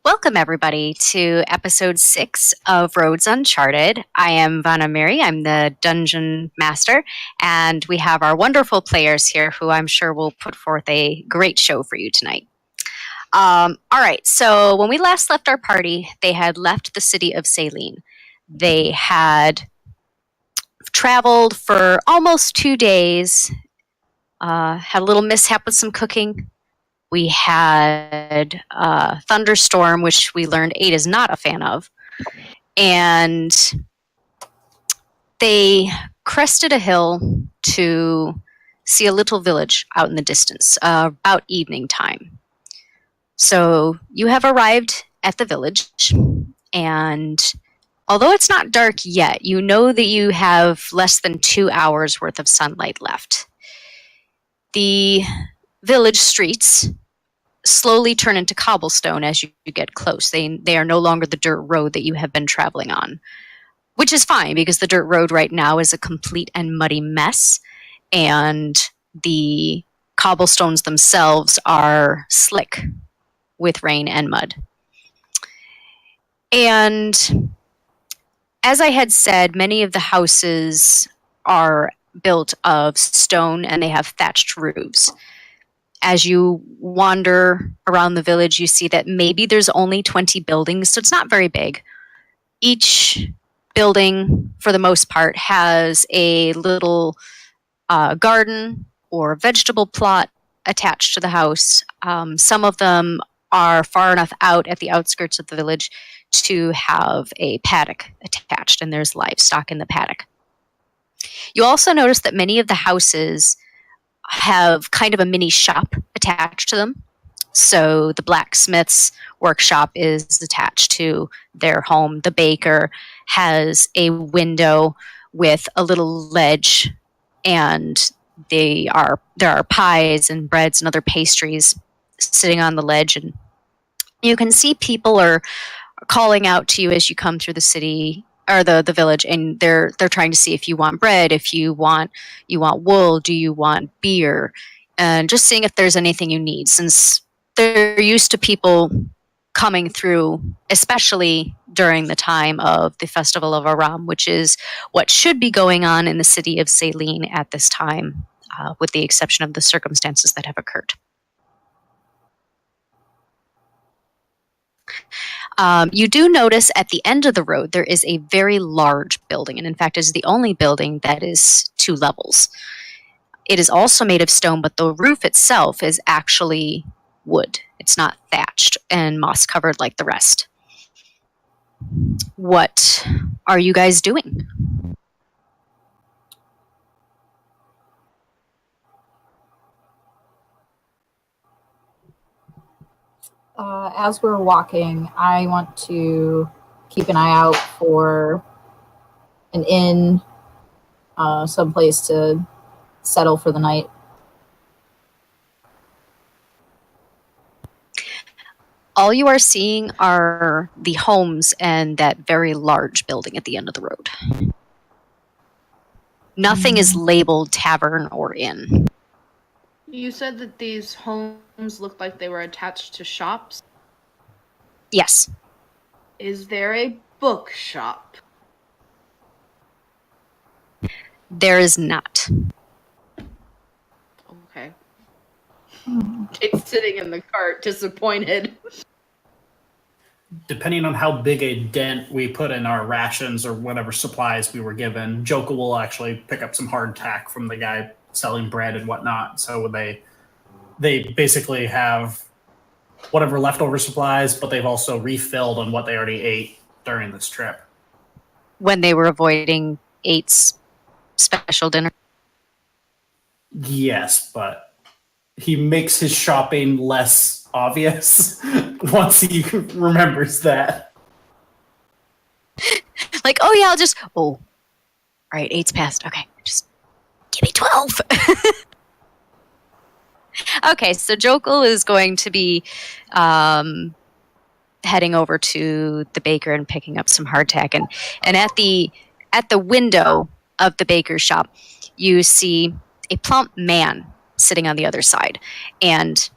Welcome, everybody, to episode 6 of Roads Uncharted. I am Vanna Mary. I'm the Dungeon Master, and we have our wonderful players here who I'm sure will put forth a great show for you tonight. All right, so when we last left our party, they had left the city of Saline. They had traveled for almost 2 days, had a little mishap with some cooking. We had a thunderstorm, which we learned Ada is not a fan of. And they crested a hill to see a little village out in the distance, about evening time. So you have arrived at the village, and although it's not dark yet, you know that you have less than 2 hours worth of sunlight left. The village streets slowly turn into cobblestone as you get close. They are no longer the dirt road that you have been traveling on, which is fine because the dirt road right now is a complete and muddy mess, and the cobblestones themselves are slick with rain and mud. And as I had said, many of the houses are built of stone and they have thatched roofs. As you wander around the village, you see that maybe there's only 20 buildings, so it's not very big. Each building, for the most part, has a little garden or vegetable plot attached to the house. Some of them are far enough out at the outskirts of the village to have a paddock attached, and there's livestock in the paddock. You also notice that many of the houses have kind of a mini shop attached to them. So the blacksmith's workshop is attached to their home. The baker has a window with a little ledge, and there are pies and breads and other pastries sitting on the ledge, and you can see people are calling out to you as you come through the city or the village, and they're trying to see if you want bread, if you want wool, do you want beer, and just seeing if there's anything you need, since they're used to people coming through, especially during the time of the Festival of Aram, which is what should be going on in the city of Saline at this time, with the exception of the circumstances that have occurred. You do notice at the end of the road there is a very large building, and in fact is the only building that is 2 levels. It is also made of stone, but the roof itself is actually wood. It's not thatched and moss covered like the rest. What are you guys doing? As we're walking, I want to keep an eye out for an inn, someplace to settle for the night. All you are seeing are the homes and that very large building at the end of the road. Nothing is labeled tavern or inn. You said that these homes looked like they were attached to shops? Yes. Is there a bookshop? There is not. Okay. It's sitting in the cart, disappointed. Depending on how big a dent we put in our rations or whatever supplies we were given, Joka will actually pick up some hardtack from the guy selling bread and whatnot. So they basically have whatever leftover supplies, but they've also refilled on what they already ate during this trip. When they were avoiding 8's special dinner. Yes, but he makes his shopping less obvious once he remembers that. Like, oh yeah, I'll just, all right, 8's passed. Okay, just give me 12. Okay, so Jokul is going to be heading over to the baker and picking up some hardtack, and at the window of the baker's shop, you see a plump man sitting on the other side, and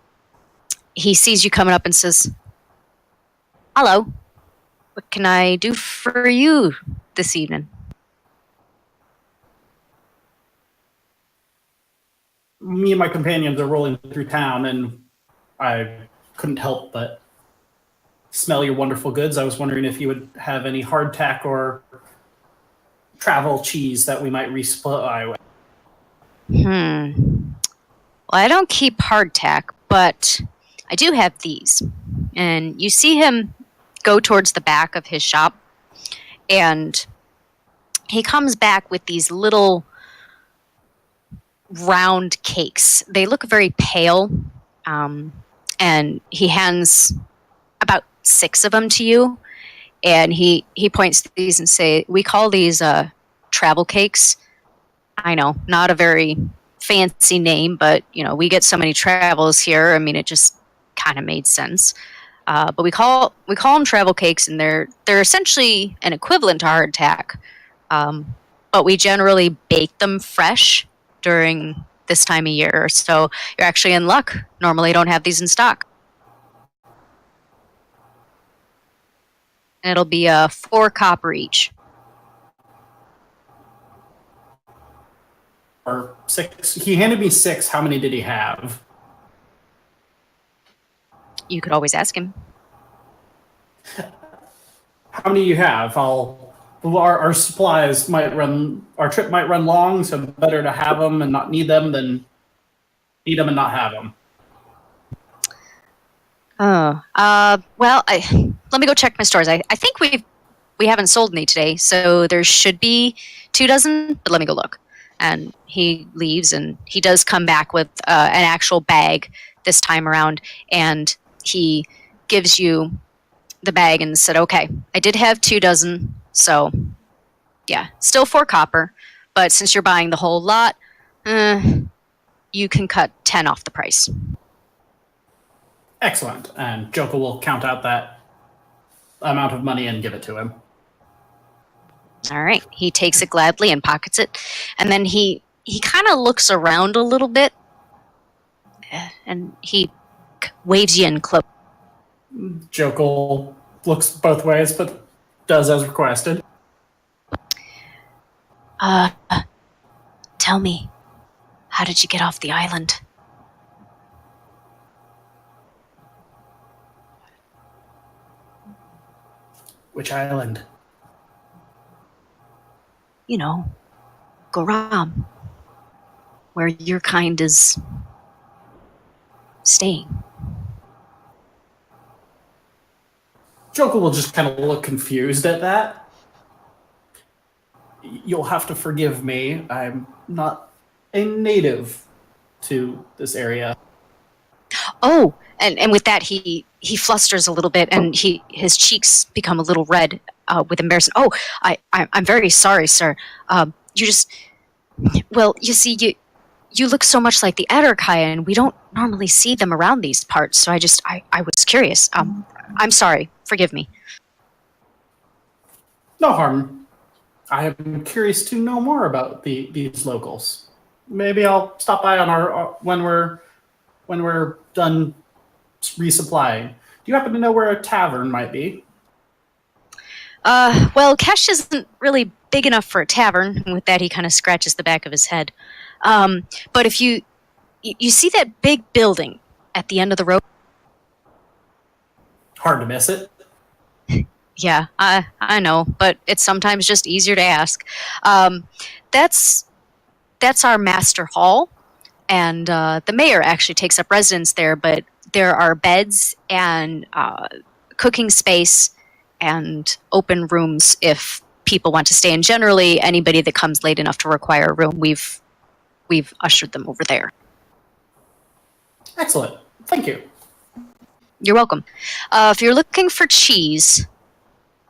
he sees you coming up and says, "Hello, what can I do for you this evening?" Me and my companions are rolling through town, and I couldn't help but smell your wonderful goods. I was wondering if you would have any hardtack or travel cheese that we might resupply with. Well, I don't keep hardtack, but I do have these. And you see him go towards the back of his shop, and he comes back with these little round cakes. They look very pale, and he hands about 6 of them to you, and he points to these and say, "We call these travel cakes." I know, not a very fancy name, but we get so many travels here. I mean, it just kind of made sense. But we call them travel cakes, and they're essentially an equivalent to hardtack. But we generally bake them fresh during this time of year, so you're actually in luck. Normally, I don't have these in stock. And it'll be 4 copper each. Or 6. He handed me 6. How many did he have? You could always ask him. How many do you have? Our supplies might run. Our trip might run long, so better to have them and not need them than need them and not have them. Well, let me go check my stores. I think we haven't sold any today, so there should be 2 dozen, but let me go look. And he leaves, and he does come back with an actual bag this time around, and he gives you the bag and said, "Okay, I did have 2 dozen, so yeah, still 4 copper, but since you're buying the whole lot, you can cut 10 off the price." Excellent. And Joker will count out that amount of money and give it to him. All right. He takes it gladly and pockets it. And then he kind of looks around a little bit, and he waves you in close. Jokel looks both ways, but does as requested. Tell me, how did you get off the island? Which island? Goram, where your kind is staying. Joker will just kind of look confused at that. You'll have to forgive me. I'm not a native to this area. Oh, and with that, he flusters a little bit, and his cheeks become a little red with embarrassment. Oh, I'm very sorry, sir. You see, you look so much like the Ederkai, and we don't normally see them around these parts. So I was curious. I'm sorry. Forgive me. No harm. I am curious to know more about these locals. Maybe I'll stop by on our when we're done resupplying. Do you happen to know where a tavern might be? Well, Kesh isn't really big enough for a tavern. And with that, he kind of scratches the back of his head. But if you see that big building at the end of the road? Hard to miss it. Yeah, I know, but it's sometimes just easier to ask. That's our master hall. And the mayor actually takes up residence there, but there are beds and cooking space and open rooms if people want to stay. And generally, anybody that comes late enough to require a room, we've ushered them over there. Excellent. Thank you. You're welcome. If you're looking for cheese,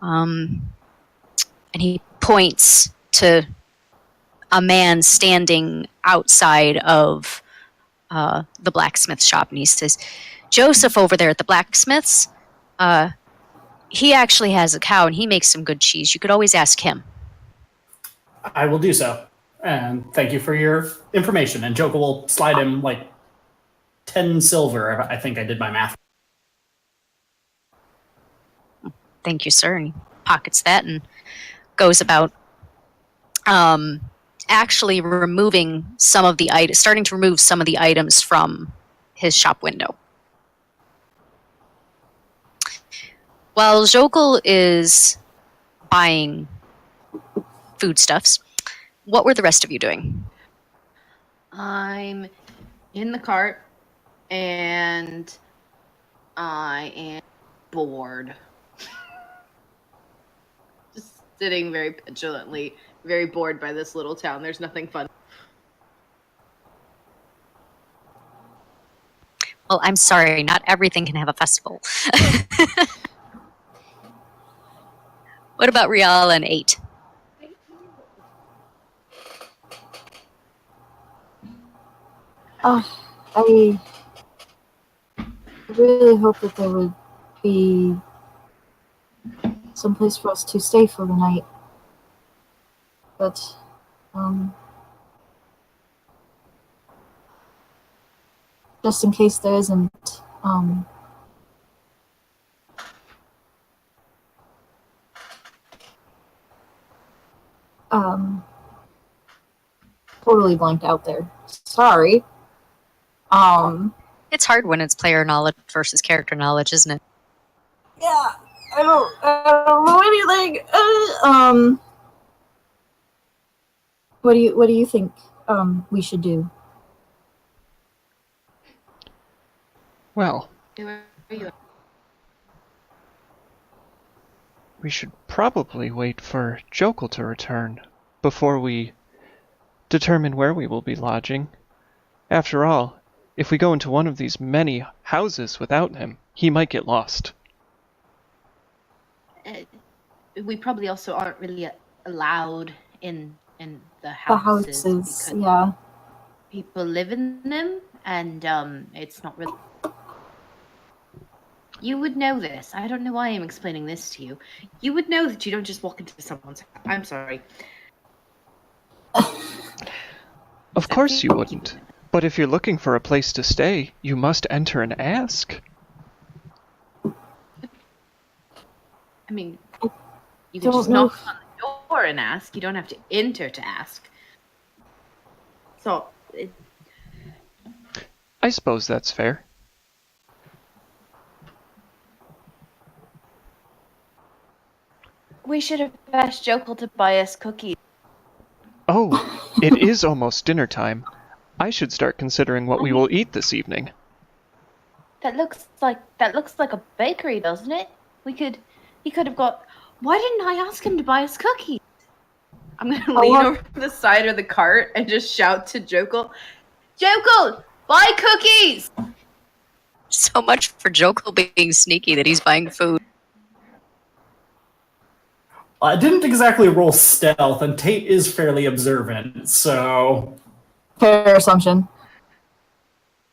and he points to a man standing outside of the blacksmith shop, and he says, Joseph over there at the blacksmith's, he actually has a cow, and he makes some good cheese. You could always ask him. I will do so. And thank you for your information. And Joka will slide him like 10 silver. I think I did my math. Thank you, sir. And he pockets that and goes about actually removing some of the items, starting to remove some of the items from his shop window. While Jokel is buying foodstuffs, what were the rest of you doing? I'm in the cart, and I am bored. Just sitting very petulantly, very bored by this little town. There's nothing fun. Well, I'm sorry, not everything can have a festival. What about Rial and 8? I really hope that there would be some place for us to stay for the night. But, just in case there isn't, totally blanked out there. Sorry. It's hard when it's player knowledge versus character knowledge, isn't it? Yeah, I don't know anything. What do you think we should do? Well, we should probably wait for Jokel to return before we determine where we will be lodging. After all, if we go into one of these many houses without him, he might get lost. We probably also aren't really allowed in the The houses. houses, because yeah. people live in them, and it's not really. You would know this. I don't know why I'm explaining this to you. You would know that you don't just walk into someone's house. I'm sorry. Of course you wouldn't. But if you're looking for a place to stay, you must enter and ask. I mean, you can Don't just know. knock on the door and ask. You don't have to enter to ask. So, I suppose that's fair. we should have asked Jokel to buy us cookies. Oh, it is almost dinner time. I should start considering what we will eat this evening. That looks like a bakery, doesn't it? He could have got. Why didn't I ask him to buy us cookies? I'm gonna lean over the side of the cart and just shout to Jokel, Jokel, buy cookies! So much for Jokel being sneaky that he's buying food. I didn't exactly roll stealth, and Tate is fairly observant, so... Fair assumption.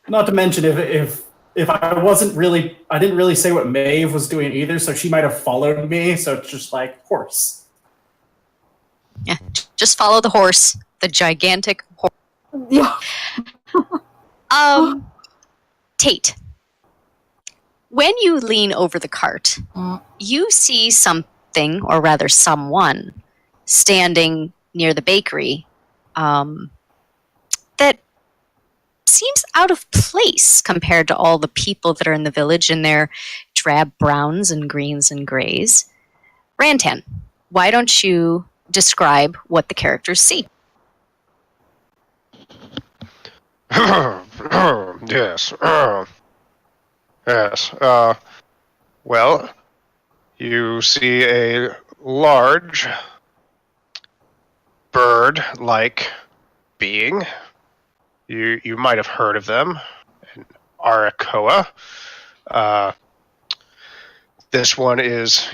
Not to mention, if I wasn't really... I didn't really say what Maeve was doing either, so she might have followed me, so it's just like, horse. Yeah, just follow the horse, the gigantic horse. Yeah. Tate, when you lean over the cart, Mm. you see something, or rather someone, standing near the bakery that seems out of place compared to all the people that are in the village in their drab browns and greens and grays. Rantan, why don't you describe what the characters see? Yes. Yes. Well, you see a large bird-like being. You might have heard of them, an Arakoa. This one is,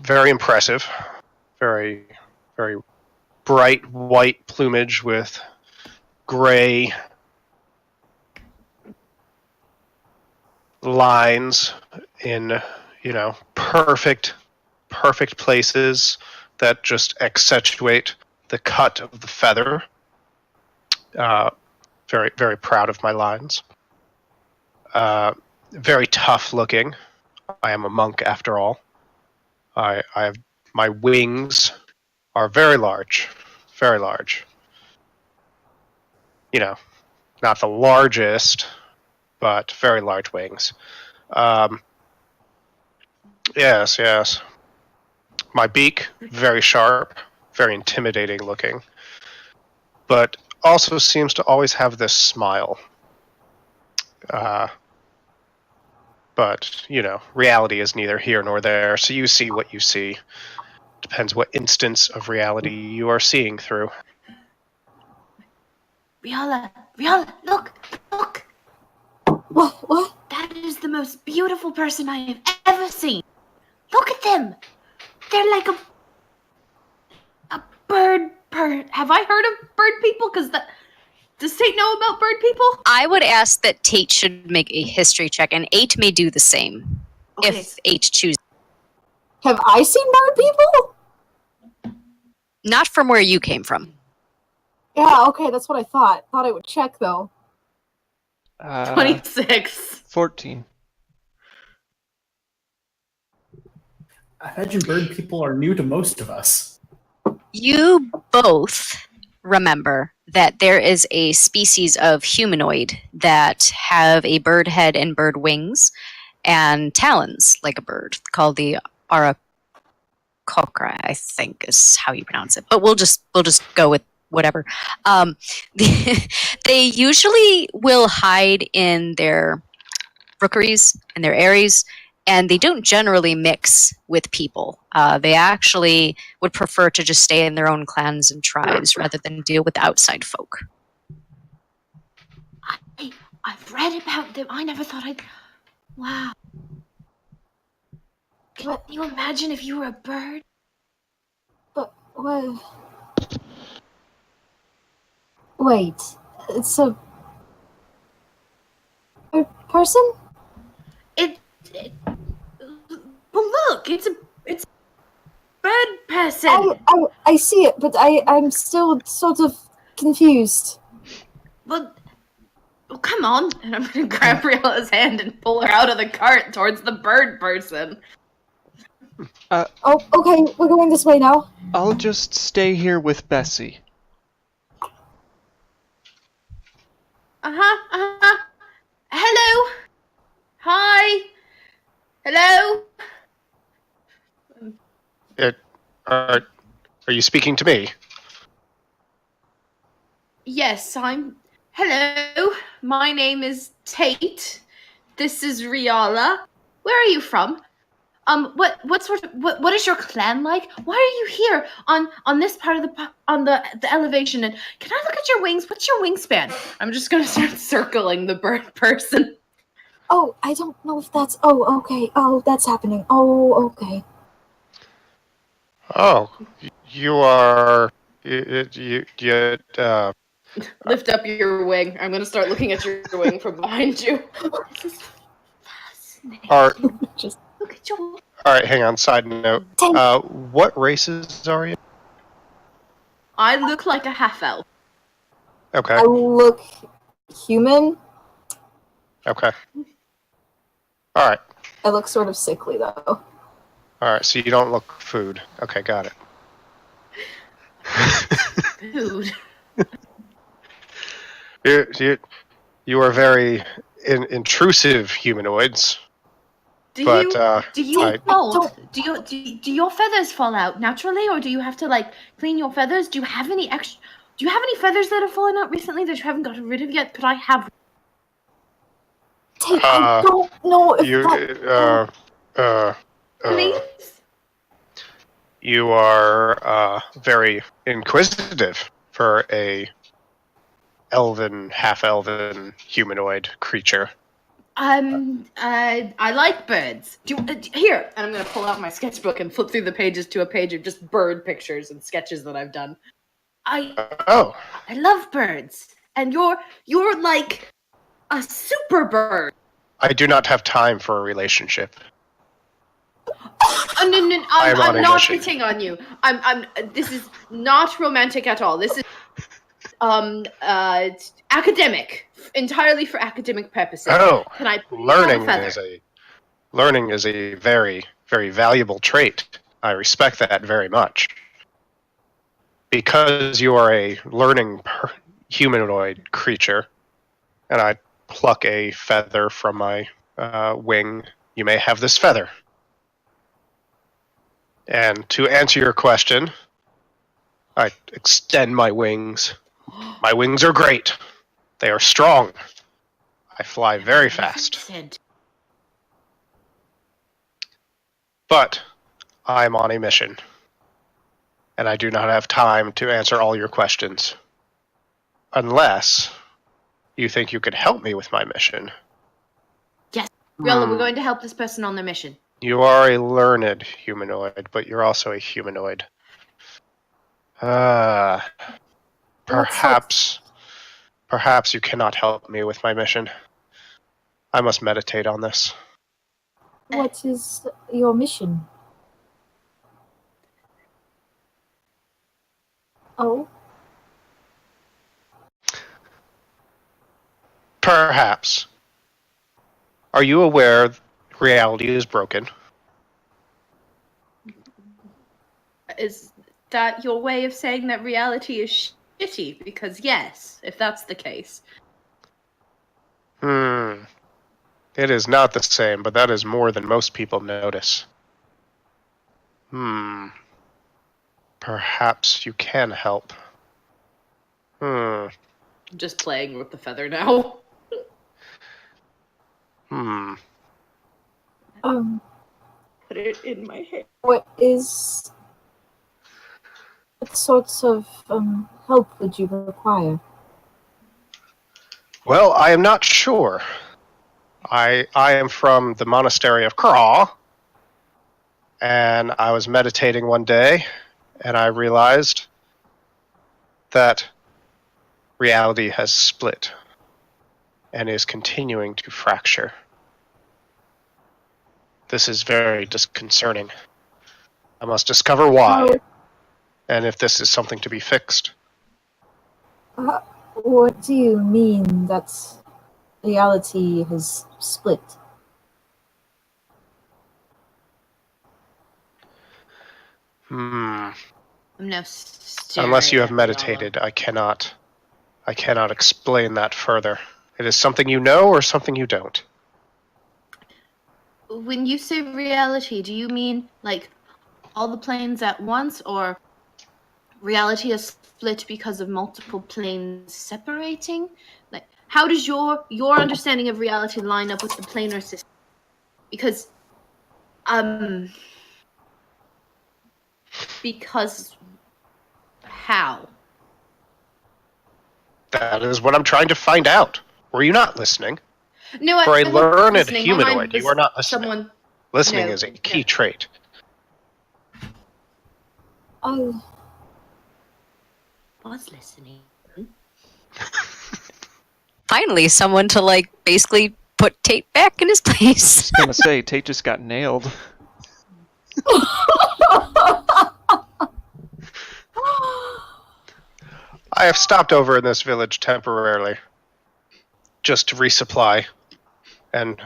very impressive. Very, very bright white plumage with gray lines in, perfect places that just accentuate the cut of the feather. Very, very proud of my lines. Very tough looking. I am a monk after all. I have my wings are very large, very large. Not the largest, but very large wings. Yes. My beak, very sharp, very intimidating looking, but also seems to always have this smile. But, reality is neither here nor there, so you see what you see. Depends what instance of reality you are seeing through. Riala, look! What? That is the most beautiful person I have ever seen. Look at them! They're like a bird. Have I heard of bird people? Does Tate know about bird people? I would ask that Tate should make a history check, and 8 may do the same Okay. if 8 chooses. Have I seen bird people? Not from where you came from. Yeah, okay, that's what I thought. Thought I would check, though. 26. 14. I imagine bird people are new to most of us. You both remember that there is a species of humanoid that have a bird head and bird wings and talons like a bird called the Arakokra, I think is how you pronounce it. But we'll just go with whatever. They usually will hide in their rookeries and their aeries, and they don't generally mix with people. They actually would prefer to just stay in their own clans and tribes rather than deal with outside folk. I've read about them. I never thought I'd... Wow. Can you imagine if you were a bird? But what? Wait, it's a person? Well, look, it's a bird person. I see it, but I'm still sort of confused. Well, come on. And I'm going to grab Riela's hand and pull her out of the cart towards the bird person. Oh, okay, we're going this way now. I'll just stay here with Bessie. Hello. Hi. Hello. Are you speaking to me? Yes, Hello. My name is Tate. This is Riala. Where are you from? What is your clan like? Why are you here on this part of the elevation? And can I look at your wings? What's your wingspan? I'm just gonna start circling the bird person. Oh, I don't know if that's... Oh, okay. Oh, that's happening. Oh, okay. Oh, you are... Lift up your wing. I'm gonna start looking at your wing from behind you. This is fascinating. Just... Look at your... Alright, hang on, side note. What races are you? I look like a half-elf. Okay. I look human. Okay. Alright. I look sort of sickly, though. Alright, so you don't look food. Okay, got it. Food. You are very intrusive humanoids. Do your feathers fall out naturally, or do you have to clean your feathers? Do you have any extra? Do you have any feathers that have fallen out recently that you haven't gotten rid of yet? Could I have? Tate, I don't know if Please? You are very inquisitive for a half-elven humanoid creature. I like birds. Here, and I'm gonna pull out my sketchbook and flip through the pages to a page of just bird pictures and sketches that I've done. Oh, I love birds, and you're like a super bird. I do not have time for a relationship. Oh, no, I am on I'm a not mission. hitting on you. This is not romantic at all. This is academic, entirely for academic purposes. Oh, Can I learning have a feather? learning is a very, very valuable trait. I respect that very much. Because you are a learning humanoid creature, and I pluck a feather from my wing, you may have this feather. And to answer your question, I extend my wings. My wings are great. They are strong. I fly very fast. But I'm on a mission. And I do not have time to answer all your questions. Unless you think you could help me with my mission. Yes, Riella, we're going to help this person on their mission. You are a learned humanoid, but you're also a humanoid. Perhaps you cannot help me with my mission. I must meditate on this. What is your mission? Oh, Perhaps. Are you aware reality is broken? Is that your way of saying that reality is shitty? Because yes, if that's the case. It is not the same, but that is more than most people notice. Perhaps you can help. I'm just playing with the feather now. Put it in my hair. what sorts of help would you require? Well, I am not sure. I am from the monastery of Kra, and I was meditating one day, and I realized that reality has split and is continuing to fracture. This is very disconcerting. I must discover why, and if this is something to be fixed. What do you mean that reality has split? I'm now staring Unless you have at meditated, I cannot explain that further. It is something you know or something you don't. Riella. When you say reality, do you mean like all the planes at once, or reality is split because of multiple planes separating? Like, how does your understanding of reality line up with the planar system? Because how? That is what I'm trying to find out. Were you not listening? No, For a I wasn't learned listening. My mind humanoid, you was are not listening. someone. Listening No, is a key no. trait. I Was listening. Finally, someone to like basically put Tate back in his place. I was gonna say, Tate just got nailed. I have stopped over in this village temporarily, just to resupply and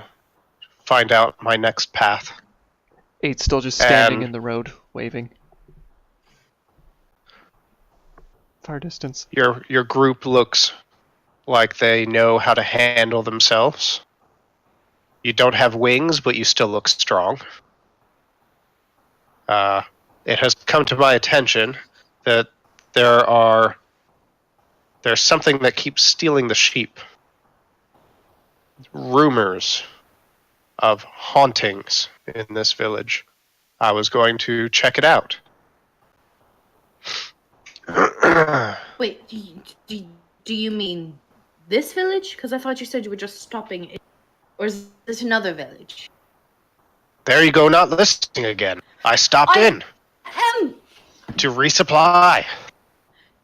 find out my next path. 8's still just standing And- in the road, waving. Far distance. Your group looks like they know how to handle themselves. You don't have wings, but you still look strong. It has come to my attention that there are There's something that keeps stealing the sheep. Rumors of hauntings in this village. I was going to check it out. Wait, do you mean this village? Because I thought you said you were just stopping in... Or is this another village? There you go, not listening again. I stopped in to resupply.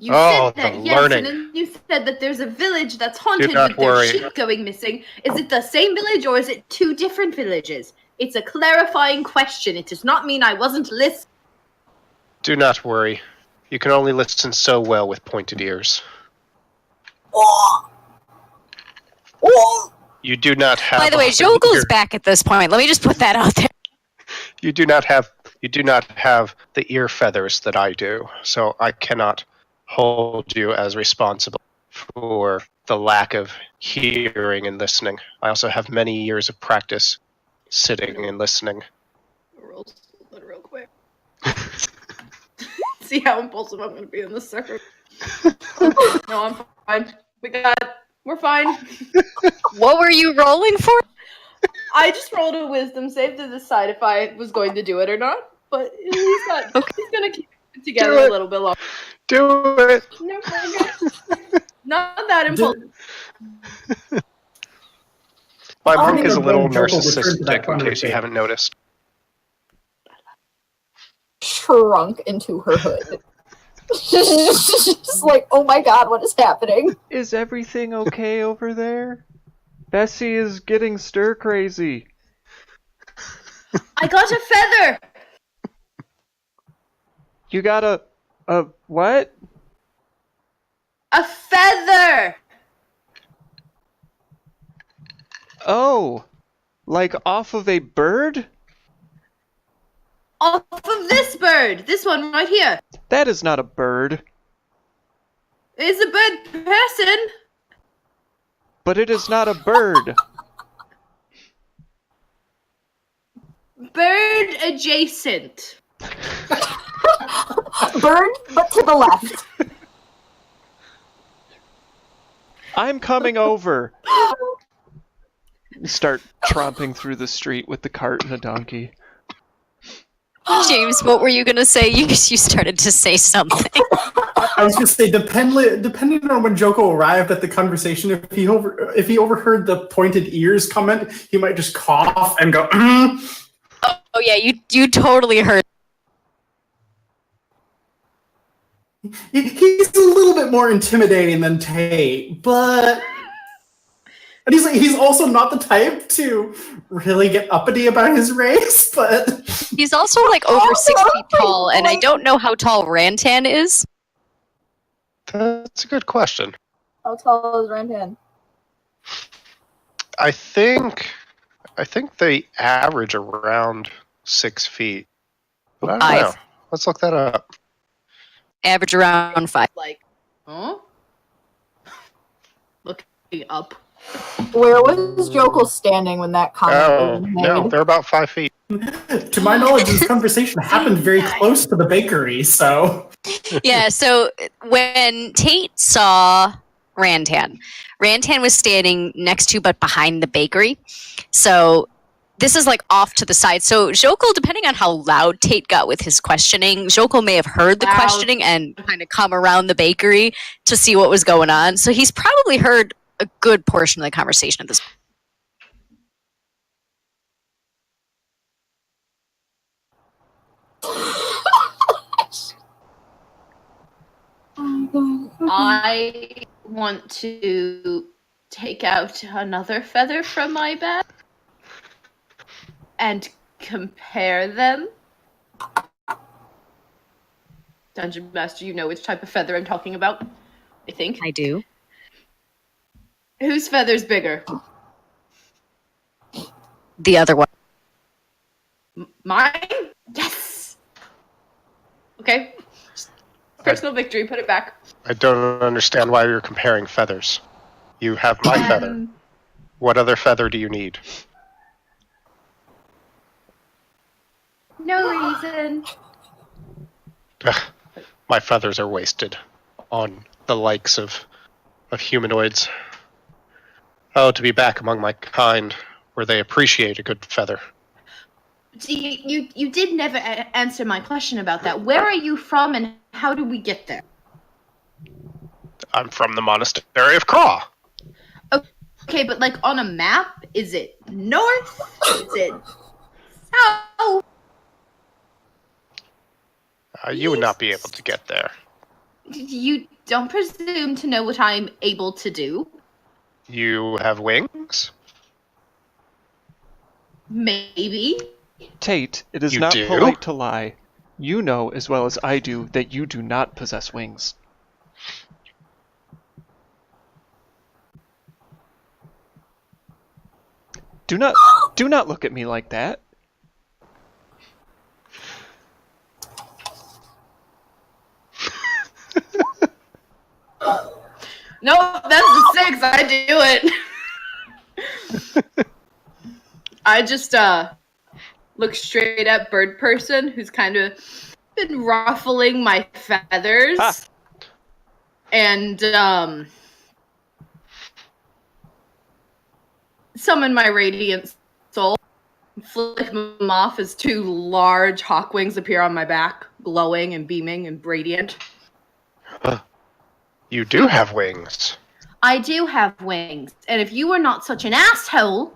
You Oh, said that, the yes, learning. and then you said that there's a village that's haunted not with their worry. sheep going missing. Is it the same village or is it two different villages? It's a clarifying question. It does not mean I wasn't listening. Do not worry. You can only listen so well with pointed ears. You do not have. By the way, Jokel's back at this point. Let me just put that out there. You do not have the ear feathers that I do, so I cannot hold you as responsible for the lack of hearing and listening. I also have many years of practice sitting and listening. Real quick. See how impulsive I'm going to be in this circle. No, I'm fine. We're fine. What were you rolling for? I just rolled a wisdom save to decide if I was going to do it or not. But he's not. Okay. He's going to keep it together a little bit longer. Do it! No, not that impulsive. My monk is a little Jokel returned to that narcissistic, in case you haven't noticed. Shrunk into her hood. Just like, oh my god, what is happening? Is everything okay over there? Bessie is getting stir crazy. I got a feather! You got a what? A feather! Oh, like off of a bird? Off of this bird! This one right here! That is not a bird. It's a bird person! But it is not a bird. Bird adjacent. Bird, but to the left. I'm coming over. Start tromping through the street with the cart and the donkey. James, what were you going to say? You started to say something. I was going to say, depending on when Joko arrived at the conversation, if he overheard the pointed ears comment, he might just cough and go, Oh yeah, you totally heard. He's a little bit more intimidating than Tate, but... And he's also not the type to really get uppity about his race, but... He's also like over 6 feet tall, and I don't know how tall Rantan is. That's a good question. How tall is Rantan? I think they average around 6 feet. But I don't know. Let's look that up. Average around 5. Like, huh? Looking up. Where was Jokel standing when that comment was made? No, they're about 5 feet. To my knowledge, this conversation happened very close to the bakery, so... Yeah, so when Tate saw Rantan was standing next to but behind the bakery. So this is like off to the side. So Jokel, depending on how loud Tate got with his questioning, Jokel may have heard the questioning and kind of come around the bakery to see what was going on. So he's probably heard a good portion of the conversation at this point. I want to take out another feather from my bag and compare them. Dungeon Master, you know which type of feather I'm talking about, I think. I do. Whose feather's bigger? The other one. Mine? Yes! Okay. Personal victory, put it back. I don't understand why you're comparing feathers. You have my feather. What other feather do you need? No reason. My feathers are wasted on the likes of of humanoids. Oh, to be back among my kind, where they appreciate a good feather. You did never answer my question about that. Where are you from, and how did we get there? I'm from the monastery of Craw. Okay, but like on a map, is it north? Is it south? You would not be able to get there. You don't presume to know what I'm able to do? You have wings? Maybe. Tate, it is You not do? polite to lie. You know as well as I do that you do not possess wings. Do not look at me like that. Nope, that's the 6. I do it. I just look straight at bird person who's kind of been ruffling my feathers. Ha. And summon my radiant soul. Flick them off as 2 large hawk wings appear on my back, glowing and beaming and radiant. You do have wings. I do have wings, and if you were not such an asshole,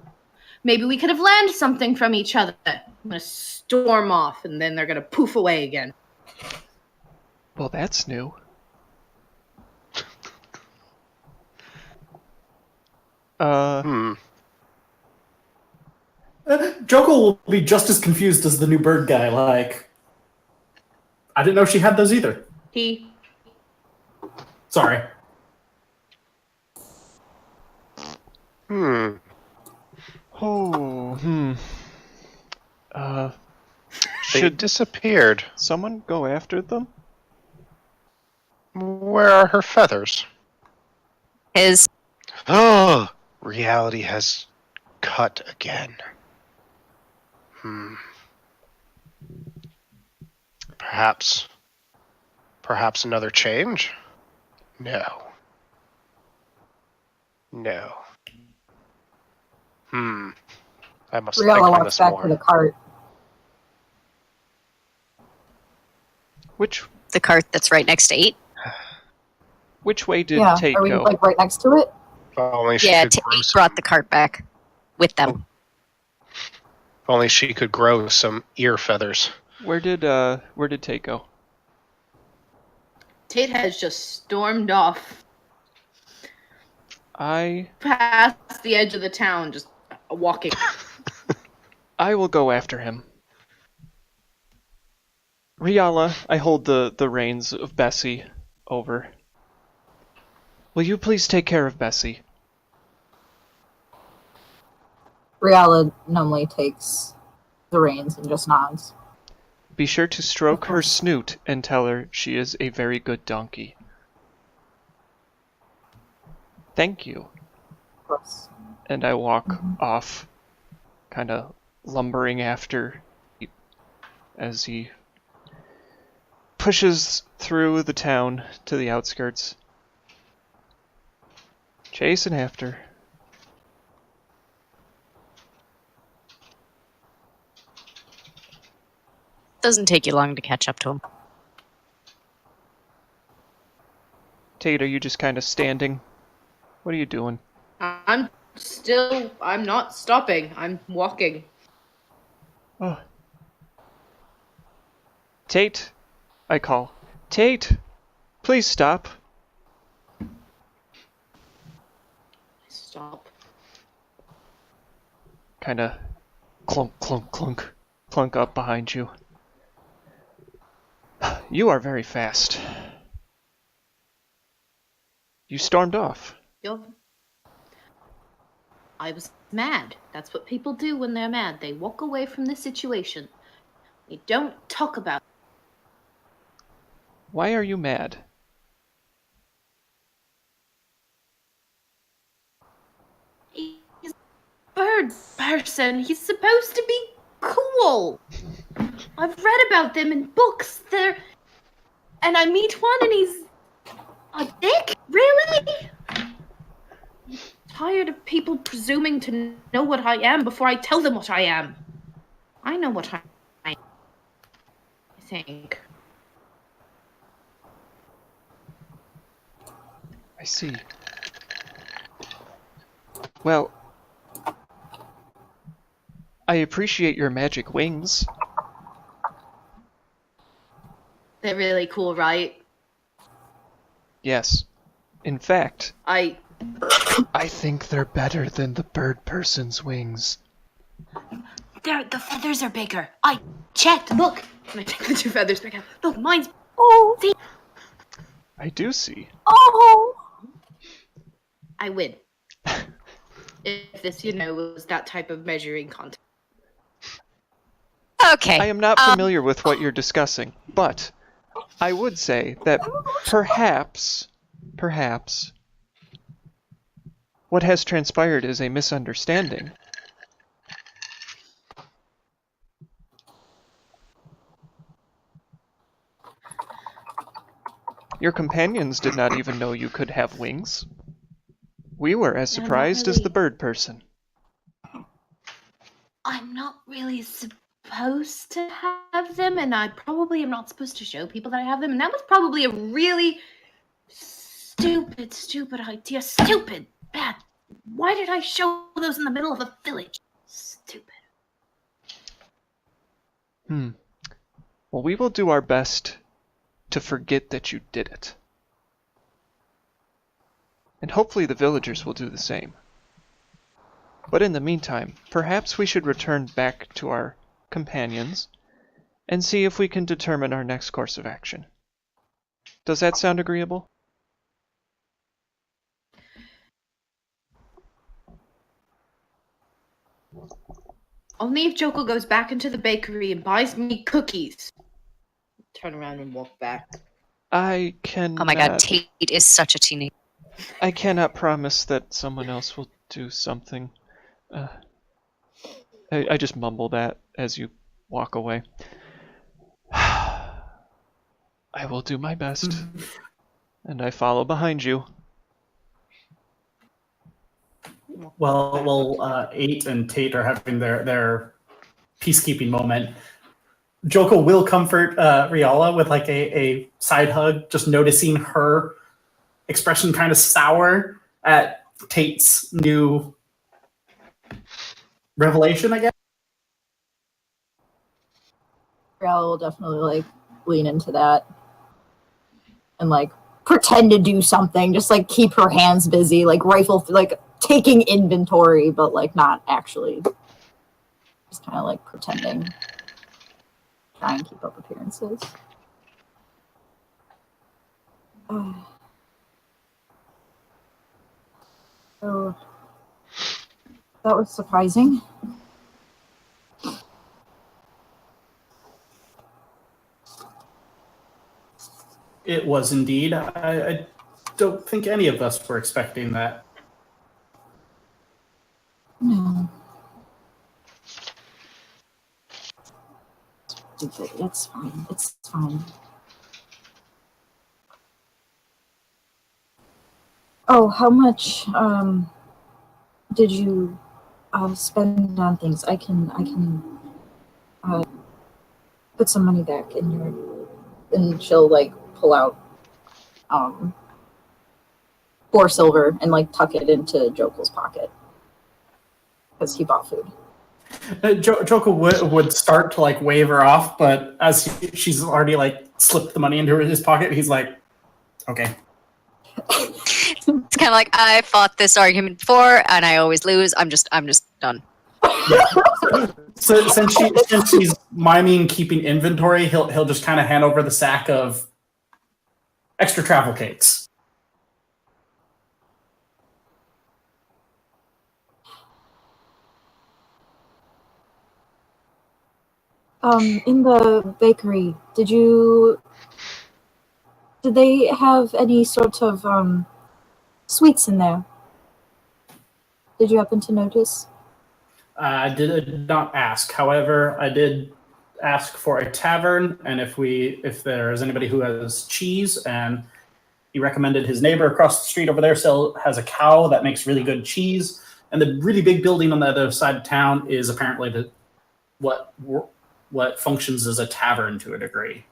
maybe we could have learned something from each other. I'm gonna storm off, and then they're gonna poof away again. Well, that's new. Joko will be just as confused as the new bird guy. Like, I didn't know she had those either. Sorry. Hmm. Oh, They should disappeared. someone go after them? Where are her feathers? His Oh, reality has cut again. Perhaps another change? No. I must think Riella on walks this back to the more. cart. the cart that's right next to 8. Which way did Yeah, Tate are we go? like right next to it? If only she Yeah, could grow 8 brought the cart back with them. if only she could grow some ear feathers. Where did Tate go? Tate has just stormed off I past the edge of the town, just walking. will go after him. Riala, I hold the reins of Bessie over. Will you please take care of Bessie? Riella numbly takes the reins and just nods. Be sure to stroke her snoot and tell her she is a very good donkey. Thank you. Of course. And I walk off, kind of lumbering after as he pushes through the town to the outskirts. Chasing after. Doesn't take you long to catch up to him. Tate, are you just kind of standing? What are you doing? I'm not stopping. I'm walking. Oh. Tate, I call. Tate, please stop. Stop. Kind of clunk, clunk, clunk, clunk up behind you. You are very fast. You stormed off. I was mad. That's what people do when they're mad. They walk away from the situation. They don't talk about it. Why are you mad? He's a bird person. He's supposed to be cool. I've read about them in books. And I meet one and he's a dick? Really? tired of people presuming to know what I am before I tell them what I am. I know what I am, I think. I see. Well, I appreciate your magic wings. They're really cool, right? Yes. In fact, I think they're better than the bird person's wings. the feathers are bigger. I checked. Look. And I take the 2 feathers back out. Look, mine's. Oh, See? I do see. oh. I win. If this, was that type of measuring contest. Okay. I am not familiar with what you're discussing, but I would say that perhaps, what has transpired is a misunderstanding. Your companions did not even know you could have wings. We were as surprised as the bird person. I'm not really supposed to have them, and I probably am not supposed to show people that I have them, and that was probably a really stupid idea. Stupid. Bad. Why did I show those in the middle of a village? Stupid. Well, we will do our best to forget that you did it. And hopefully the villagers will do the same. But in the meantime, perhaps we should return back to our companions and see if we can determine our next course of action. Does that sound agreeable? Only if Joko goes back into the bakery and buys me cookies. Turn around and walk back. I cannot... Oh my god, Tate is such a teenager. I cannot promise that someone else will do something. I just mumble that as you walk away. I will do my best. And I follow behind you. Well, Eight and Tate are having their peacekeeping moment. Joko will comfort Riala with like a side hug, just noticing her expression kind of sour at Tate's new revelation, I guess. Rial will definitely like lean into that and like pretend to do something, just like keep her hands busy, like rifle, like taking inventory, but like not actually, just kind of like pretending, try and keep up appearances. So that was surprising. It was indeed. I don't think any of us were expecting that. No. It's fine. It's fine. Oh, how much did you spend on things? I can put some money back in your, and she'll like pull out 4 silver and like tuck it into Jokel's pocket because he bought food. Joko would start to like wave her off, but as she's already like slipped the money into his pocket, he's like, "Okay." It's kind of like, I fought this argument before, and I always lose. I'm just done. Yeah. So since she's miming keeping inventory, he'll just kind of hand over the sack of extra travel cakes. In the bakery, did they have any sort of sweets in there? Did you happen to notice? I did not ask. However, I did ask for a tavern, and if there is anybody who has cheese, and He recommended his neighbor across the street over there has a cow that makes really good cheese. And the really big building on the other side of town is apparently what functions as a tavern to a degree.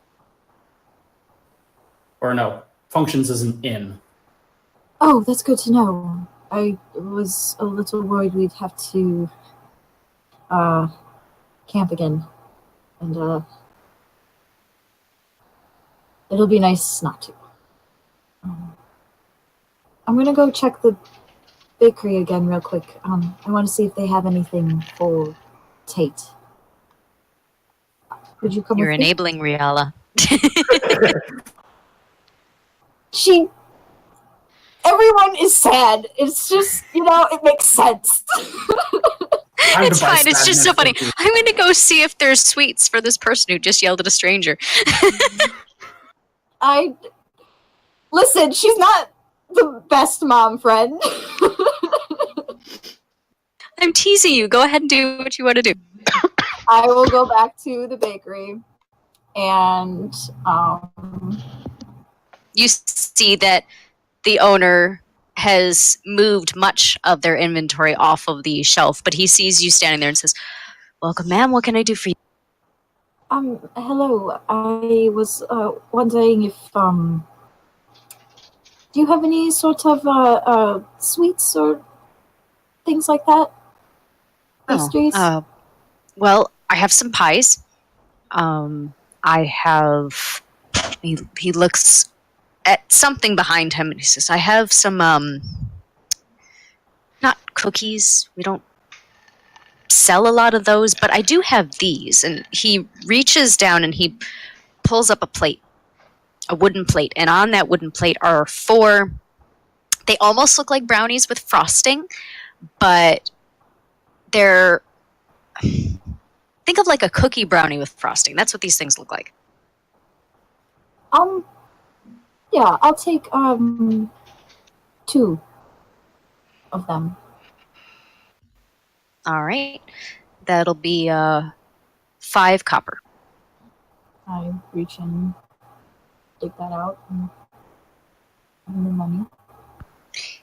Or no, functions as an inn. Oh, that's good to know. I was a little worried we'd have to camp again. And it'll be nice not to. I'm gonna go check the bakery again real quick. I want to see if they have anything for Tate. Would you come You're with me? enabling Riala. Everyone is sad. It's just, it makes sense. It's fine. It's just so funny. I'm going to go see if there's sweets for this person who just yelled at a stranger. Listen, she's not the best mom friend. I'm teasing you. Go ahead and do what you want to do. I will go back to the bakery and you see that the owner has moved much of their inventory off of the shelf, but he sees you standing there and says, "Welcome, ma'am. What can I do for you?" Hello. I was wondering if do you have any sort of sweets or things like that? Pastries? Well, I have some pies. I have. He looks at something behind him and he says, "I have some not cookies. We don't sell a lot of those, but I do have these." And he reaches down and he pulls up a plate, a wooden plate, and on that wooden plate are 4. They almost look like brownies with frosting, but they're, think of like a cookie brownie with frosting. That's what these things look like. Yeah, I'll take 2 of them. All right, that'll be 5 copper. I reach in, take that out, and the money.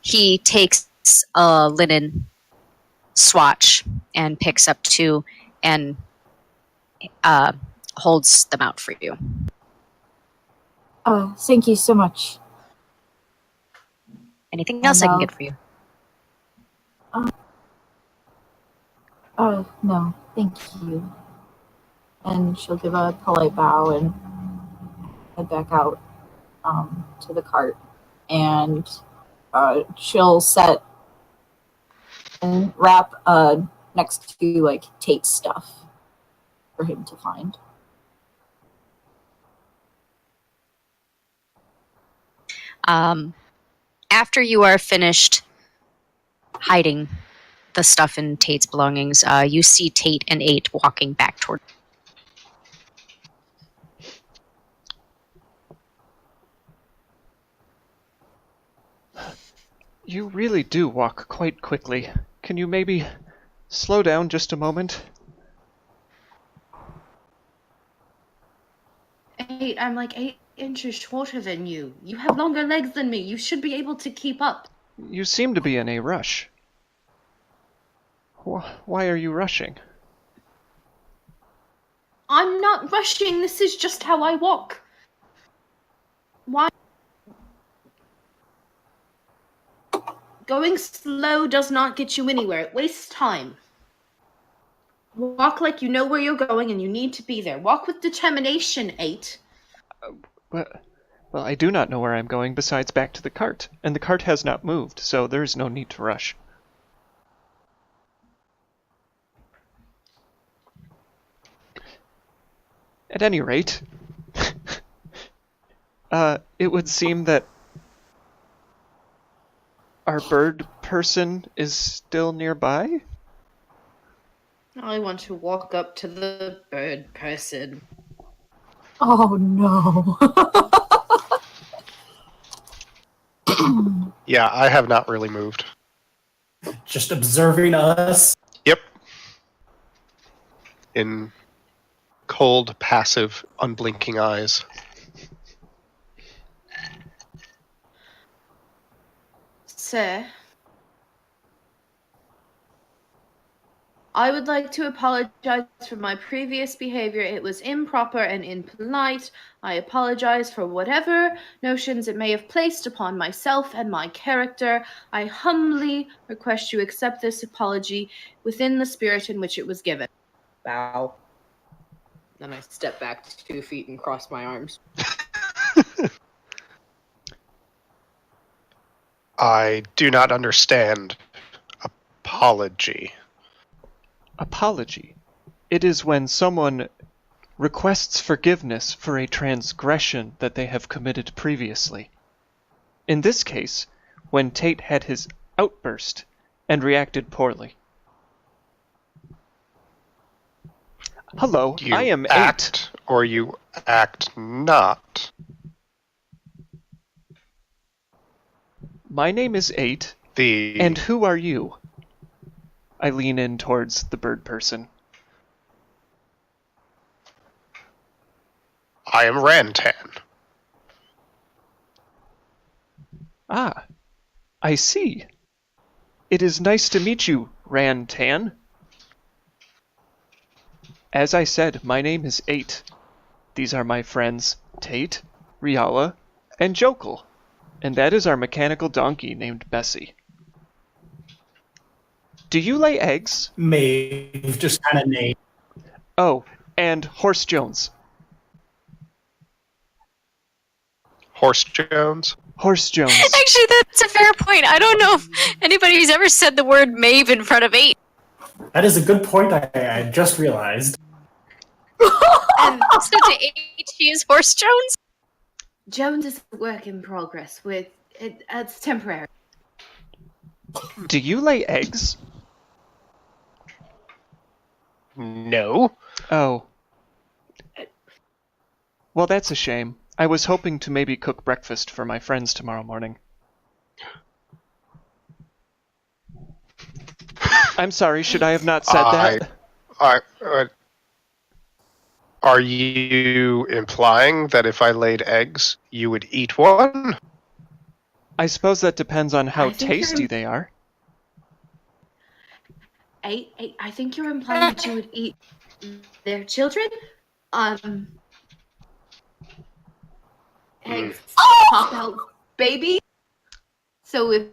He takes a linen swatch and picks up 2 and holds them out for you. Thank you so much. Anything else I can get for you? No, thank you. And she'll give a polite bow and head back out to the cart. And she'll set and wrap next to like Tate's stuff for him to find. After you are finished hiding the stuff in Tate's belongings, you see Tate and 8 walking back toward. You really do walk quite quickly. Can you maybe slow down just a moment? I'm like 8 inches shorter than you. You have longer legs than me. You should be able to keep up. You seem to be in a rush. Why are you rushing? I'm not rushing. This is just how I walk. Why? Going slow does not get you anywhere. It wastes time. Walk like you know where you're going and you need to be there. Walk with determination, 8. Well, I do not know where I'm going besides back to the cart, and the cart has not moved, so there is no need to rush. At any rate, it would seem that our bird person is still nearby? I want to walk up to the bird person. Oh no. Yeah, I have not really moved. Just observing us. Yep. In cold, passive, unblinking eyes. Sir, I would like to apologize for my previous behavior. It was improper and impolite. I apologize for whatever notions it may have placed upon myself and my character. I humbly request you accept this apology within the spirit in which it was given. Bow. Then I step back 2 feet and cross my arms. I do not understand apology. Apology. It is when someone requests forgiveness for a transgression that they have committed previously. In this case, when Tate had his outburst and reacted poorly. Hello, You I am 8. act or you act not. My name is 8, The and who are you? I lean in towards the bird person. I am Rantan. Ah, I see. It is nice to meet you, Rantan. As I said, my name is 8. These are my friends, Tate, Riala, and Jokel. And that is our mechanical donkey named Bessie. Do you lay eggs? Maeve just kind of named. Oh, and Horse Jones. Horse Jones. Horse Jones. Actually, that's a fair point. I don't know if anybody's ever said the word Maeve in front of 8. That is a good point. I just realized. And so to 8, she is Horse Jones? Jones is a work in progress. It's temporary. Do you lay eggs? No. Oh. Well, that's a shame. I was hoping to maybe cook breakfast for my friends tomorrow morning. I'm sorry, should I have not said that? Are you implying that if I laid eggs, you would eat one? I suppose that depends on how I think you're- tasty they are. I think you're implying that you would eat their children? Eggs pop out baby. So if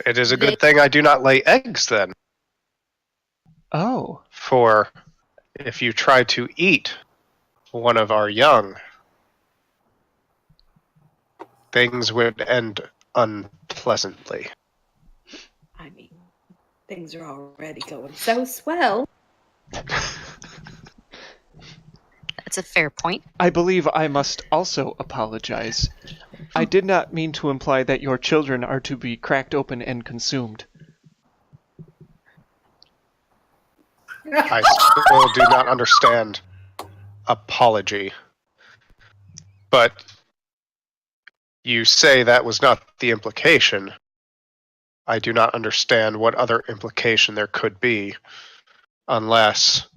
It is a good thing I do not lay eggs then. Oh. For if you try to eat one of our young, things would end unpleasantly. I mean, things are already going so swell. That's a fair point. I believe I must also apologize. I did not mean to imply that your children are to be cracked open and consumed. I still do not understand apology. But you say that was not the implication. I do not understand what other implication there could be, unless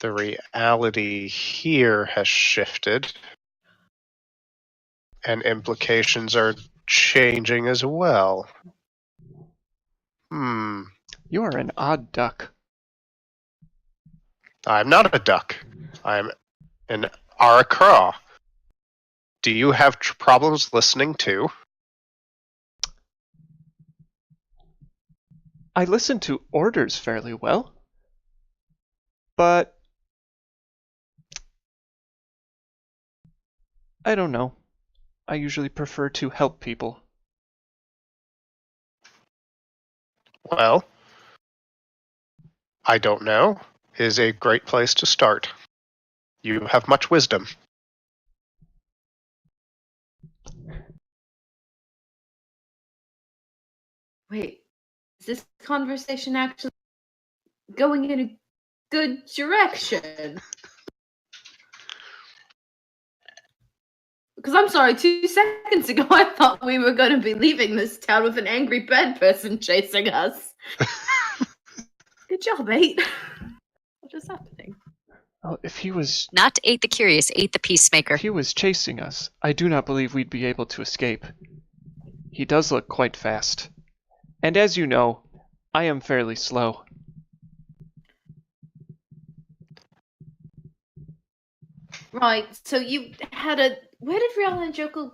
the reality here has shifted and implications are changing as well. You are an odd duck. I'm not a duck. I'm an Arakra. Do you have problems listening too? I listen to orders fairly well. But I don't know. I usually prefer to help people. Well, I don't know is a great place to start. You have much wisdom. wait, is this conversation actually going in a good direction? Because I'm sorry, 2 seconds ago I thought we were going to be leaving this town with an angry bed person chasing us. Good job, 8. What is happening? Well, if he was Not 8 the Curious, 8 the Peacemaker. chasing us, I do not believe we'd be able to escape. He does look quite fast. And as you know, I am fairly slow. Right, so you had a... Where did Rihanna and Joker...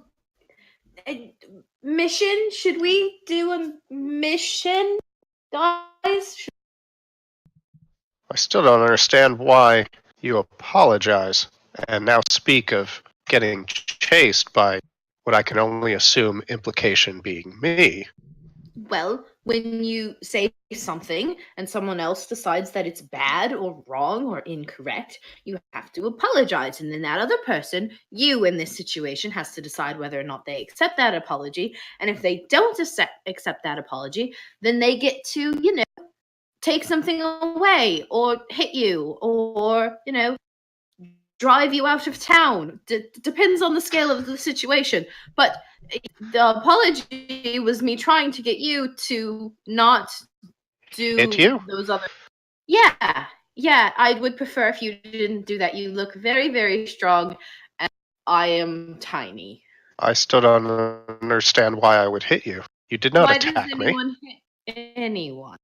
A mission? Should we do a mission, guys? I still don't understand why you apologize and now speak of getting chased by what I can only assume implication being me. Well, when you say something and someone else decides that it's bad or wrong or incorrect, you have to apologize. And then that other person, you in this situation, has to decide whether or not they accept that apology. And if they don't accept that apology, then they get to, take something away or hit you or, drive you out of town. Depends on the scale of the situation. But the apology was me trying to get you to not do Hit you? those other... Yeah, I would prefer if you didn't do that. You look very, very strong, and I am tiny. I still don't understand why I would hit you. You did not Why does attack me. anyone hit anyone?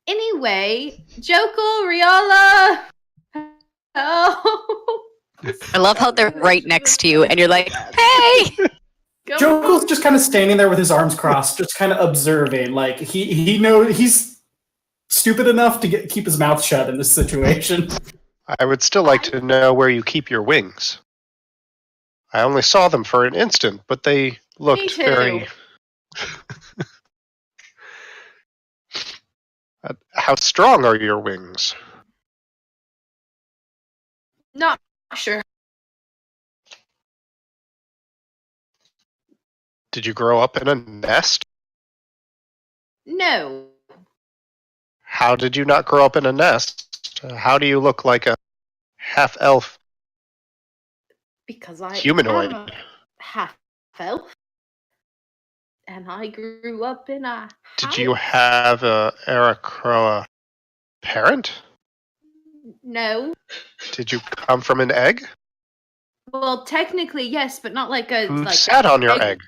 Anyway, Joko, Riala. Oh. I love how they're right next to you, and you're like, "Hey!" Jokel's just kind of standing there with his arms crossed, just kind of observing. Like he knows he's stupid enough to keep his mouth shut in this situation. I would still like to know where you keep your wings. I only saw them for an instant, but they looked too. very... How strong are your wings? Not sure. Did you grow up in a nest? No. How did you not grow up in a nest? How do you look like a half-elf Because I humanoid? am a half-elf. And I grew up in a Did you have a Aracroa parent? No. Did you come from an egg? Well, technically, yes, but not like a... Who like sat on your egg?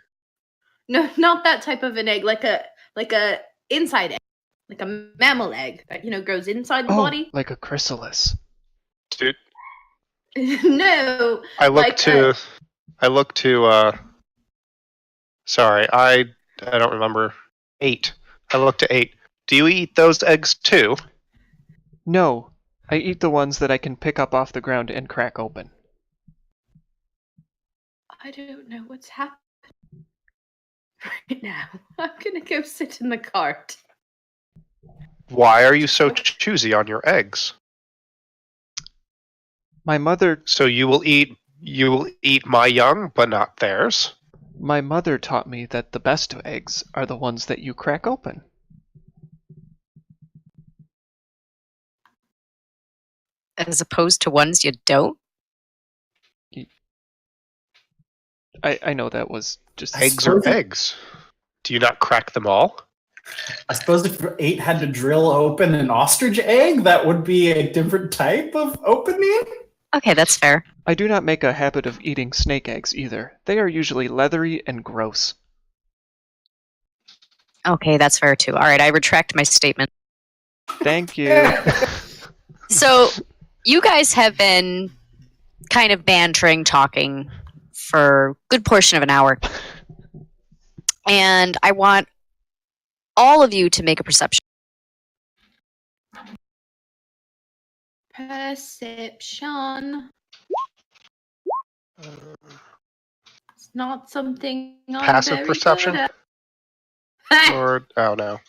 No, not that type of an egg. Like a inside egg. Like a mammal egg that, grows inside the body. Like a chrysalis. Dude, No. I look to sorry, I don't remember. 8. I look to 8. Do you eat those eggs too? No, I eat the ones that I can pick up off the ground and crack open. I don't know what's happening right now. I'm gonna go sit in the cart. Why are you so choosy on your eggs? My mother So you will eat my young, but not theirs? taught me that the best eggs are the ones that you crack open. As opposed to ones you don't. I know that was just... Eggs are eggs. Do you not crack them all? I suppose if 8 had to drill open an ostrich egg, that would be a different type of opening. Okay, that's fair. I do not make a habit of eating snake eggs either. They are usually leathery and gross. Okay, that's fair too. All right, I retract my statement. Thank you. So, you guys have been kind of bantering, talking for a good portion of an hour. And I want all of you to make a perception. Perception. It's not something I'm Passive very perception? good at. Or no.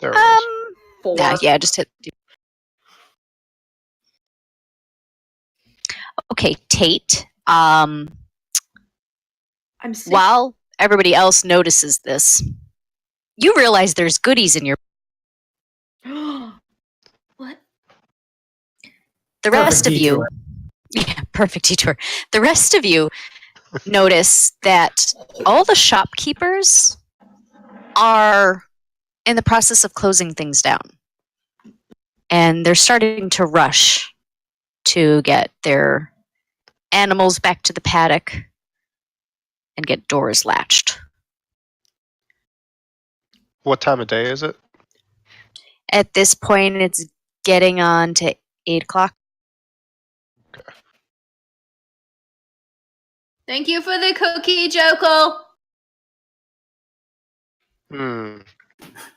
There it is. 4. Yeah, just hit. Okay, Tate. I'm sick. While everybody else notices this, you realize there's goodies in your... What? The rest of you... Yeah, perfect detour. The rest of you notice that all the shopkeepers are in the process of closing things down. And they're starting to rush to get their animals back to the paddock and get doors latched. What time of day is it? At this point, it's getting on to 8 o'clock. Thank you for the cookie, Jokal.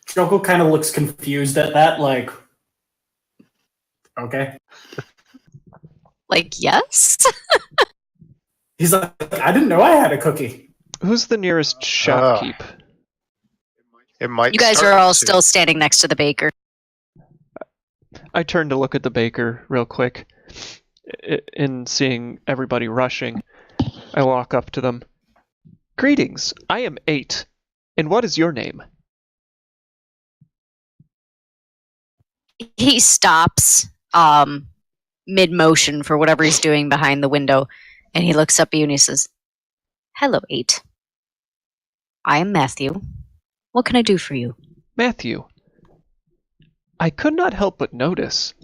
Joko kind of looks confused at that, like, okay. Like, yes? He's like, I didn't know I had a cookie. Who's the nearest shopkeep? It might. You guys start are all soon. still standing next to the baker. I turn to look at the baker real quick. In seeing everybody rushing, I walk up to them. Greetings, I am 8. And what is your name? He stops mid-motion for whatever he's doing behind the window, and he looks up at you and he says, "Hello, 8. I am Matthew. What can I do for you?" Matthew. I could not help but notice.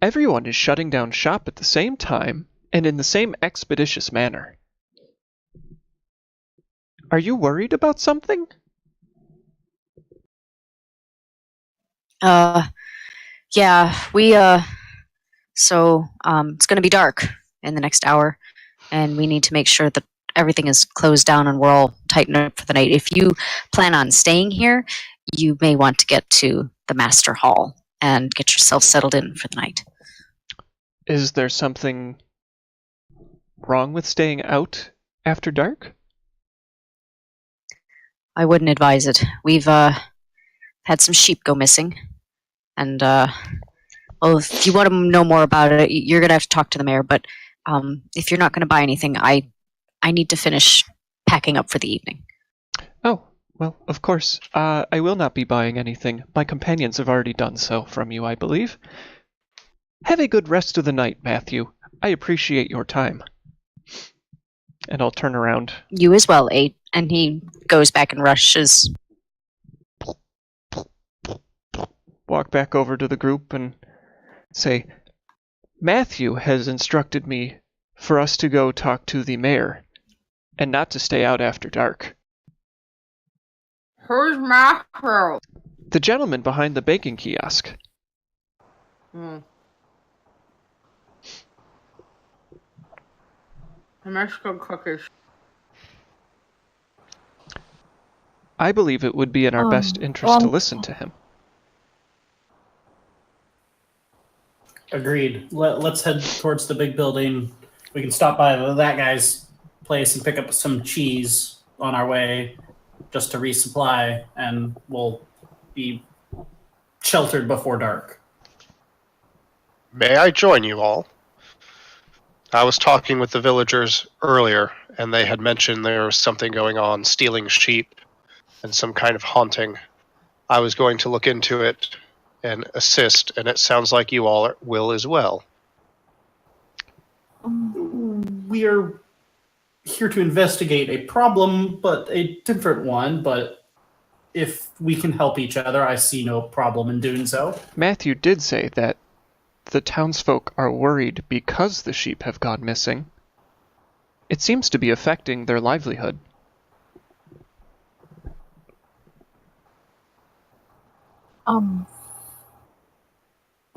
Everyone is shutting down shop at the same time and in the same expeditious manner. Are you worried about something? Yeah, so it's going to be dark in the next hour, and we need to make sure that everything is closed down and we're all tightened up for the night. If you plan on staying here, you may want to get to the master hall and get yourself settled in for the night. Is there something wrong with staying out after dark? I wouldn't advise it. We've had some sheep go missing, and well, if you want to know more about it, you're gonna have to talk to the mayor. But if you're not going to buy anything, I need to finish packing up for the evening. Oh, well, of course. I will not be buying anything. My companions have already done so from you, I believe. Have a good rest of the night, Matthew. I appreciate your time. And I'll turn around. You as well, 8. And he goes back and rushes. Walk back over to the group and say, Matthew has instructed me for us to go talk to the mayor and not to stay out after dark. Who's Matthew? The gentleman behind the baking kiosk. The Mexican cookies. I believe it would be in our best interest to listen to him. Agreed. Let's head towards the big building. We can stop by that guy's place and pick up some cheese on our way just to resupply, and we'll be sheltered before dark. May I join you all? I was talking with the villagers earlier, and they had mentioned there was something going on, stealing sheep and some kind of haunting. I was going to look into it and assist, and it sounds like you all will as well. We are here to investigate a problem, but a different one. But if we can help each other, I see no problem in doing so. Matthew did say that the townsfolk are worried because the sheep have gone missing. It seems to be affecting their livelihood.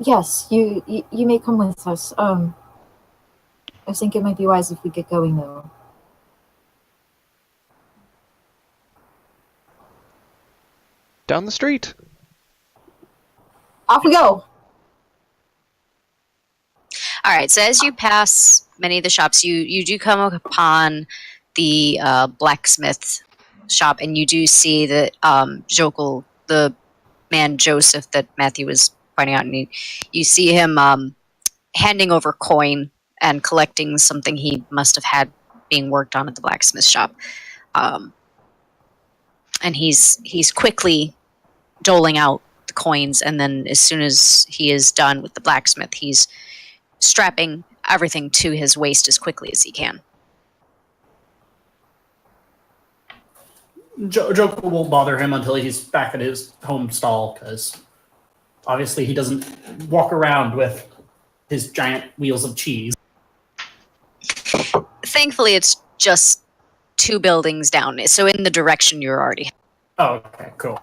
Yes, you may come with us. I think it might be wise if we get going, though. Down the street. Off we go! All right, so as you pass many of the shops, you do come upon the blacksmith shop, and you do see that Jokal, the man Joseph that Matthew was pointing out, and you see him handing over coin and collecting something he must have had being worked on at the blacksmith shop. And he's quickly doling out the coins, and then as soon as he is done with the blacksmith, he's strapping everything to his waist as quickly as he can. Joker won't bother him until he's back at his home stall, because obviously he doesn't walk around with his giant wheels of cheese. Thankfully, it's just 2 buildings down, so in the direction you're already. Oh, okay, cool.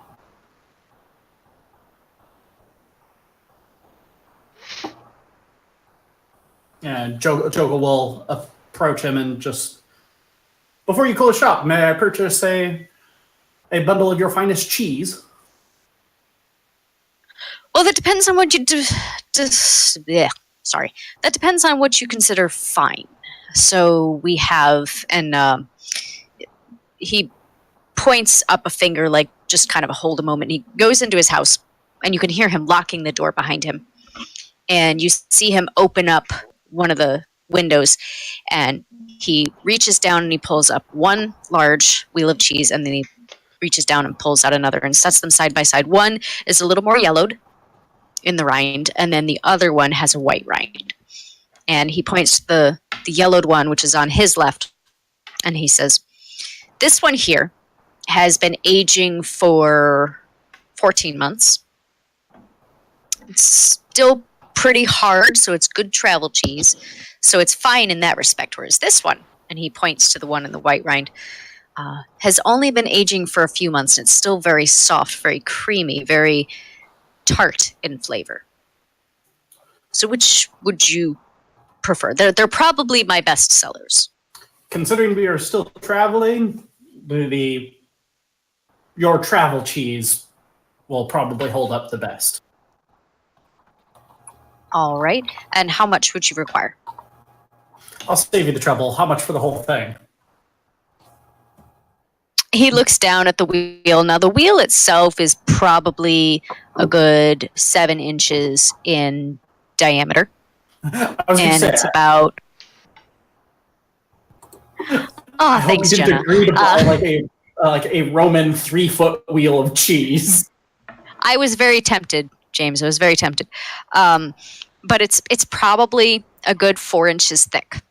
And Joker will approach him and just, before you close shop, may I purchase a bundle of your finest cheese? Well, that depends on what you do. Sorry. That depends on what you consider fine. So we have, and he points up a finger, like just kind of a hold a moment. He goes into his house, and you can hear him locking the door behind him. And you see him open up one of the windows, and he reaches down and he pulls up one large wheel of cheese, and then he reaches down and pulls out another and sets them side by side. One is a little more yellowed in the rind, and then the other one has a white rind. And he points to the yellowed one, which is on his left, and he says, "This one here has been aging for 14 months. It's still pretty hard, so it's good travel cheese. So it's fine in that respect. Whereas this one," and he points to the one in the white rind, "has only been aging for a few months, and it's still very soft, very creamy, very tart in flavor. So which would you prefer? They're probably my best sellers." Considering we are still traveling, your travel cheese will probably hold up the best. All right. And how much would you require? I'll save you the trouble. How much for the whole thing? He looks down at the wheel. Now, the wheel itself is probably a good 7 inches in diameter. I was And say, it's about... I hope thanks, we didn't Jenna. agree to buy like a Roman 3-foot wheel of cheese. I was very tempted, James. I was very tempted. But it's probably a good 4 inches thick.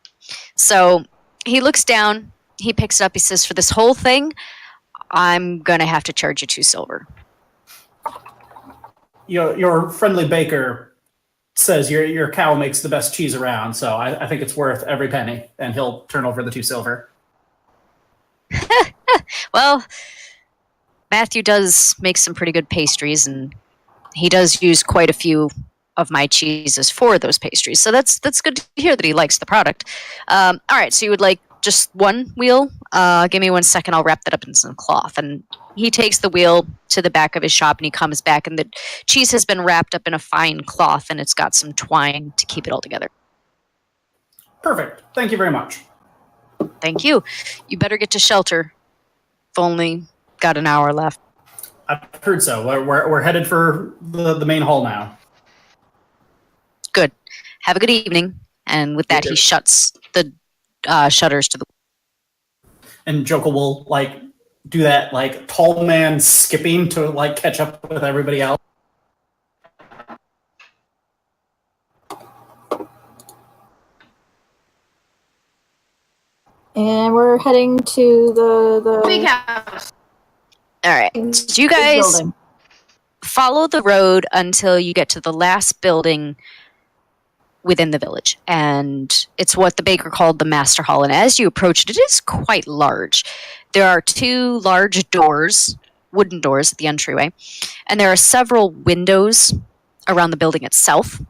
So he looks down, he picks it up, he says, "For this whole thing, I'm going to have to charge you 2 silver. Your friendly baker says your cow makes the best cheese around, so I think it's worth every penny, and he'll turn over the 2 silver. Well, Matthew does make some pretty good pastries, and he does use quite a few of my cheeses for those pastries. So that's good to hear that he likes the product. All right, so you would like just one wheel? Give me 1 second. I'll wrap that up in some cloth." And he takes the wheel to the back of his shop, and he comes back, and the cheese has been wrapped up in a fine cloth, and it's got some twine to keep it all together. Perfect. Thank you very much. Thank you. You better get to shelter. I've only got an hour left. I've heard so. We're headed for the main hall now. Good. Have a good evening. And with that, he shuts the shutters to the... And Joker will do that tall man skipping to catch up with everybody else. And we're heading to the Big house. All right. So you guys building. follow the road until you get to the last building within the village. And it's what the baker called the Master Hall. And as you approach it, it is quite large. There are 2 large doors, wooden doors at the entryway. And there are several windows around the building itself.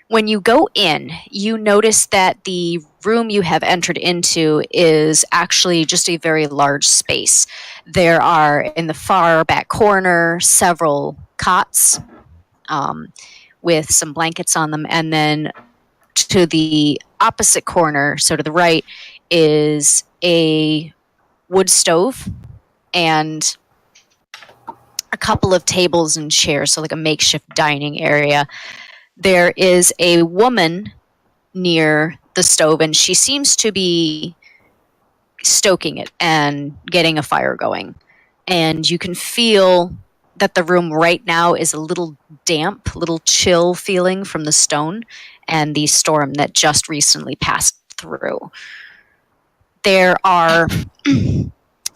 When you go in, you notice that the room you have entered into is actually just a very large space. There are, in the far back corner, several cots with some blankets on them. And then to the opposite corner, so to the right, is a wood stove and a couple of tables and chairs, so like a makeshift dining area. There is a woman near the stove, and she seems to be stoking it and getting a fire going. And you can feel that the room right now is a little damp, a little chill feeling from the stone and the storm that just recently passed through. There are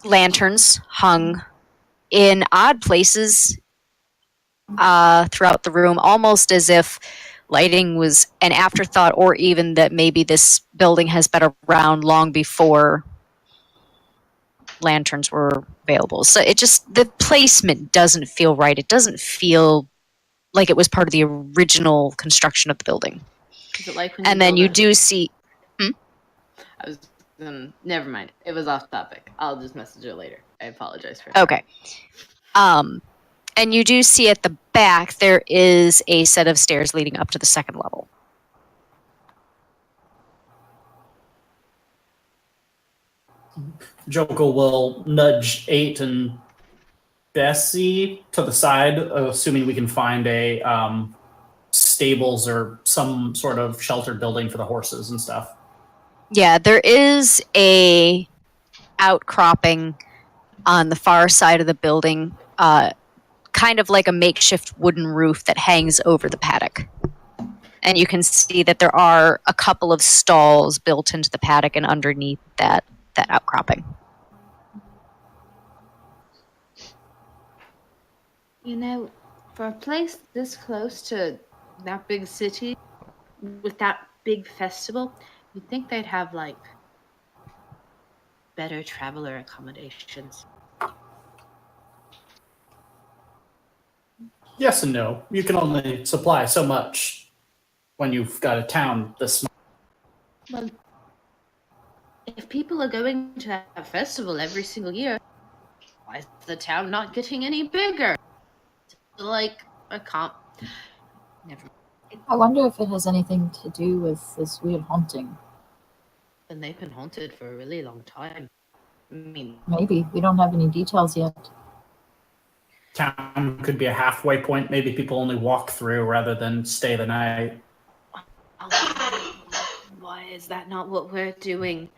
lanterns hung in odd places throughout the room, almost as if lighting was an afterthought, or even that maybe this building has been around long before lanterns were available. So the placement doesn't feel right. It doesn't feel like it was part of the original construction of the building. Is it like when And then build you a- do see. I was never mind. It was off topic. I'll just message it later. I apologize for that. Okay. And you do see at the back there is a set of stairs leading up to the second level. Joko will nudge 8 and Bessie to the side, assuming we can find a stables or some sort of sheltered building for the horses and stuff. Yeah, there is a outcropping on the far side of the building, kind of like a makeshift wooden roof that hangs over the paddock. And you can see that there are a couple of stalls built into the paddock and underneath that outcropping. You know, for a place this close to that big city, with that big festival, you'd think they'd have, like, better traveler accommodations. Yes and no. You can only supply so much when you've got a town this small. Well, if people are going to that festival every single year, why is the town not getting any bigger? Like, I can't. Never mind. I wonder if it has anything to do with this weird haunting. And they've been haunted for a really long time. I mean, Maybe. We don't have any details yet. Town could be a halfway point. Maybe people only walk through rather than stay the night. why is that not what we're doing?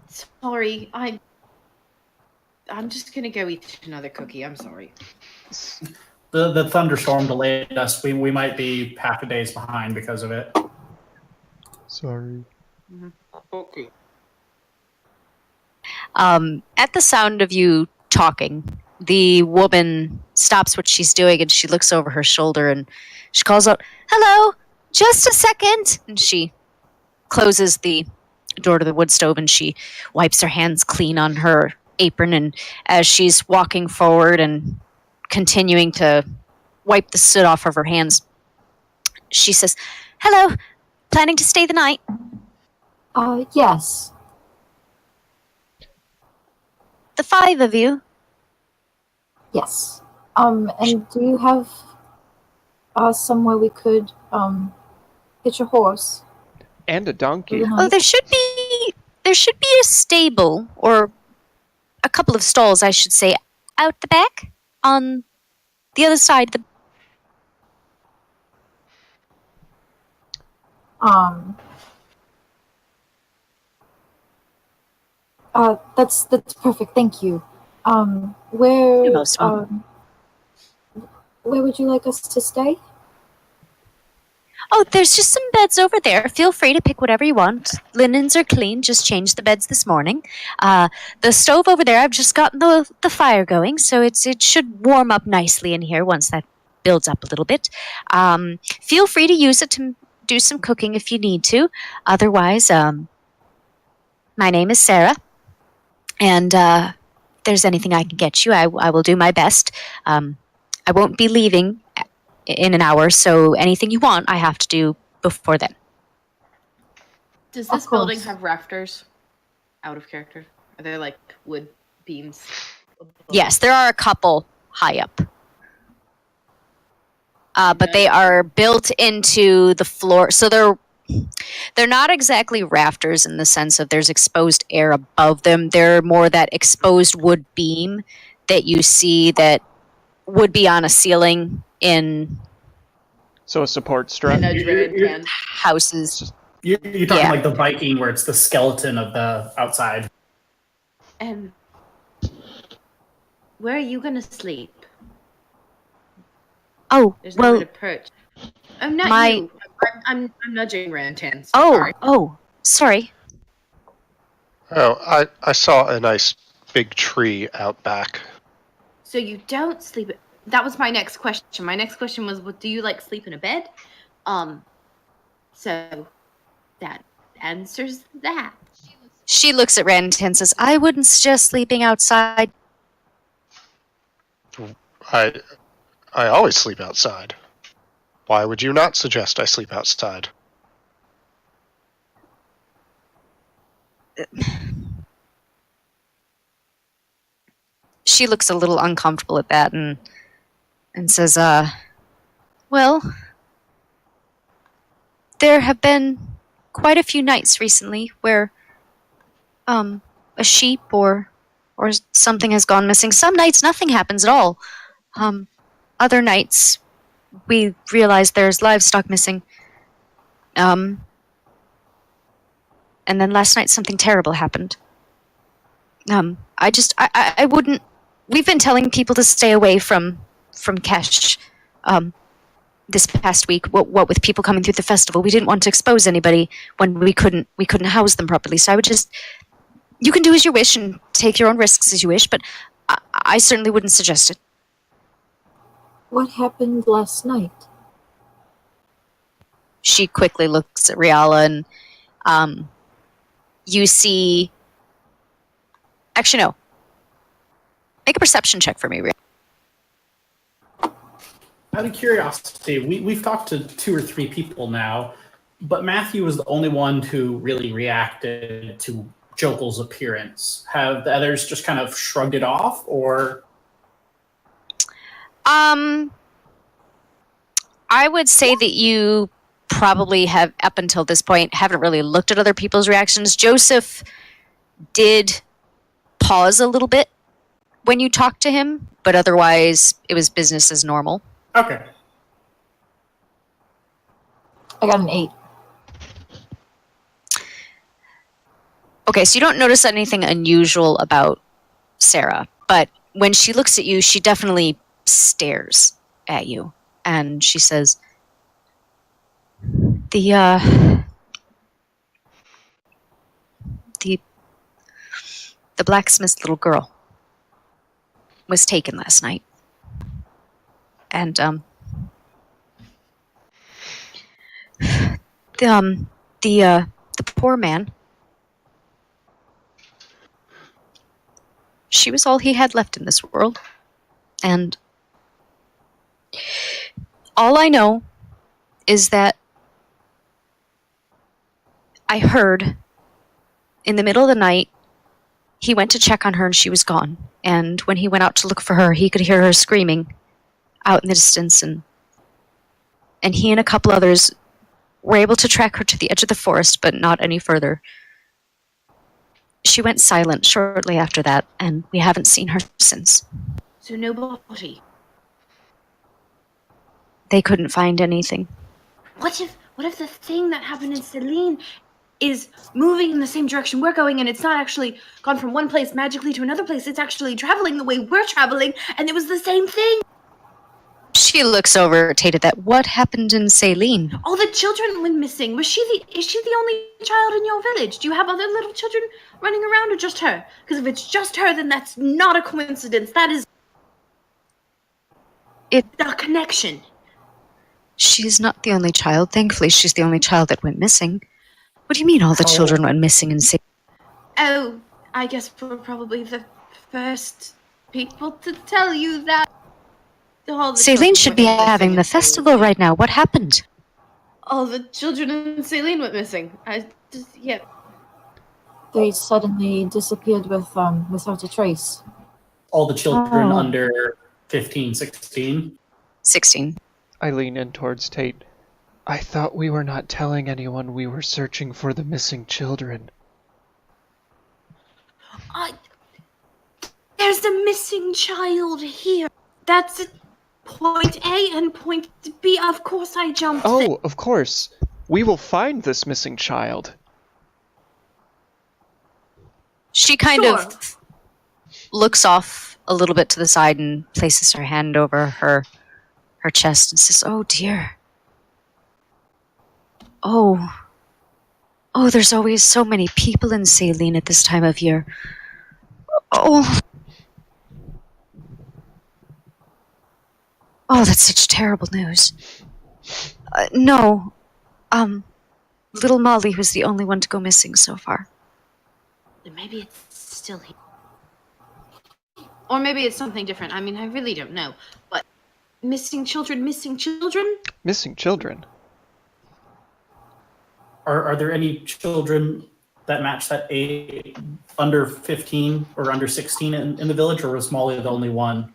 Sorry, I'm just gonna go eat another cookie. I'm sorry. The thunderstorm delayed us. We might be half a day's behind because of it. Sorry. Okay. At the sound of you talking, the woman stops what she's doing and she looks over her shoulder and she calls out, "Hello, just a second." And she closes the door to the wood stove and she wipes her hands clean on her apron. And as she's walking forward and continuing to wipe the soot off of her hands, she says, "Hello, planning to stay the night?" Yes. "The 5 of you?" Yes. And do you have somewhere we could hitch a horse? And a donkey. Oh, there should be a stable, or a couple of stalls, I should say, out the back on the other side of the. That's perfect. Thank you. Where You're most welcome. Where would you like us to stay? Oh, there's just some beds over there. Feel free to pick whatever you want. Linens are clean. Just changed the beds this morning. The stove over there, I've just gotten the fire going, so it should warm up nicely in here once that builds up a little bit. Feel free to use it to do some cooking if you need to. Otherwise, my name is Sarah, and if there's anything I can get you, I will do my best. I won't be leaving in an hour, so anything you want, I have to do before then. Does Of this building course. have rafters? Out of character? Are there like wood beams? Yes, there are a couple high up. But they are built into the floor, so they're not exactly rafters in the sense of there's exposed air above them. They're more that exposed wood beam that you see that would be on a ceiling in So a support I strut. nudge Red houses. You're talking Yeah. like the Viking, where it's the skeleton of the outside. And where are you gonna sleep? Oh, There's well, nowhere to perch. I'm not my- you. I'm nudging Rantan. oh, sorry. Oh, I saw a nice big tree out back. So you don't sleep. That was my next question. My next question was, what do you like sleep in a bed? So that answers that. She looks at Rand and says, I wouldn't suggest sleeping outside. I always sleep outside. Why would you not suggest I sleep outside? She looks a little uncomfortable at that and says, well, there have been quite a few nights recently where a sheep or something has gone missing. Some nights nothing happens at all. Other nights we realize there's livestock missing. And then last night something terrible happened. I wouldn't. We've been telling people to stay away from Kesh. This past week, what with people coming through the festival, we didn't want to expose anybody when we couldn't house them properly. So I would just. You can do as you wish and take your own risks as you wish, but I certainly wouldn't suggest it. What happened last night? She quickly looks at Riala and you see. Actually, no. Make a perception check for me, Riala. Out of curiosity, we've talked to 2 or 3 people now, but Matthew was the only one who really reacted to Jokel's appearance. Have the others just kind of shrugged it off, or? I would say that you probably have, up until this point, haven't really looked at other people's reactions. Joseph did pause a little bit when you talked to him, but otherwise it was business as normal. Okay. I got an 8. Okay, so you don't notice anything unusual about Sarah, but when she looks at you, she definitely stares at you, and she says, the blacksmith's little girl was taken last night. And the poor man, she was all he had left in this world. And all I know is that I heard in the middle of the night he went to check on her and she was gone. And when he went out to look for her, he could hear her screaming out in the distance, and he and a couple others were able to track her to the edge of the forest, but not any further. She went silent shortly after that, and we haven't seen her since. So no body. They couldn't find anything. What if the thing that happened in Celine is moving in the same direction we're going, and it's not actually gone from one place magically to another place, it's actually traveling the way we're traveling, and it was the same thing? She looks irritated at what happened in Celine. All the children went missing. Is she the only child in your village? Do you have other little children running around, or just her? Because if it's just her, then that's not a coincidence. That is a connection. She's not the only child. Thankfully, she's the only child that went missing. What do you mean all the children went missing in Celine? Oh, I guess we're probably the first people to tell you that. Celine should be having the festival right now. What happened? All the children in Celine went missing. They suddenly disappeared without a trace. All the children under 15, 16? 16. I lean in towards Tate. I thought we were not telling anyone we were searching for the missing children. There's a missing child here. That's point A and point B. Of course I jumped. Oh, of course. We will find this missing child. She kind of looks off a little bit to the side and places her hand over her chest and says, "Oh dear. Oh, there's always so many people in Celine at this time of year. Oh, that's such terrible news. No, little Molly was the only one to go missing so far." Maybe it's still here. Or maybe it's something different. I mean, I really don't know. But missing children? Missing children? Are there any children that match that age, under 15 or under 16 in the village, or was Molly the only one?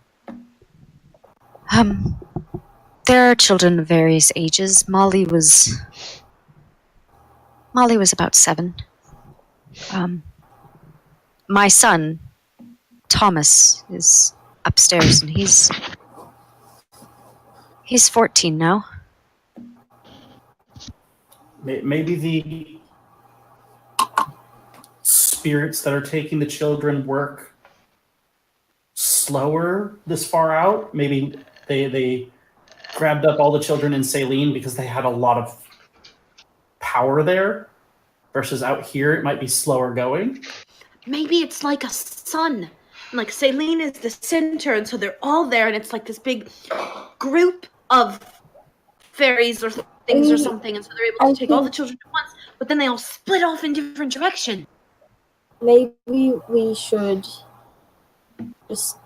There are children of various ages. Molly was about 7. My son, Thomas, is upstairs, and he's 14 now. Maybe the spirits that are taking the children work slower this far out. Maybe they grabbed up all the children in Saline because they had a lot of power there, versus out here it might be slower going. Maybe it's like a sun. Like Saline is the center, and so they're all there, and it's like this big group of fairies or things or something, and so they're able to take all the children at once, but then they all split off in different directions. Maybe we should just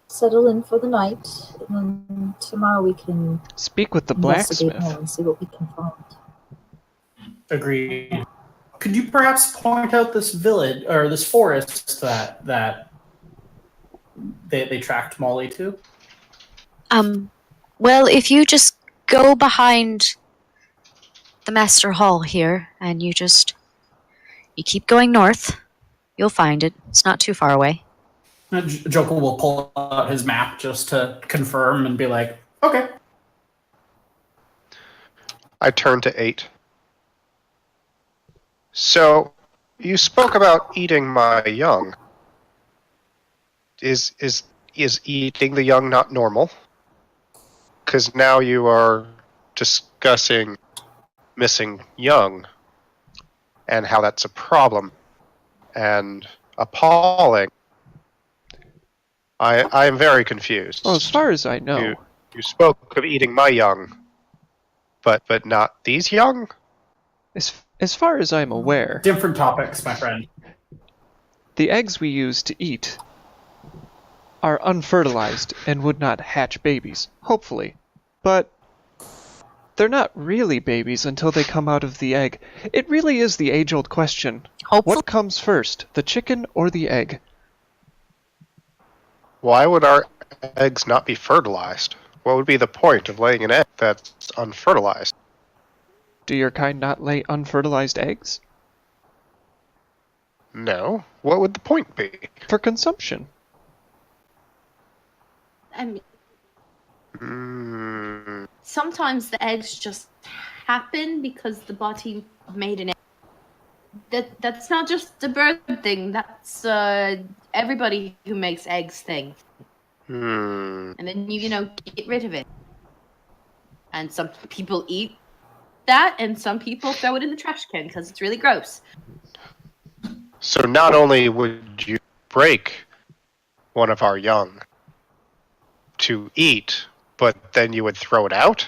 settle in for the night, and then tomorrow we can Speak with the investigate blacksmith. more and see what we can find. Agreed. Could you perhaps point out this village or this forest that they tracked Molly to? Well, if you just go behind the master hall here, and you keep going north, you'll find it. It's not too far away. Joker will pull out his map just to confirm and be like, okay. I turn to 8. So, you spoke about eating my young. Is eating the young not normal? Because now you are discussing missing young and how that's a problem and appalling. I am very confused. Well, as far as I know, You spoke of eating my young, but not these young? as far as I'm aware, Different topics, my friend. the eggs we use to eat are unfertilized and would not hatch babies, hopefully. But they're not really babies until they come out of the egg. It really is the age-old question. Hopefully. What comes first, the chicken or the egg? Why would our eggs not be fertilized? What would be the point of laying an egg that's unfertilized? Do your kind not lay unfertilized eggs? No. What would the point be? For consumption. I mean, Hmm. sometimes the eggs just happen because the body made an egg. That's not just a bird thing. That's everybody who makes eggs thing. Hmm. And then you get rid of it. And some people eat that, and some people throw it in the trash can because it's really gross. So not only would you break one of our young to eat, but then you would throw it out?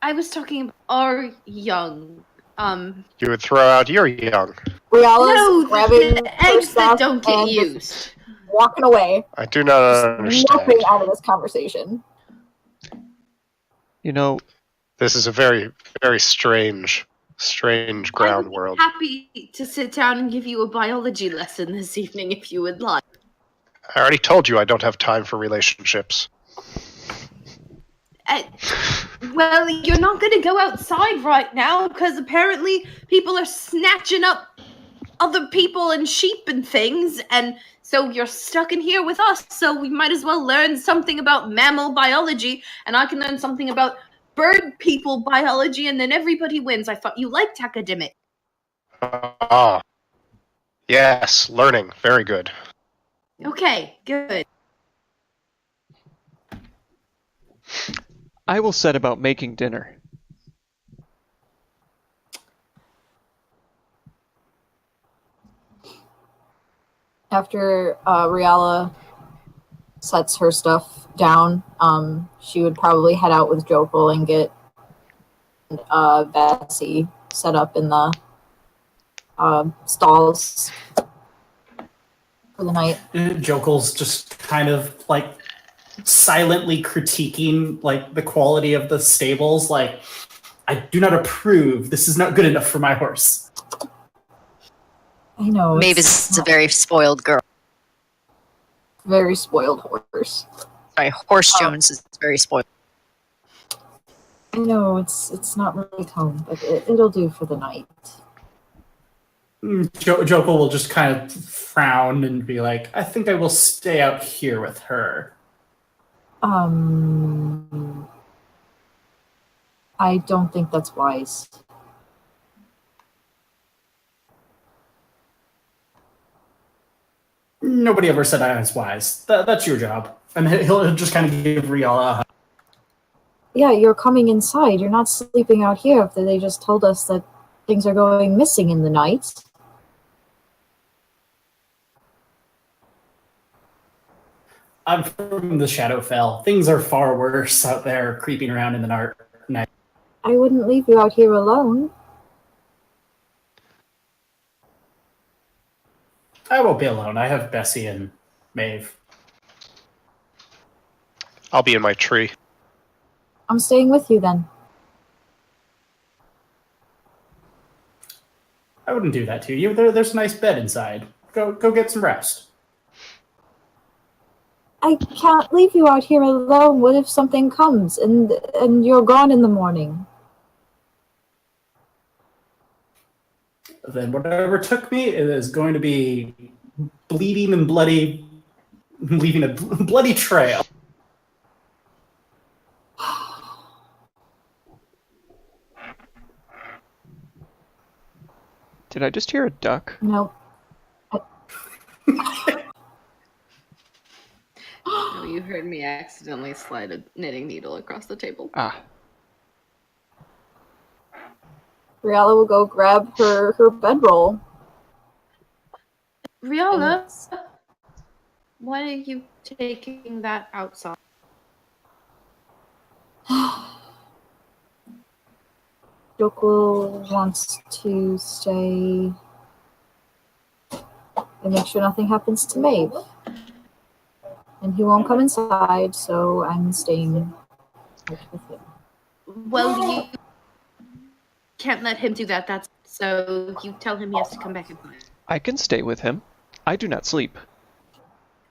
I was talking about our young. You would throw out your young. Riala's No, grabbing the her eggs that stuff don't get and just used. walking away, I do not understand. nothing out of this conversation. You know, This is a very, very strange ground I'm world. happy to sit down and give you a biology lesson this evening if you would like. I already told you I don't have time for relationships. Well, you're not going to go outside right now because apparently people are snatching up other people and sheep and things, and so you're stuck in here with us. So we might as well learn something about mammal biology, and I can learn something about bird people biology, and then everybody wins. I thought you liked academic. Ah. Yes, learning. Very good. Okay, good. I will set about making dinner. After Riala sets her stuff down, she would probably head out with Jokul and get Bessie set up in the stalls for the night. Jokel's just kind of like silently critiquing like the quality of the stables. Like, I do not approve. This is not good enough for my horse. I know. Maeve it's is a very spoiled girl. very spoiled horse. Sorry, Horse Jones is very spoiled. I know it's not really home, but it'll do for the night. Jokel will just kind of frown and be like, I think I will stay out here with her. I don't think that's wise. Nobody ever said I was wise. That's your job. And he'll just kind of give Rial a hug. Yeah, you're coming inside. You're not sleeping out here after they just told us that things are going missing in the night. I'm from the Shadowfell. Things are far worse out there creeping around in the night. I wouldn't leave you out here alone. I won't be alone. I have Bessie and Maeve. I'll be in my tree. I'm staying with you then. I wouldn't do that to you. There's a nice bed inside. Go get some rest. I can't leave you out here alone. What if something comes and you're gone in the morning? Then whatever took me is going to be bleeding and bloody, leaving a bloody trail. Did I just hear a duck? Nope. No, you heard me accidentally slide a knitting needle across the table. Ah, Riala will go grab her bedroll. Riala, why are you taking that outside? Jokel wants to stay and make sure nothing happens to Maeve. And he won't come inside, so I'm staying with him. Well, you can't let him do that. That's so you tell him he has to come back inside. I can stay with him. I do not sleep.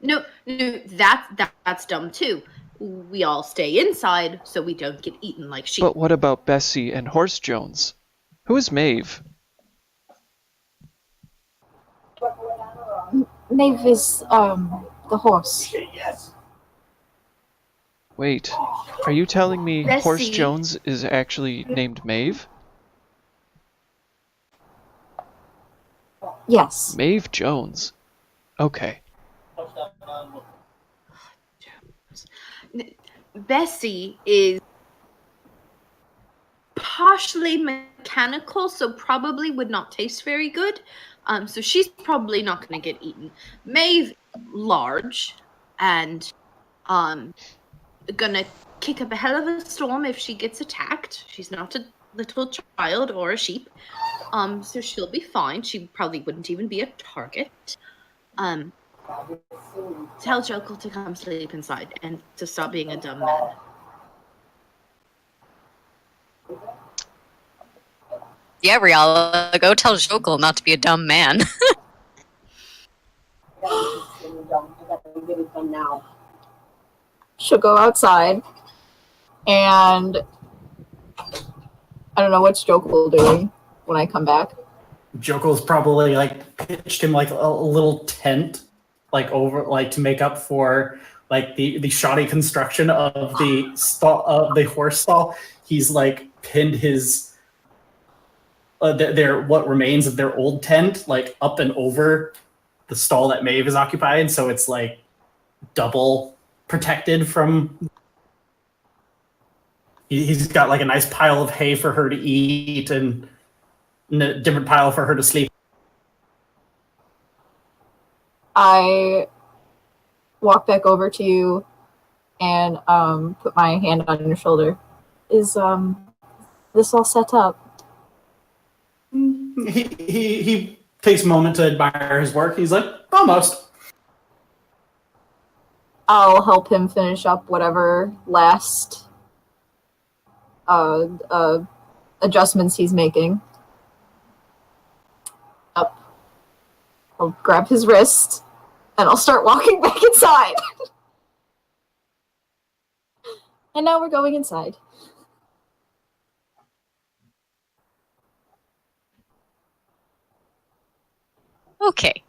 No, that's dumb too. We all stay inside so we don't get eaten like sheep. But what about Bessie and Horse Jones? Who is Maeve? Maeve is the horse. Wait, are you telling me Bessie. Horse Jones is actually named Maeve? Yes. Maeve Jones. Okay. Bessie is partially mechanical, so probably would not taste very good. So she's probably not going to get eaten. Maeve, large, and gonna kick up a hell of a storm if she gets attacked. She's not a little child or a sheep, so she'll be fine. She probably wouldn't even be a target. Tell Jokel to come sleep inside and to stop being a dumb man. Yeah, Riala, go tell Jokel not to be a dumb man. She'll go outside, and I don't know what's Jokel doing when I come back. Jokel's probably like pitched him like a little tent, like over like to make up for like the shoddy construction of the stall of the horse stall. He's like pinned his their what remains of their old tent like up and over the stall that Maeve is occupied, so it's like double protected from. He's got like a nice pile of hay for her to eat and a different pile for her to sleep. I walk back over to you and put my hand on your shoulder. Is this all set up? He takes a moment to admire his work. He's like, almost. I'll help him finish up whatever last adjustments he's making. Up. I'll grab his wrist, and I'll start walking back inside. And now we're going inside. Okay.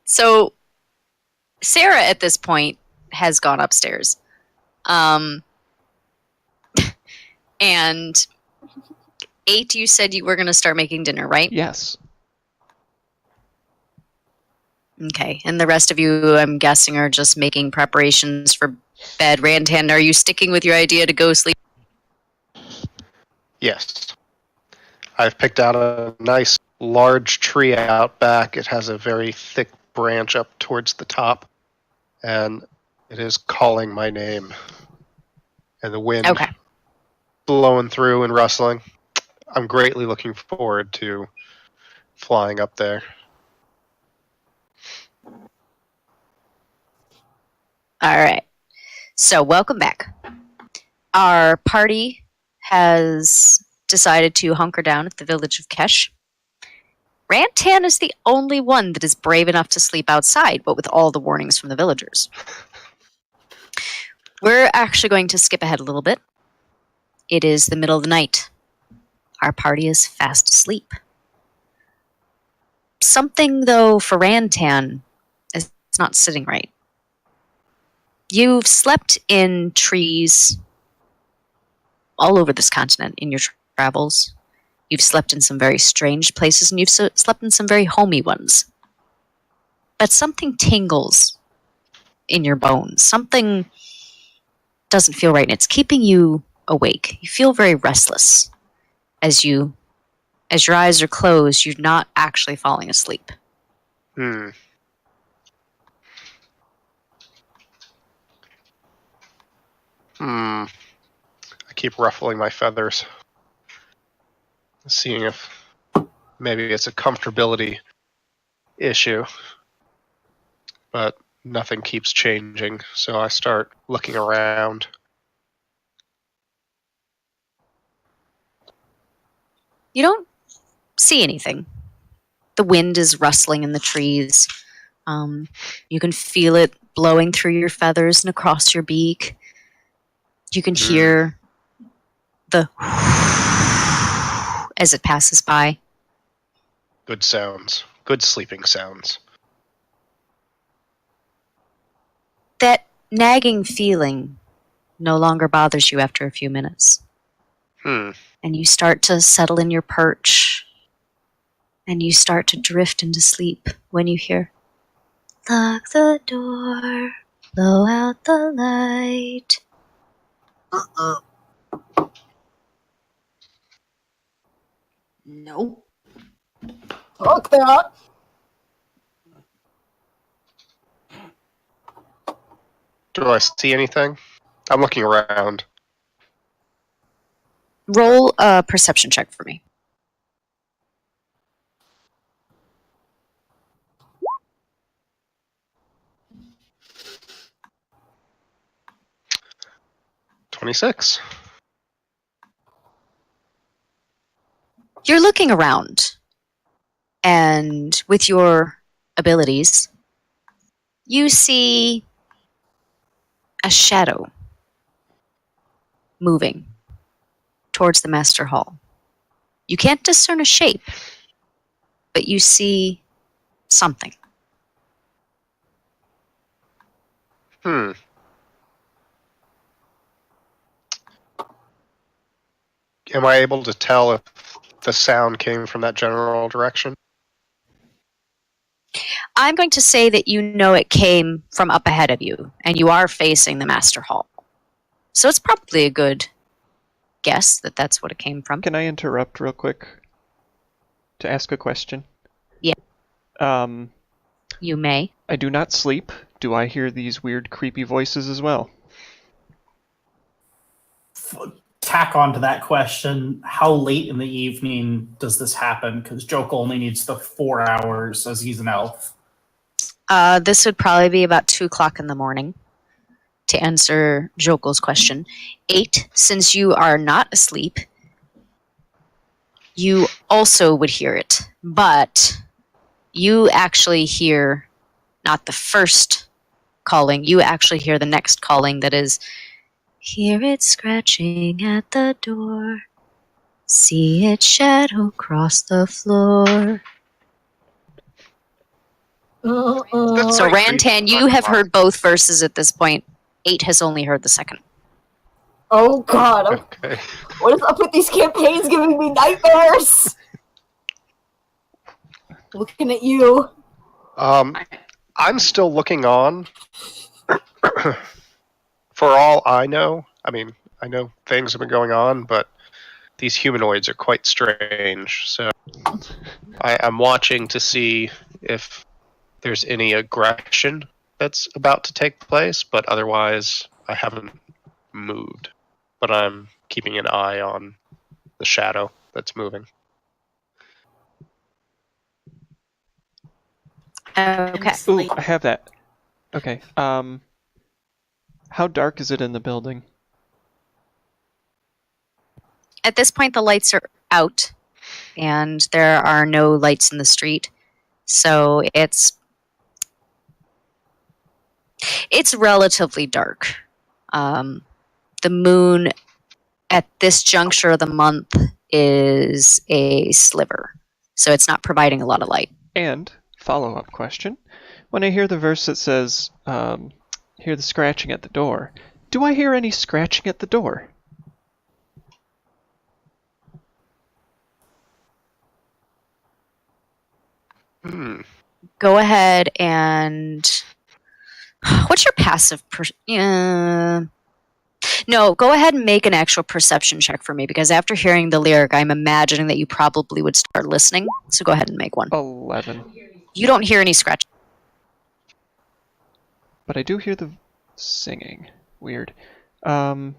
So Sarah at this point has gone upstairs. And 8, you said you were going to start making dinner, right? Yes. Okay. And the rest of you, I'm guessing, are just making preparations for bed. Rantan, are you sticking with your idea to go sleep? Yes. I've picked out a nice large tree out back. It has a very thick branch up towards the top, and it is calling my name. And the wind Okay. blowing through and rustling. I'm greatly looking forward to flying up there. All right. So, welcome back. Our party has decided to hunker down at the village of Kesh. Rantan is the only one that is brave enough to sleep outside, but with all the warnings from the villagers. We're actually going to skip ahead a little bit. It is the middle of the night. Our party is fast asleep. Something, though, for Rantan is not sitting right. You've slept in trees all over this continent in your travels. You've slept in some very strange places, and you've slept in some very homey ones. But something tingles in your bones. Something doesn't feel right, and it's keeping you awake. You feel very restless. As your eyes are closed, you're not actually falling asleep. I keep ruffling my feathers, seeing if maybe it's a comfortability issue. But nothing keeps changing, so I start looking around. You don't see anything. The wind is rustling in the trees. You can feel it blowing through your feathers and across your beak. You can hear the as it passes by. Good sounds. Good sleeping sounds. That nagging feeling no longer bothers you after a few minutes. And you start to settle in your perch. And you start to drift into sleep when you hear, "Lock the door, blow out the light." Nope. Fuck that. Do I see anything? I'm looking around. Roll a perception check for me. $26. You're looking around, and with your abilities, you see a shadow moving towards the master hall. You can't discern a shape, but you see something. Am I able to tell if the sound came from that general direction? I'm going to say that you know it came from up ahead of you, and you are facing the master hall. So it's probably a good guess that that's what it came from. Can I interrupt real quick to ask a question? Yeah. Um, You may. I do not sleep. Do I hear these weird, creepy voices as well? tack on to that question, how late in the evening does this happen? Because Joke only needs the 4 hours as he's an elf. This would probably be about 2 o'clock in the morning to answer Jokel's question. 8, since you are not asleep, you also would hear it. But you actually hear not the first calling, you actually hear the next calling that is, hear it scratching at the door, see its shadow cross the floor. So Rantan, you have heard both verses at this point. 8 has only heard the second. Oh god, Okay. what is up with these campaigns giving me nightmares? Looking at you. I'm still looking on. For all I know, I mean, I know things have been going on, but these humanoids are quite strange. So I'm watching to see if there's any aggression that's about to take place, but otherwise I haven't moved. But I'm keeping an eye on the shadow that's moving. Okay. Ooh, I have that. Okay. How dark is it in the building? At this point, the lights are out, and there are no lights in the street. So it's relatively dark. The moon at this juncture of the month is a sliver, so it's not providing a lot of light. And, follow-up question, when I hear the verse that says, hear the scratching at the door, do I hear any scratching at the door? Go ahead and... What's your passive... No, go ahead and make an actual perception check for me, because after hearing the lyric, I'm imagining that you probably would start listening. So go ahead and make one. 11. You don't hear any scratching. But I do hear the singing. Weird. That's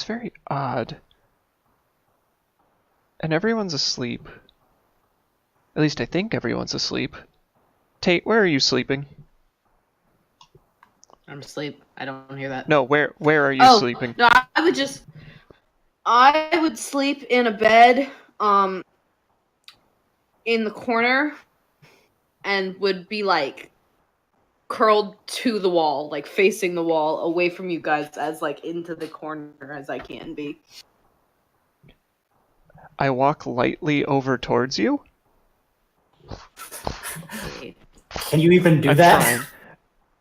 very odd. And everyone's asleep. At least I think everyone's asleep. Tate, where are you sleeping? I'm asleep. I don't hear that. No, where are you sleeping? No, I would sleep in a bed, in the corner, and would be like curled to the wall, like facing the wall, away from you guys, as like into the corner as I can be. I walk lightly over towards you. Can you even do I'm that? trying.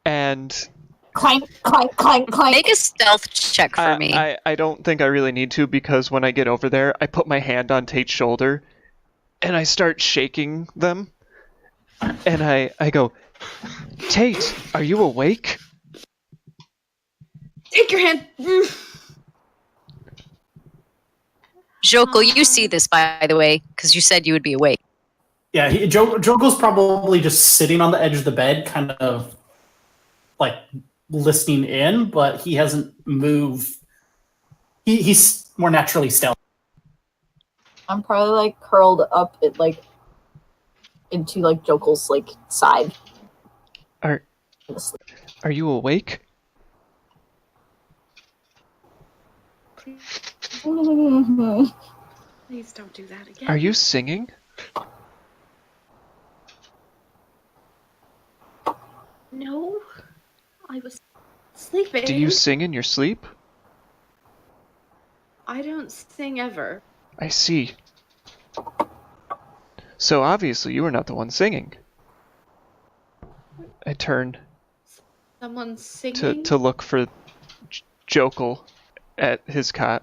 And Clank, clank, clank, clank. Make a stealth check for me. I don't think I really need to, because when I get over there, I put my hand on Tate's shoulder and I start shaking them. And I go, Tate, are you awake? Take your hand. Jokel, you see this, by the way, because you said you would be awake. Yeah, Jokel's probably just sitting on the edge of the bed, kind of like listening in, but he hasn't moved. He's more naturally stealthy. I'm probably like curled up at like into like Jokel's like side. Are you awake? Please don't do that again. Are you singing? No, I was sleeping. Do you sing in your sleep? I don't sing ever. I see. So obviously you are not the one singing. I turn Someone's singing. to look for Jokel at his cot,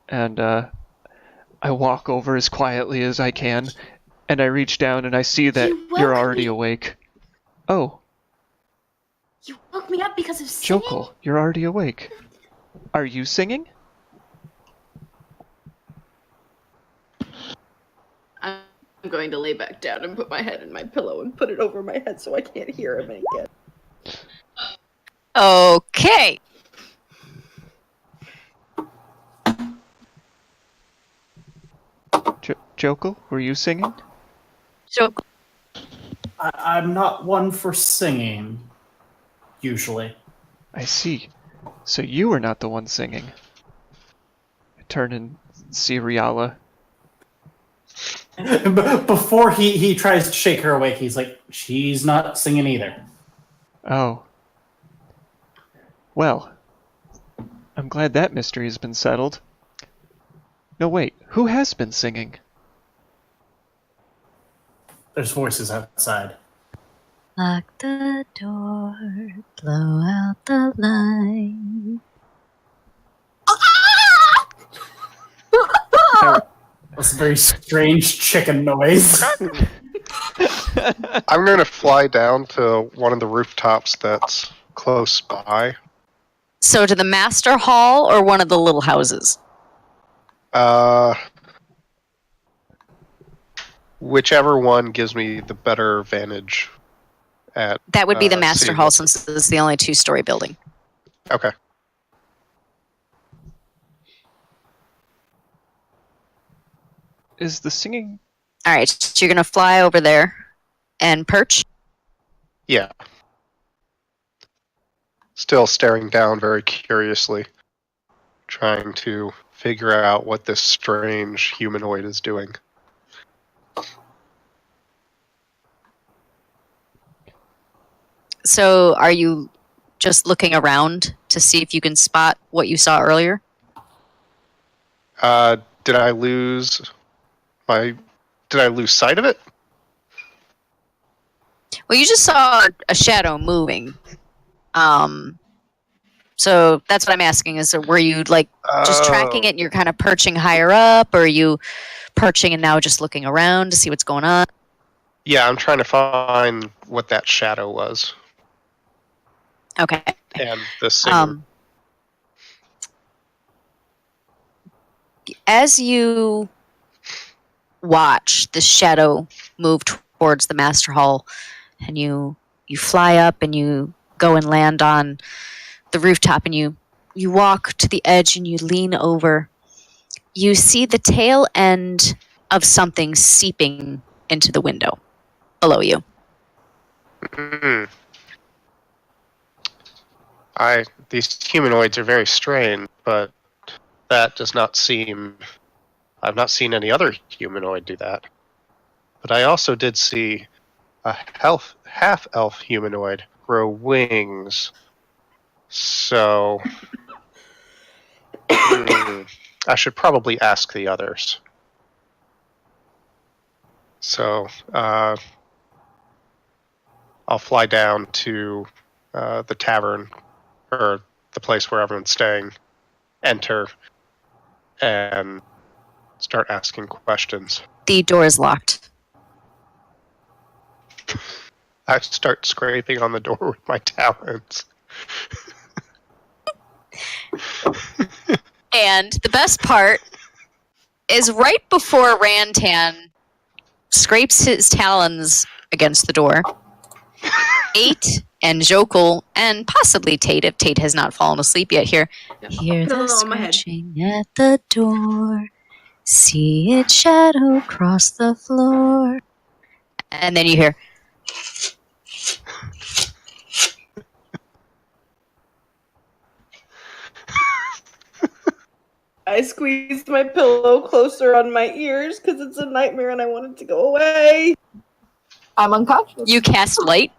and I walk over as quietly as I can, and I reach down and I see that you're already awake. Oh, You woke me up because of singing? Jokel, you're already awake. Are you singing? I'm going to lay back down and put my head in my pillow and put it over my head so I can't hear him again. Jokul, were you singing? So I'm not one for singing, usually. I see. So you were not the one singing. I turn and see Riala. Before he tries to shake her awake, he's like, she's not singing either. Oh. Well, I'm glad that mystery has been settled. No, wait, who has been singing? There's voices outside. lock the door, blow out the light. That's a very strange chicken noise. I'm going to fly down to one of the rooftops that's close by. So to the master hall or one of the little houses? Whichever one gives me the better vantage at. That would be the master seeing hall what- since this is the only two-story building. Okay. Is the singing... All right, so you're going to fly over there and perch. Yeah. Still staring down very curiously, trying to figure out what this strange humanoid is doing. So are you just looking around to see if you can spot what you saw earlier? Did I lose sight of it? Well, you just saw a shadow moving. So that's what I'm asking is, were you like just tracking it and you're kind of perching higher up, or are you perching and now just looking around to see what's going on? Yeah, I'm trying to find what that shadow was. Okay. And the singer. As you watch the shadow move towards the master hall, and you fly up and you go and land on the rooftop, and you walk to the edge and you lean over, you see the tail end of something seeping into the window below you. These humanoids are very strange, but that does not seem... I've not seen any other humanoid do that. But I also did see a half-elf humanoid grow wings. So... I should probably ask the others. So, I'll fly down to the tavern, or the place where everyone's staying, enter, and start asking questions. The door is locked. I start scraping on the door with my talons. And the best part is right before Rantan scrapes his talons against the door, 8 and Jokul and possibly Tate, if Tate has not fallen asleep yet here, hear the Pillow on my head. scratching at the door, see its shadow cross the floor. And then you hear, I squeezed my pillow closer on my ears because it's a nightmare and I want it to go away. I'm unconscious. you cast light.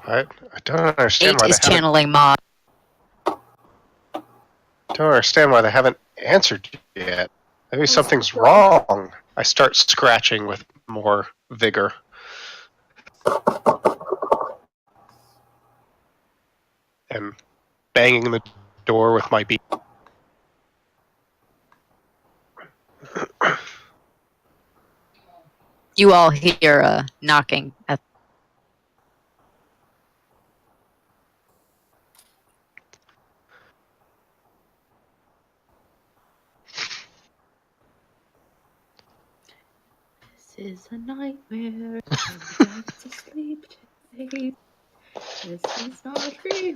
I don't understand 8 why is they haven't, channeling Ma. don't understand why they haven't answered yet. Maybe something's wrong. I start scratching with more vigor. And banging the door with my beak. You all hear a knocking at is a nightmare. I'm going to sleep today. This is not real.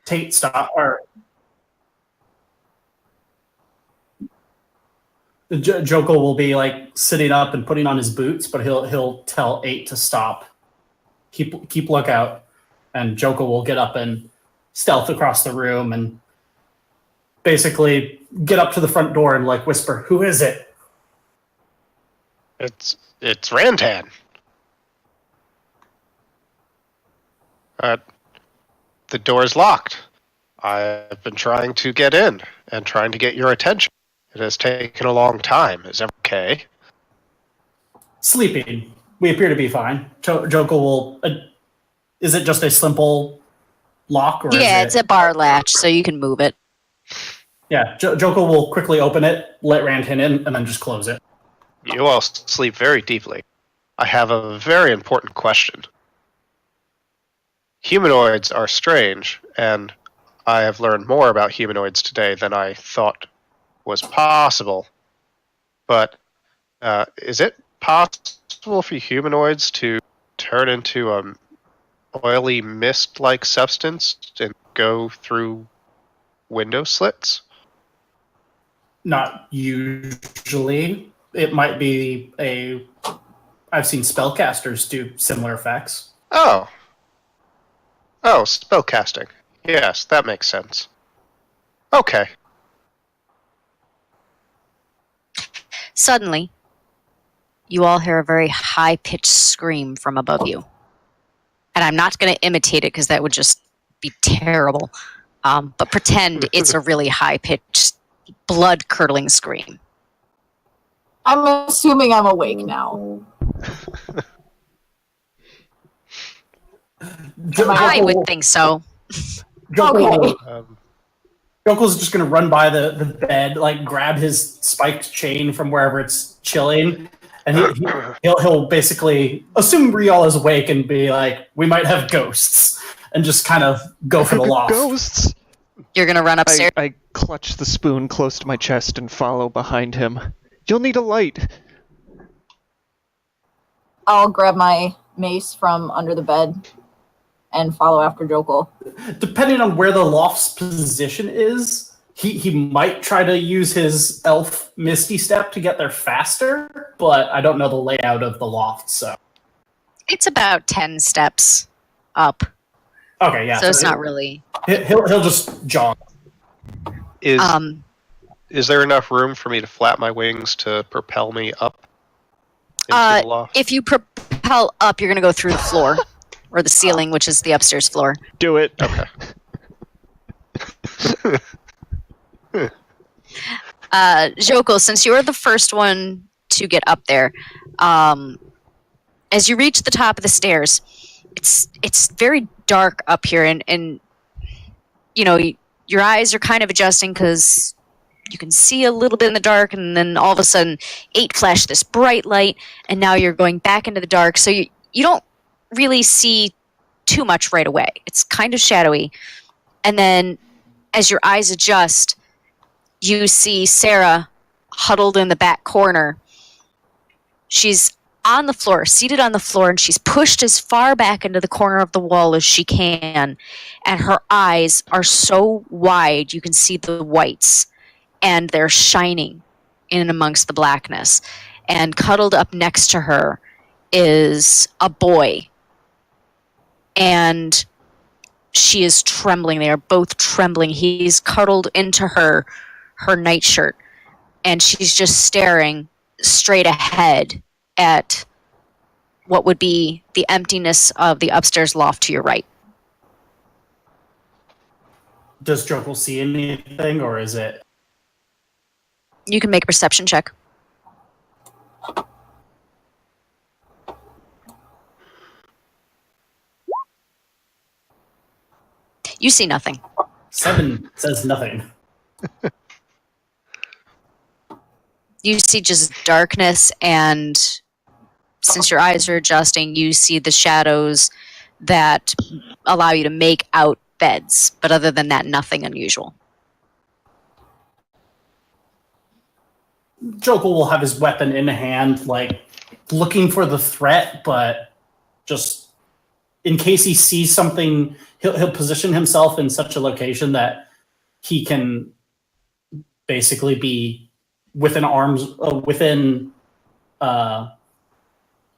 Tate, stop. Or Joko will be like sitting up and putting on his boots, but he'll tell 8 to stop. Keep lookout, and Joko will get up and stealth across the room and basically get up to the front door and like whisper, "Who is it?" It's Rantan. The door's locked. I've been trying to get in and trying to get your attention. It has taken a long time. Is everything okay? Sleeping. We appear to be fine. Joko will. Is it just a simple lock, or Yeah, is it's it? a bar latch, so you can move it. Yeah, Joko will quickly open it, let Rantan in, and then just close it. You all sleep very deeply. I have a very important question. Humanoids are strange, and I have learned more about humanoids today than I thought was possible. But is it possible for humanoids to turn into a oily mist-like substance and go through window slits? Not usually. It might be a. I've seen spellcasters do similar effects. Oh, spellcasting. Yes, that makes sense. Okay. Suddenly, you all hear a very high-pitched scream from above you. And I'm not going to imitate it because that would just be terrible. But pretend it's a really high-pitched, blood-curdling scream. I'm assuming I'm awake now. I would think so. Okay. Joko's just going to run by the bed, like grab his spiked chain from wherever it's chilling, and he'll basically assume Rial is awake and be like, "We might have ghosts," and just kind of go for the loft. Ghosts! You're going to run upstairs? I clutch the spoon close to my chest and follow behind him. You'll need a light. I'll grab my mace from under the bed and follow after Jokul. Depending on where the loft's position is, he might try to use his elf Misty Step to get there faster, but I don't know the layout of the loft, so. It's about 10 steps up. Okay, yeah. So it's not really... He'll just jog. Is there enough room for me to flap my wings to propel me up into the loft? If you propel up, you're going to go through the floor. Or the ceiling, which is the upstairs floor. Do it. Okay. Joko, since you're the first one to get up there, as you reach the top of the stairs, it's very dark up here, and you know, your eyes are kind of adjusting because you can see a little bit in the dark, and then all of a sudden 8 flash this bright light, and now you're going back into the dark, so you don't really see too much right away. It's kind of shadowy. And then as your eyes adjust, you see Sarah huddled in the back corner. She's on the floor, seated on the floor, and she's pushed as far back into the corner of the wall as she can. And her eyes are so wide, you can see the whites, and they're shining in amongst the blackness. And cuddled up next to her is a boy. And she is trembling. They are both trembling. He's cuddled into her nightshirt, and she's just staring straight ahead at what would be the emptiness of the upstairs loft to your right. Does Jokul see anything, or is it? You can make a perception check. You see nothing. 7 says nothing. You see just darkness, and since your eyes are adjusting, you see the shadows that allow you to make out beds. But other than that, nothing unusual. Jokel will have his weapon in hand, like looking for the threat, but just in case he sees something, he'll position himself in such a location that he can basically be within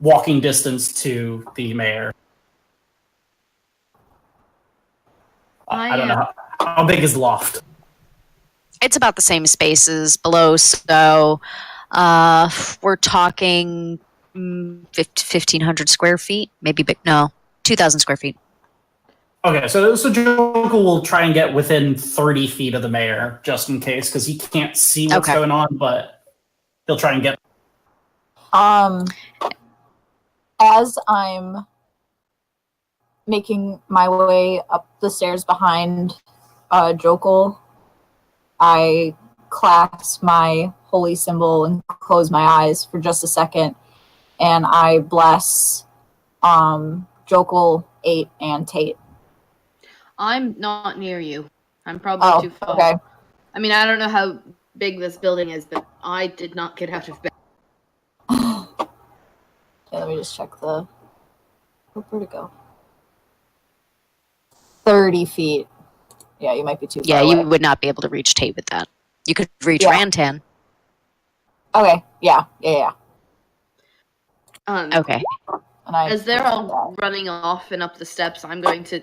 walking distance to the mayor. I don't know how big is loft. It's about the same spaces below, so we're talking 1,500 square feet, maybe big. No, 2,000 square feet. Okay, so Jokel will try and get within 30 feet of the mayor, just in case, because he can't see what's going on, but he'll try and get. As I'm making my way up the stairs behind Jokel, I clasp my holy symbol and close my eyes for just a second, and I bless Jokel, 8, and Tate. I'm not near you. I'm probably too far. Okay. I mean, I don't know how big this building is, but I did not get out of bed. Okay, let me just check the... Where'd it go? 30 feet. Yeah, you might be too far Yeah, away. you would not be able to reach Tate with that. You could reach Rantan. Okay, yeah. Okay. And as they're all running off and up the steps, I'm going to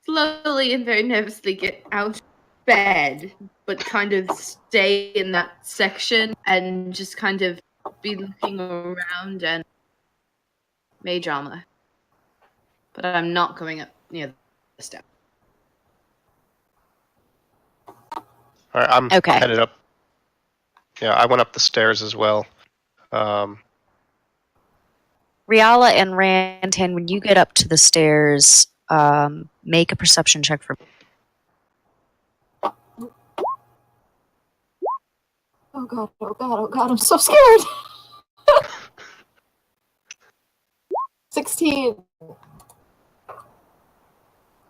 slowly and very nervously get out of bed, but kind of stay in that section and just kind of be looking around and mage armor. But I'm not going up near the step. All right, I'm headed up. Yeah, I went up the stairs as well. Riala and Rantan, when you get up to the stairs, make a perception check for me. Oh god, I'm so scared. 16.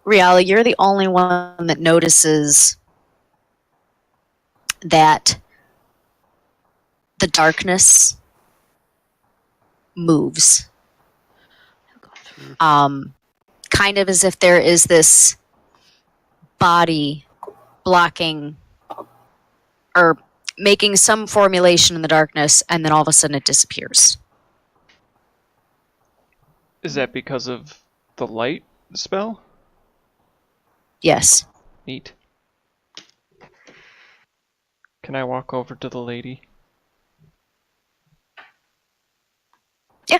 Riala, you're the only one that notices that the darkness moves. Kind of as if there is this body blocking or making some formulation in the darkness, and then all of a sudden it disappears. Is that because of the light spell? Yes. Neat. Can I walk over to the lady? Yeah.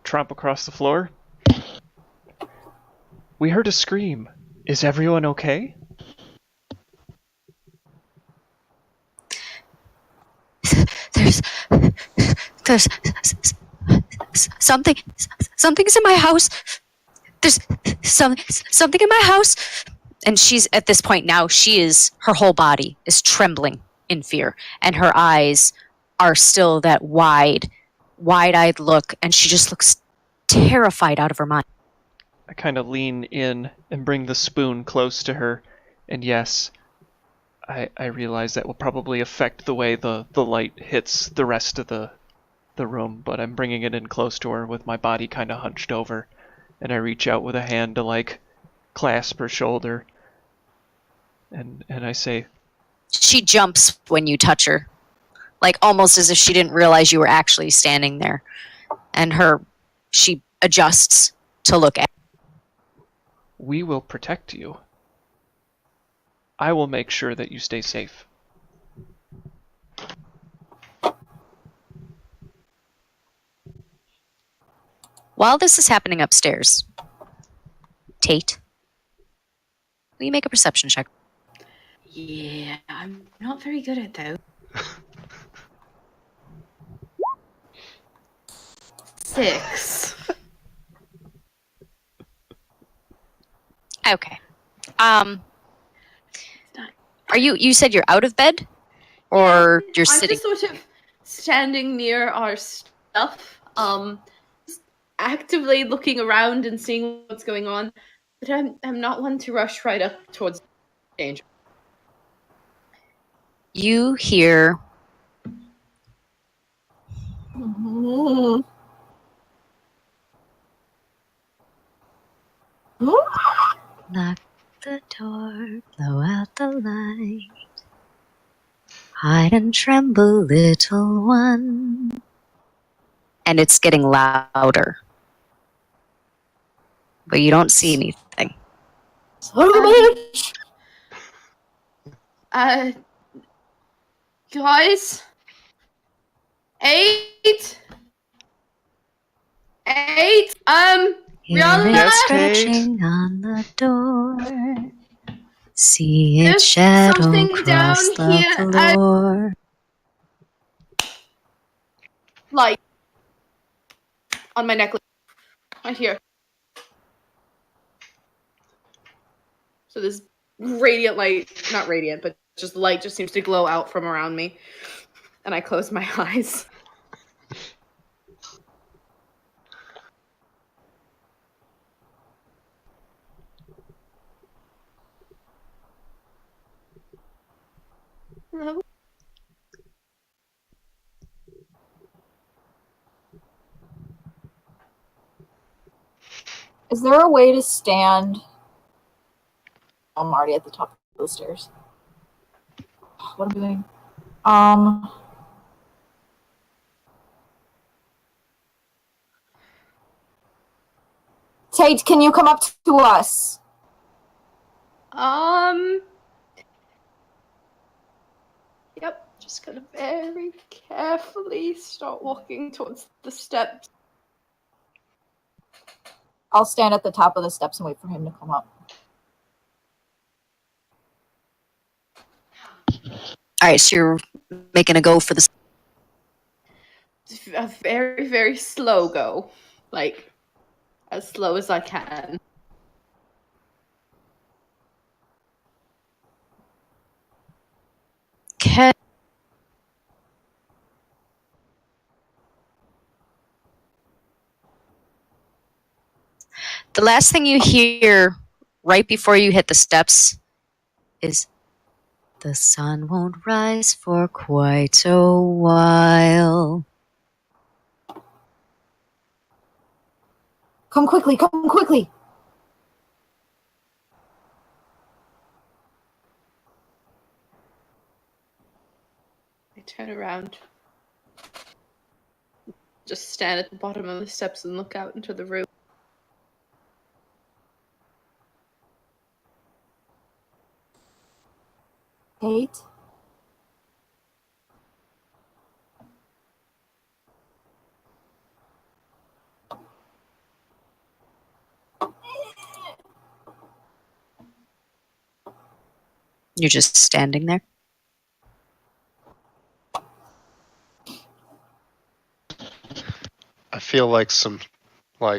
Tromp across the floor. We heard a scream. Is everyone okay? There's something's in my house. There's something in my house. And she's at this point now, her whole body is trembling in fear, and her eyes are still that wide-eyed look, and she just looks terrified out of her mind. I kind of lean in and bring the spoon close to her, and yes, I realize that will probably affect the way the light hits the rest of the room, but I'm bringing it in close to her with my body kind of hunched over, and I reach out with a hand to, like, clasp her shoulder, and I say... She jumps when you touch her, like almost as if she didn't realize you were actually standing there, and she adjusts to look at you. We will protect you. I will make sure that you stay safe. While this is happening upstairs, Tate, will you make a perception check? Yeah, I'm not very good at those. 6. Okay. Are you said you're out of bed? Or you're sitting? I'm just sort of standing near our stuff, actively looking around and seeing what's going on, but I'm not one to rush right up towards danger. You hear lock the door, blow out the light. Hide and tremble, little one. And it's getting louder. But you don't see anything. Guys? 8? Rihanna? Yes, Scratching on the door. See its There's shadow something cross down the here. floor. Light. On my necklace. Right here. So this radiant light, not radiant, but just light just seems to glow out from around me. And I close my eyes. Hello? Is there a way to stand? I'm already at the top of the stairs. What am I doing? Tate, can you come up to us? Yep, just gonna very carefully start walking towards the steps. I'll stand at the top of the steps and wait for him to come up. Alright, so you're making a go for the... A very, very slow go. Like, as slow as I can. Kesh. The last thing you hear right before you hit the steps is, the sun won't rise for quite a while. Come quickly, come quickly. I turn around. Just stand at the bottom of the steps and look out into the room. Tate? You're just standing there. I feel like some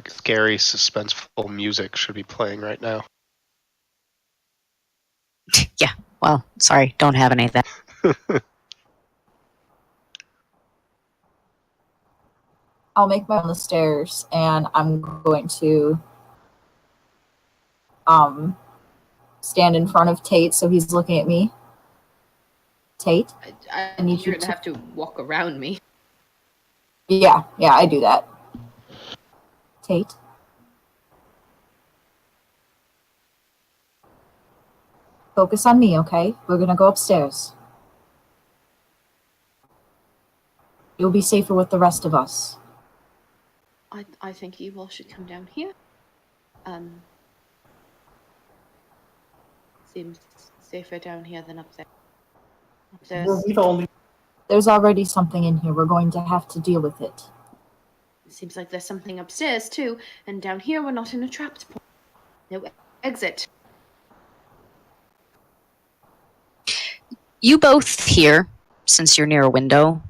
scary, suspenseful music should be playing right now. Yeah, well, sorry, don't have any of that. I'll make my way on the stairs and I'm going to stand in front of Tate so he's looking at me. Tate? I need you're you gonna to- have to walk around me. Yeah, I do that. Tate? Focus on me, okay? We're gonna go upstairs. You'll be safer with the rest of us. I think you all should come down here. Seems safer down here than up there. Were we the only? There's already something in here. We're going to have to deal with it. It seems like there's something upstairs too, and down here we're not in a trapped point. No exit. You both hear, since you're near a window,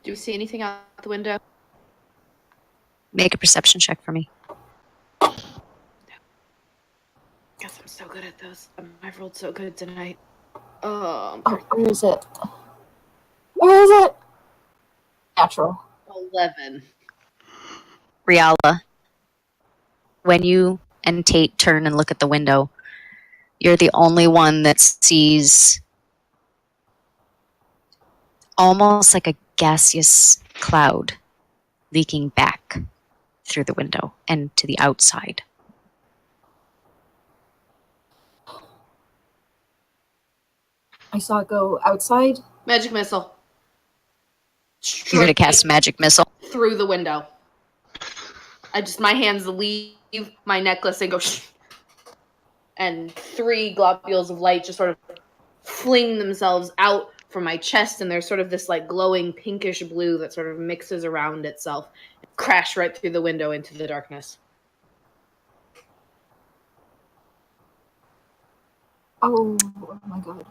Do you see anything out the window? make a perception check for me. Guess I'm so good at those. I've rolled so good tonight. Oh, where is it? Where is it? Natural. 11. Riala, when you and Tate turn and look at the window, you're the only one that sees almost like a gaseous cloud leaking back through the window and to the outside. I saw it go outside. Magic missile. You're going to cast magic missile. Through the window. My hands leave my necklace and go and 3 globules of light just sort of fling themselves out from my chest, and there's sort of this like glowing pinkish blue that sort of mixes around itself and crash right through the window into the darkness. Oh my god.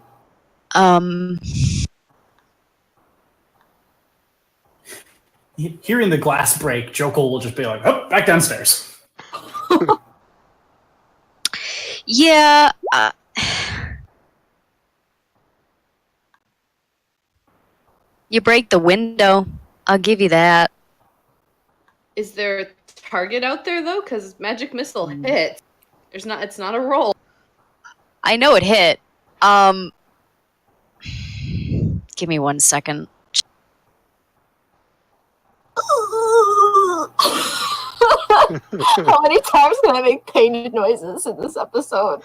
Hearing the glass break, Jokul will just be like, oh, back downstairs. Yeah. You break the window. I'll give you that. Is there a target out there though? Because magic missile hit. It's not a roll. I know it hit. Give me 1 second. How many times can I make painted noises in this episode?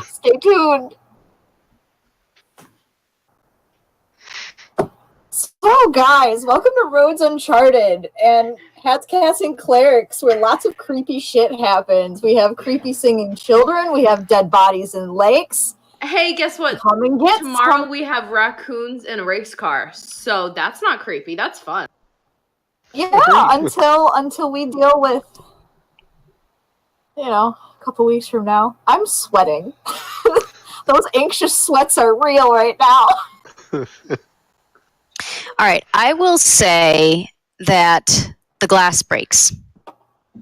Stay tuned. So, guys, welcome to Roads Uncharted and Hats, Cats, and Clerics, where lots of creepy shit happens. We have creepy singing children. We have dead bodies in lakes. Hey, guess what? Come and get Tomorrow some. we have raccoons and a race car, so that's not creepy. That's fun. Yeah, until we deal with, a couple weeks from now. I'm sweating. Those anxious sweats are real right now. All right. I will say that the glass breaks.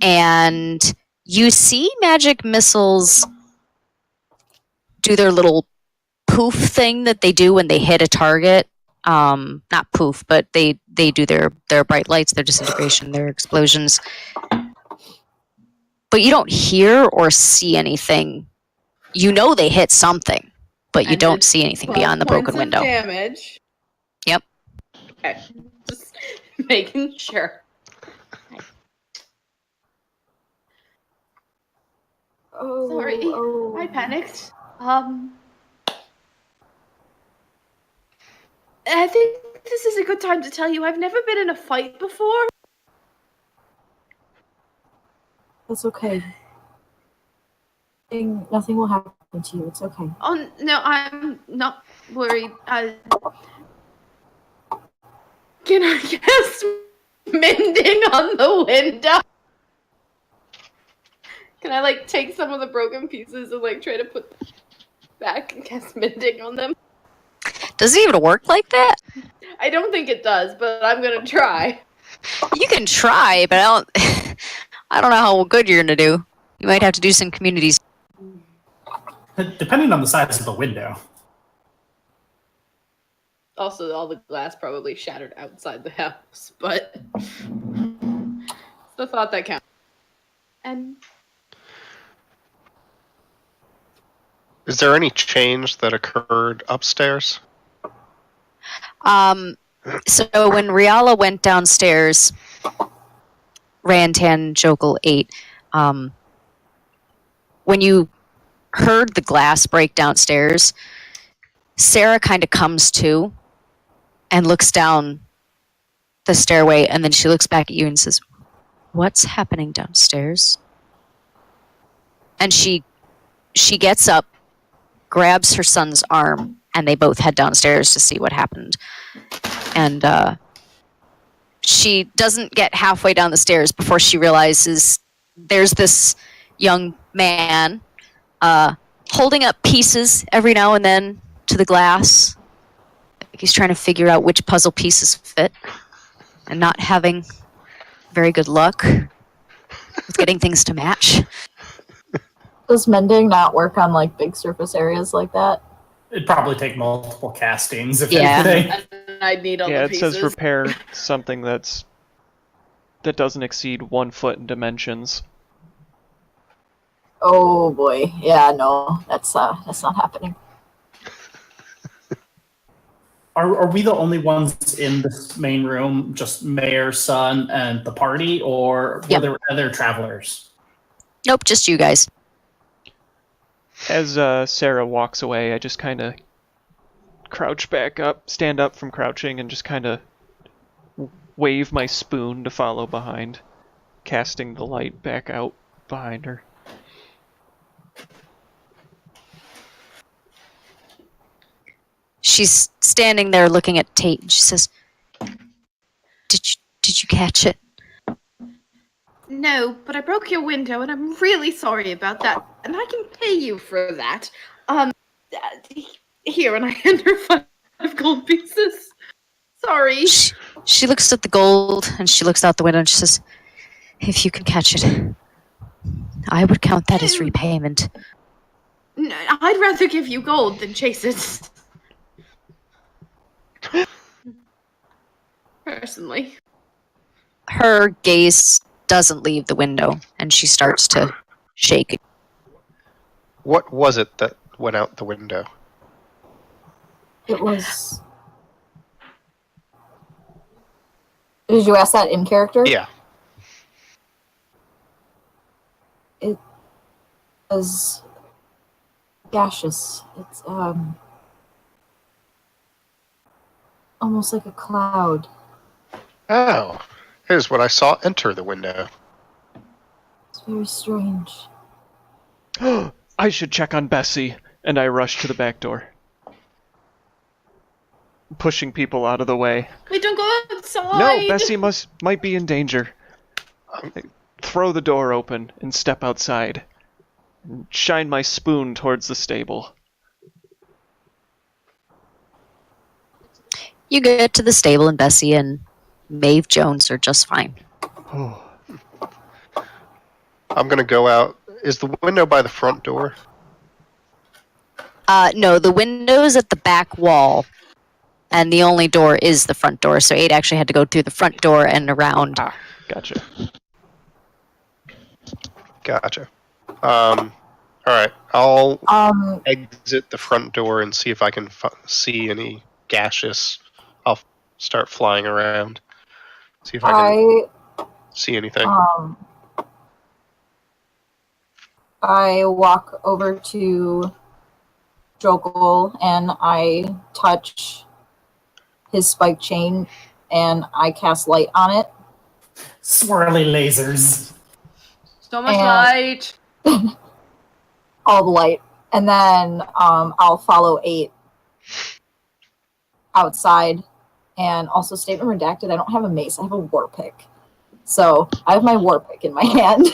And you see magic missiles do their little poof thing that they do when they hit a target. Not poof, but they do their bright lights, their disintegration, their explosions. But you don't hear or see anything. You know they hit something, but you don't see anything beyond the broken window. Damage. Yep. Okay. Just making sure. Oh, Sorry. oh. I panicked. I think this is a good time to tell you I've never been in a fight before. That's okay. Nothing will happen to you. It's okay. Oh, no, I'm not worried. Can I cast mending on the window? Can I, take some of the broken pieces and, try to put them back and cast mending on them? Does it even work like that? I don't think it does, but I'm gonna try. You can try, but I don't know how good you're gonna do. You might have to do some communities. Depending on the size of the window. Also, all the glass probably shattered outside the house, but it's the thought that counts. And Is there any change that occurred upstairs? So when Riala went downstairs, Rantan, Jokul 8, when you heard the glass break downstairs, Sarah kind of comes to and looks down the stairway, and then she looks back at you and says, "What's happening downstairs?" And she gets up, grabs her son's arm, and they both head downstairs to see what happened. And she doesn't get halfway down the stairs before she realizes there's this young man holding up pieces every now and then to the glass. Like he's trying to figure out which puzzle pieces fit and not having very good luck with getting things to match. Does mending not work on like big surface areas like that? It'd probably take multiple castings, if Yeah. anything. And I'd need all Yeah, the it pieces. says repair something that doesn't exceed 1 foot in dimensions. Oh boy, yeah, no, that's not happening. Are we the only ones in this main room, just Mayor, Son, and the party, or were Yep. there other travelers? Nope, just you guys. As Sarah walks away, I just kind of crouch back up, stand up from crouching, and just kind of wave my spoon to follow behind, casting the light back out behind her. She's standing there looking at Tate, and she says, Did you catch it? No, but I broke your window, and I'm really sorry about that. And I can pay you for that. Here, and I hand her 5 gold pieces. Sorry. She looks at the gold, and she looks out the window, and she says, If you can catch it, I would count that as repayment. No, I'd rather give you gold than chase it. Personally. Her gaze doesn't leave the window, and she starts to shake. What was it that went out the window? It was. Did you ask that in character? Yeah. It was gaseous. It's almost like a cloud. Oh, here's what I saw enter the window. It's very strange. I should check on Bessie, and I rush to the back door, pushing people out of the way. We don't go outside. No, Bessie might be in danger. I throw the door open and step outside, and shine my spoon towards the stable. You get to the stable, and Bessie and Maeve Jones are just fine. Oh, I'm gonna go out. Is the window by the front door? No, the window's at the back wall, and the only door is the front door, so Aid actually had to go through the front door and around. gotcha. Gotcha. All right. I'll Um, exit the front door and see if I can see any gaseous. I'll start flying around. See if I can see anything. I walk over to Jokul and I touch his spike chain and I cast light on it. Swirly lasers. So much And- light. All the light. And then I'll follow 8 outside. And also, statement redacted, I don't have a mace, I have a war pick. So I have my war pick in my hand.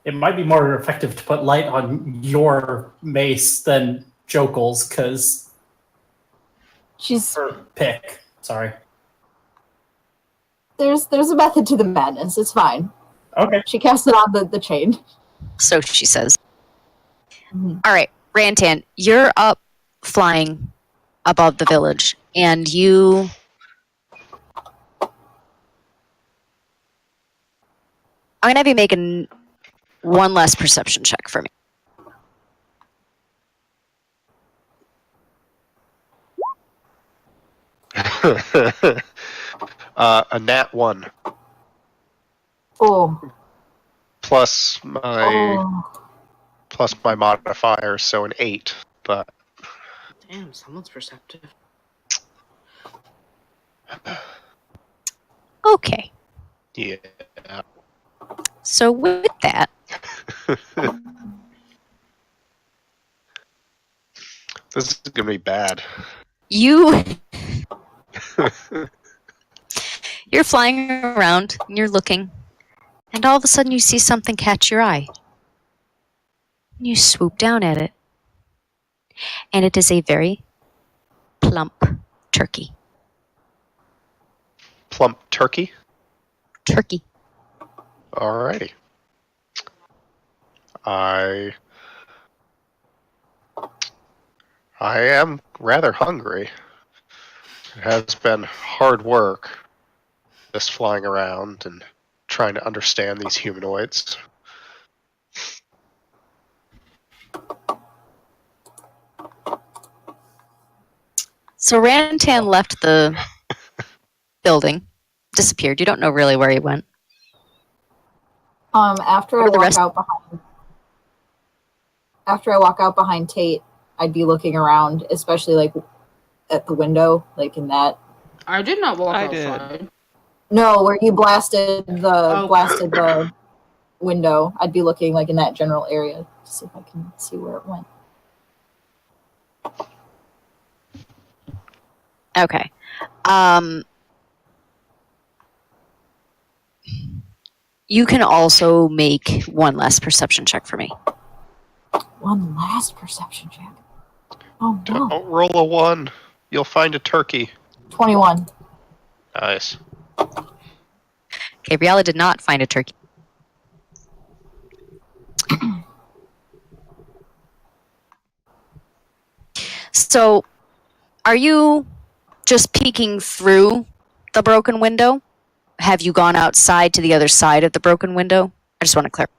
It might be more effective to put light on your mace than Jokel's, because... She's Pick. Sorry. there's a method to the madness. It's fine. Okay. She casts it on the chain. So she says. Mhm. All right, Rantan, you're up flying above the village, and you... I'm going to have you make one less perception check for me. A nat 1 Oh. plus my Oh. modifier, so an 8. But Damn, someone's perceptive. Okay, yeah. so with that, This is gonna be bad. you're flying around, and you're looking, and all of a sudden you see something catch your eye. You swoop down at it, and it is a very plump turkey. Plump turkey. Turkey. Alrighty. I I am rather hungry. It has been hard work, just flying around and trying to understand these humanoids. So Rantan left the building, disappeared. You don't know really where he went. After What I are the walk rest- out behind Tate, I'd be looking around, especially like at the window, like in that. I did not walk I did. outside. No, where you blasted Oh. the window. I'd be looking like in that general area to see if I can see where it went. Okay. You can also make one last perception check for me. One last perception check. Oh no. Don't roll a 1. You'll find a turkey. 21. Nice. Gabriella did not find a turkey. So, are you just peeking through the broken window? Have you gone outside to the other side of the broken window? I just want to clarify.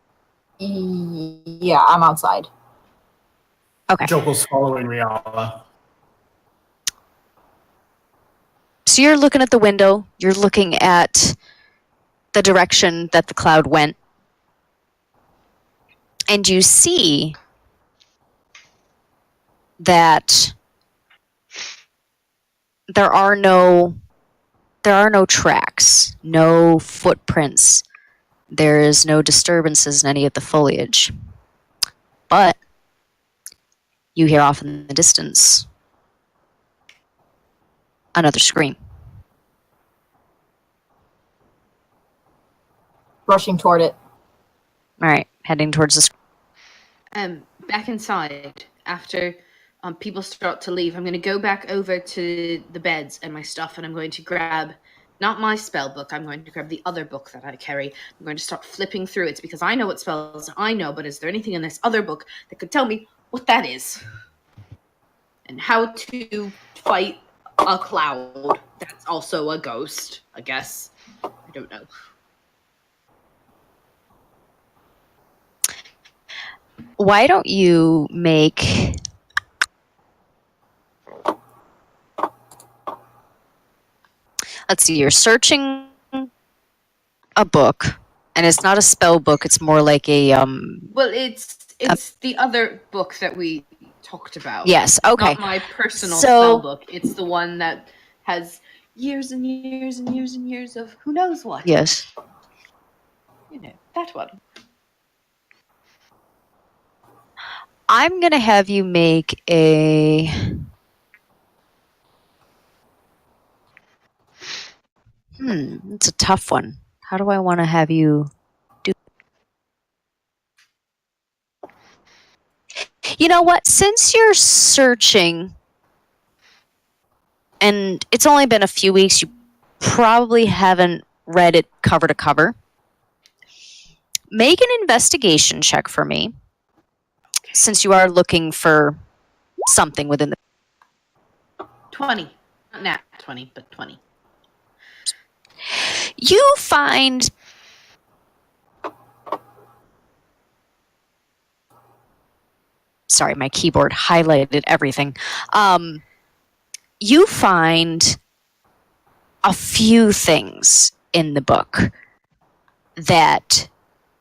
Yeah, I'm outside. Okay. Jokel's following Riala. So you're looking at the window. You're looking at the direction that the cloud went. And you see that there are no tracks, no footprints. There is no disturbances in any of the foliage. But you hear off in the distance another scream. Rushing toward it. All right, heading towards the scream. Back inside after people start to leave. I'm going to go back over to the beds and my stuff, and I'm going to grab not my spell book. I'm going to grab the other book that I carry. I'm going to start flipping through it because I know what spells I know, but is there anything in this other book that could tell me what that is and how to fight a cloud that's also a ghost? I guess I don't know. Why don't you make let's see, you're searching a book, and it's not a spell book, it's more like a Well, it's the other book that we talked about. yes, okay. Not my personal So- spell book. It's the one that has years and years and years and years of who knows what. Yes. You know, that one. I'm going to have you make a it's a tough one. How do I want to have you do? You know what? Since you're searching, and it's only been a few weeks, you probably haven't read it cover to cover. Make an investigation check for me, since you are looking for something within the. 20. Not nat 20, but 20. You find sorry, my keyboard highlighted everything. You find a few things in the book that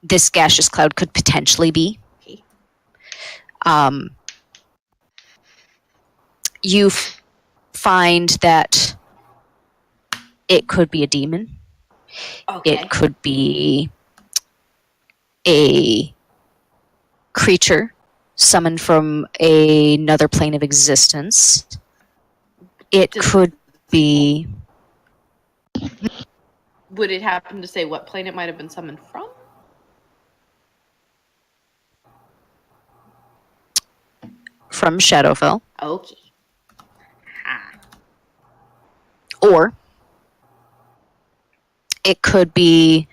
this gaseous cloud could potentially be. Okay. You find that it could be a demon. Okay. It could be a creature summoned from another plane of existence. It could be Would it happen to say what plane it might have been summoned from? from Shadowfell, Okay. Ah. or it could be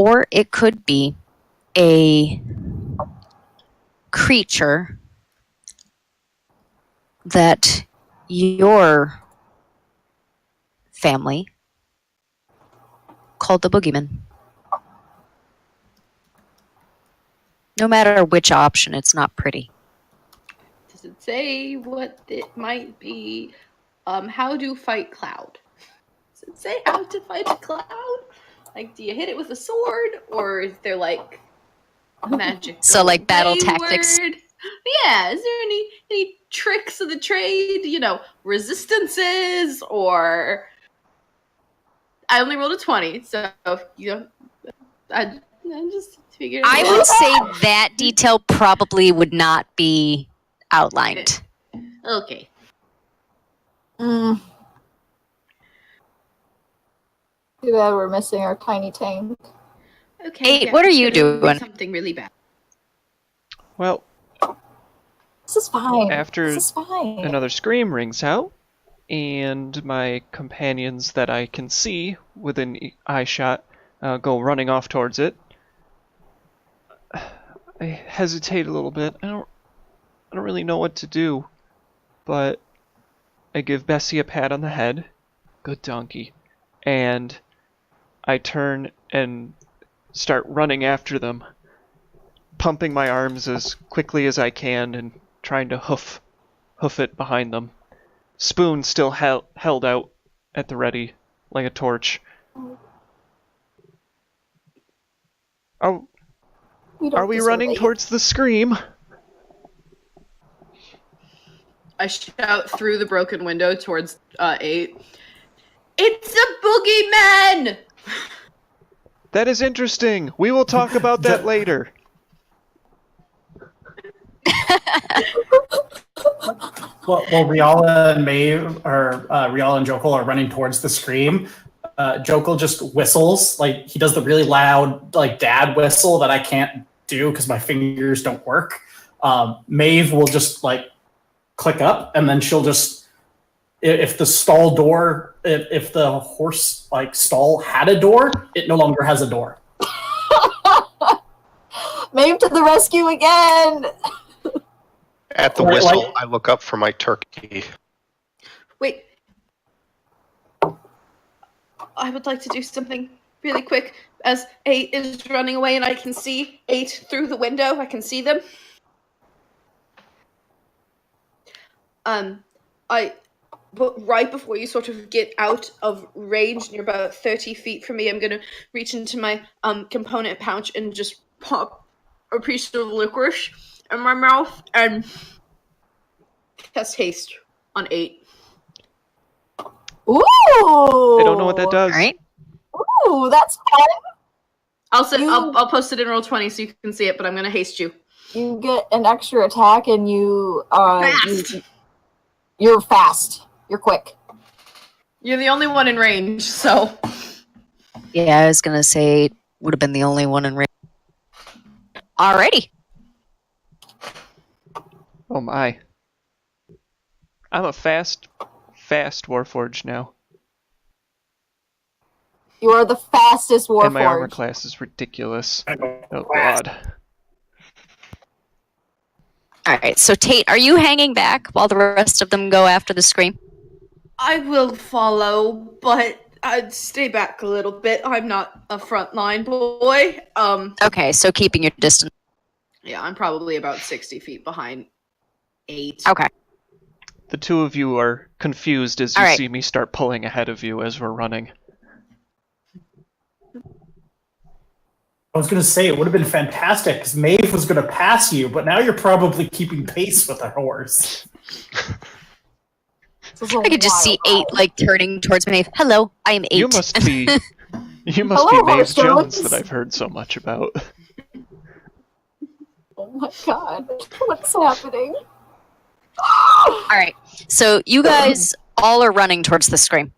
or it could be a creature that your family called the boogeyman. No matter which option, it's not pretty. Does it say what it might be? How to fight cloud? Does it say how to fight a cloud? Like, do you hit it with a sword, or is there like magic? So, like, battle tactics? Yeah. Is there any tricks of the trade? You know, resistances, or I only rolled a 20, so you know, I just figured. I would say that detail probably would not be outlined. Okay. Mm. Too bad we're missing our tiny tank. Okay. Hey, what are it's you gonna be doing? Something really bad. Well, This is fine. After This is fine. another scream rings out, and my companions that I can see within eye shot go running off towards it. I hesitate a little bit. I don't really know what to do, but I give Bessie a pat on the head. Good donkey. And I turn and start running after them, pumping my arms as quickly as I can and trying to hoof it behind them. Spoon still held out at the ready, like a torch. Are we running towards the scream? I shout through the broken window towards 8. It's a boogeyman! That is interesting. We will talk about that later. Well, Riala and Maeve, or Riala and Jokul are running towards the scream. Jokul just whistles, like he does the really loud, like dad whistle that I can't do because my fingers don't work. Maeve will just like click up, and then she'll just, if the stall door, if the horse like stall had a door, it no longer has a door. Maeve to the rescue again! At the whistle, I look up for my turkey. Wait. I would like to do something really quick. As 8 is running away and I can see 8 through the window, I can see them. But right before you sort of get out of range and you're about 30 feet from me, I'm going to reach into my component pouch and just pop a piece of licorice in my mouth and cast haste on 8. Ooh! They don't know what that does. All right. Ooh, that's fun. I'll post it in Roll20 so you can see it, but I'm going to haste you. You get an extra attack and you Fast! You're fast. You're quick. You're the only one in range, so. Yeah, I was gonna say would have been the only one in range. Alrighty. Oh my. I'm a fast Warforged now. You are the fastest Warforged. And my armor class is ridiculous. Oh god. Alright, so Tate, are you hanging back while the rest of them go after the scream? I will follow, but I'd stay back a little bit. I'm not a frontline boy. Okay, so keeping your distance. Yeah, I'm probably about 60 feet behind 8. Okay. The two of you are confused as you Alright. see me start pulling ahead of you as we're running. I was going to say it would have been fantastic because Maeve was going to pass you, but now you're probably keeping pace with the horse. I could just see 8 like turning towards me. Hello, I am 8. You must be Hello, Maeve Horse Jones Jones. that I've heard so much about. Oh my god. What's happening? Alright, so you guys all are running towards the scream.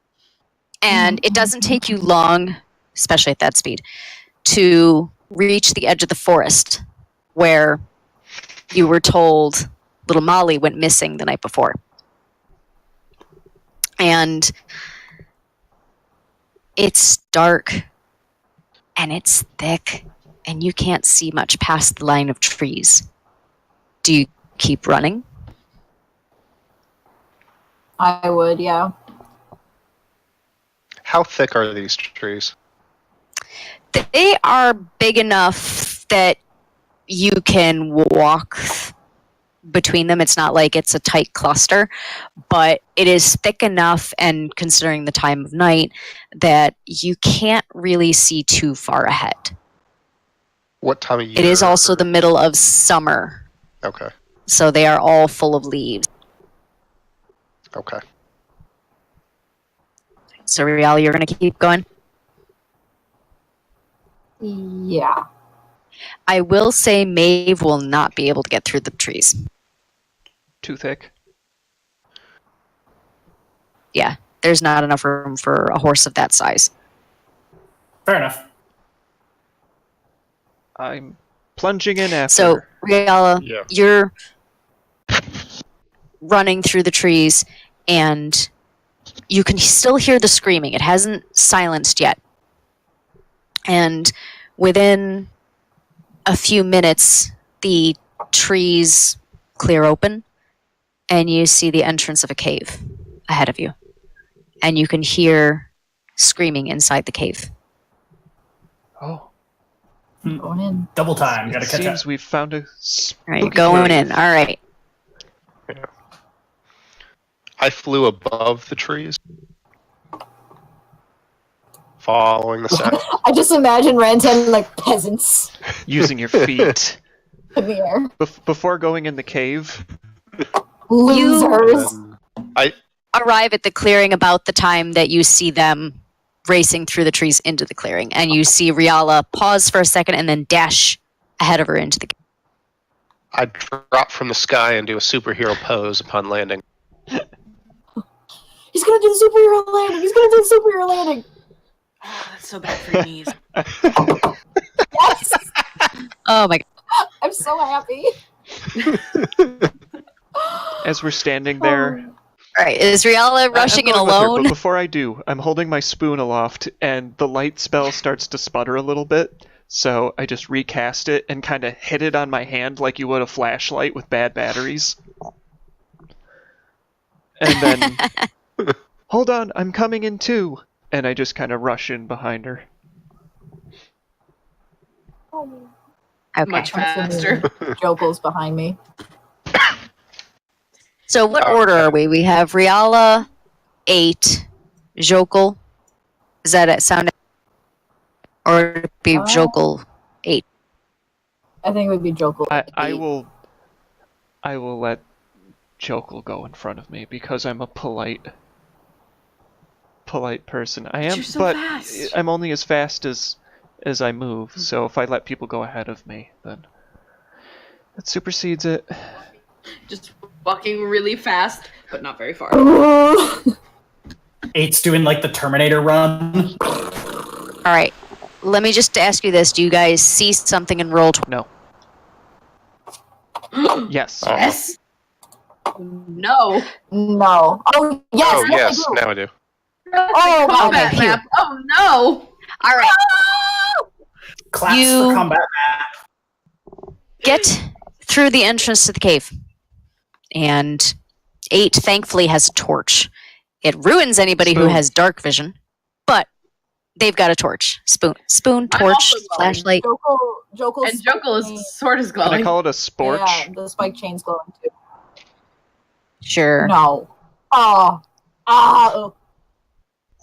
And it doesn't take you long, especially at that speed, to reach the edge of the forest where you were told little Molly went missing the night before. And it's dark. and it's thick, and you can't see much past the line of trees. Do you keep running? I would, yeah. How thick are these trees? They are big enough that you can walk between them. It's not like it's a tight cluster, but it is thick enough, and considering the time of night, that you can't really see too far ahead. What time of year? It is also the middle of summer, Okay. so they are all full of leaves. Okay. So, Rial, you're going to keep going? Yeah. I will say Maeve will not be able to get through the trees. Too thick. Yeah, there's not enough room for a horse of that size. Fair enough. I'm plunging in after. So, Riala, Yeah. you're running through the trees, and you can still hear the screaming. It hasn't silenced yet. And within a few minutes, the trees clear open, and you see the entrance of a cave ahead of you. And you can hear screaming inside the cave. Oh, Going in. Double time. it Gotta catch seems up. we've found a All right, spooky going cave. in. All right. I flew above the trees, following the sound. I just imagine Rantan like peasants Using your feet. in the air. Before going in the cave, Losers. I Arrive at the clearing about the time that you see them racing through the trees into the clearing. And you see Riala pause for a second and then dash ahead of her into the cave. I drop from the sky and do a superhero pose upon landing. He's gonna do the superhero landing. He's gonna do the superhero landing. Oh, that's so bad for your knees. Yes. Oh my god. I'm so happy. as we're standing there, All right, is Riala rushing in I'm going with her, alone? but before I do, I'm holding my spoon aloft, and the light spell starts to sputter a little bit. So I just recast it and kind of hit it on my hand like you would a flashlight with bad batteries. And then, hold on, I'm coming in too. And I just kind of rush in behind her. Okay. Much faster. Jokel's behind me. So what order are we? We have Riala, 8, Jokel. Is that it? Sound? Or would it be Jokel 8? I think it would be Jokel. I will let Jokel go in front of me because I'm a polite person. I am, You're so but fast. I'm only as fast as I move. So if I let people go ahead of me, then that supersedes it. Just walking really fast, but not very far. Eight's doing like the Terminator run. All right. Let me just ask you this. Do you guys see something and roll? No. Yes. Yes. No. No. Oh yes. Oh, yes, I do. now I do. Oh, wow. Combat Okay, map. Oh no. All right. Claps You- for combat map. Get through the entrance to the cave. And 8 thankfully has a torch. It ruins anybody who Spoon. has dark vision, but they've got a torch. Spoon, I'm torch, also glowing. flashlight. Jokel's And Jokel's sword is Can I glowing. call it a sporch? Yeah, the spike chain's glowing too. Sure. No. Oh.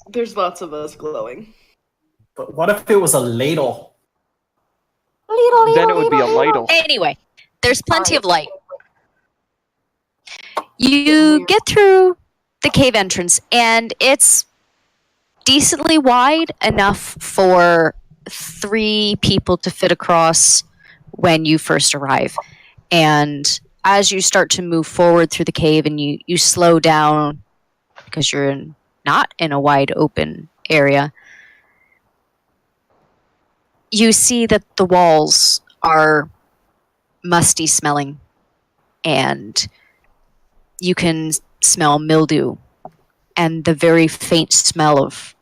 There's lots of us glowing. But what if it was a ladle? Then it would be a ladle. Anyway, there's plenty of light. Weird. You get through the cave entrance, and it's decently wide enough for 3 people to fit across when you first arrive. And as you start to move forward through the cave and you slow down because you're not in a wide open area, you see that the walls are musty smelling, and you can smell mildew and the very faint smell of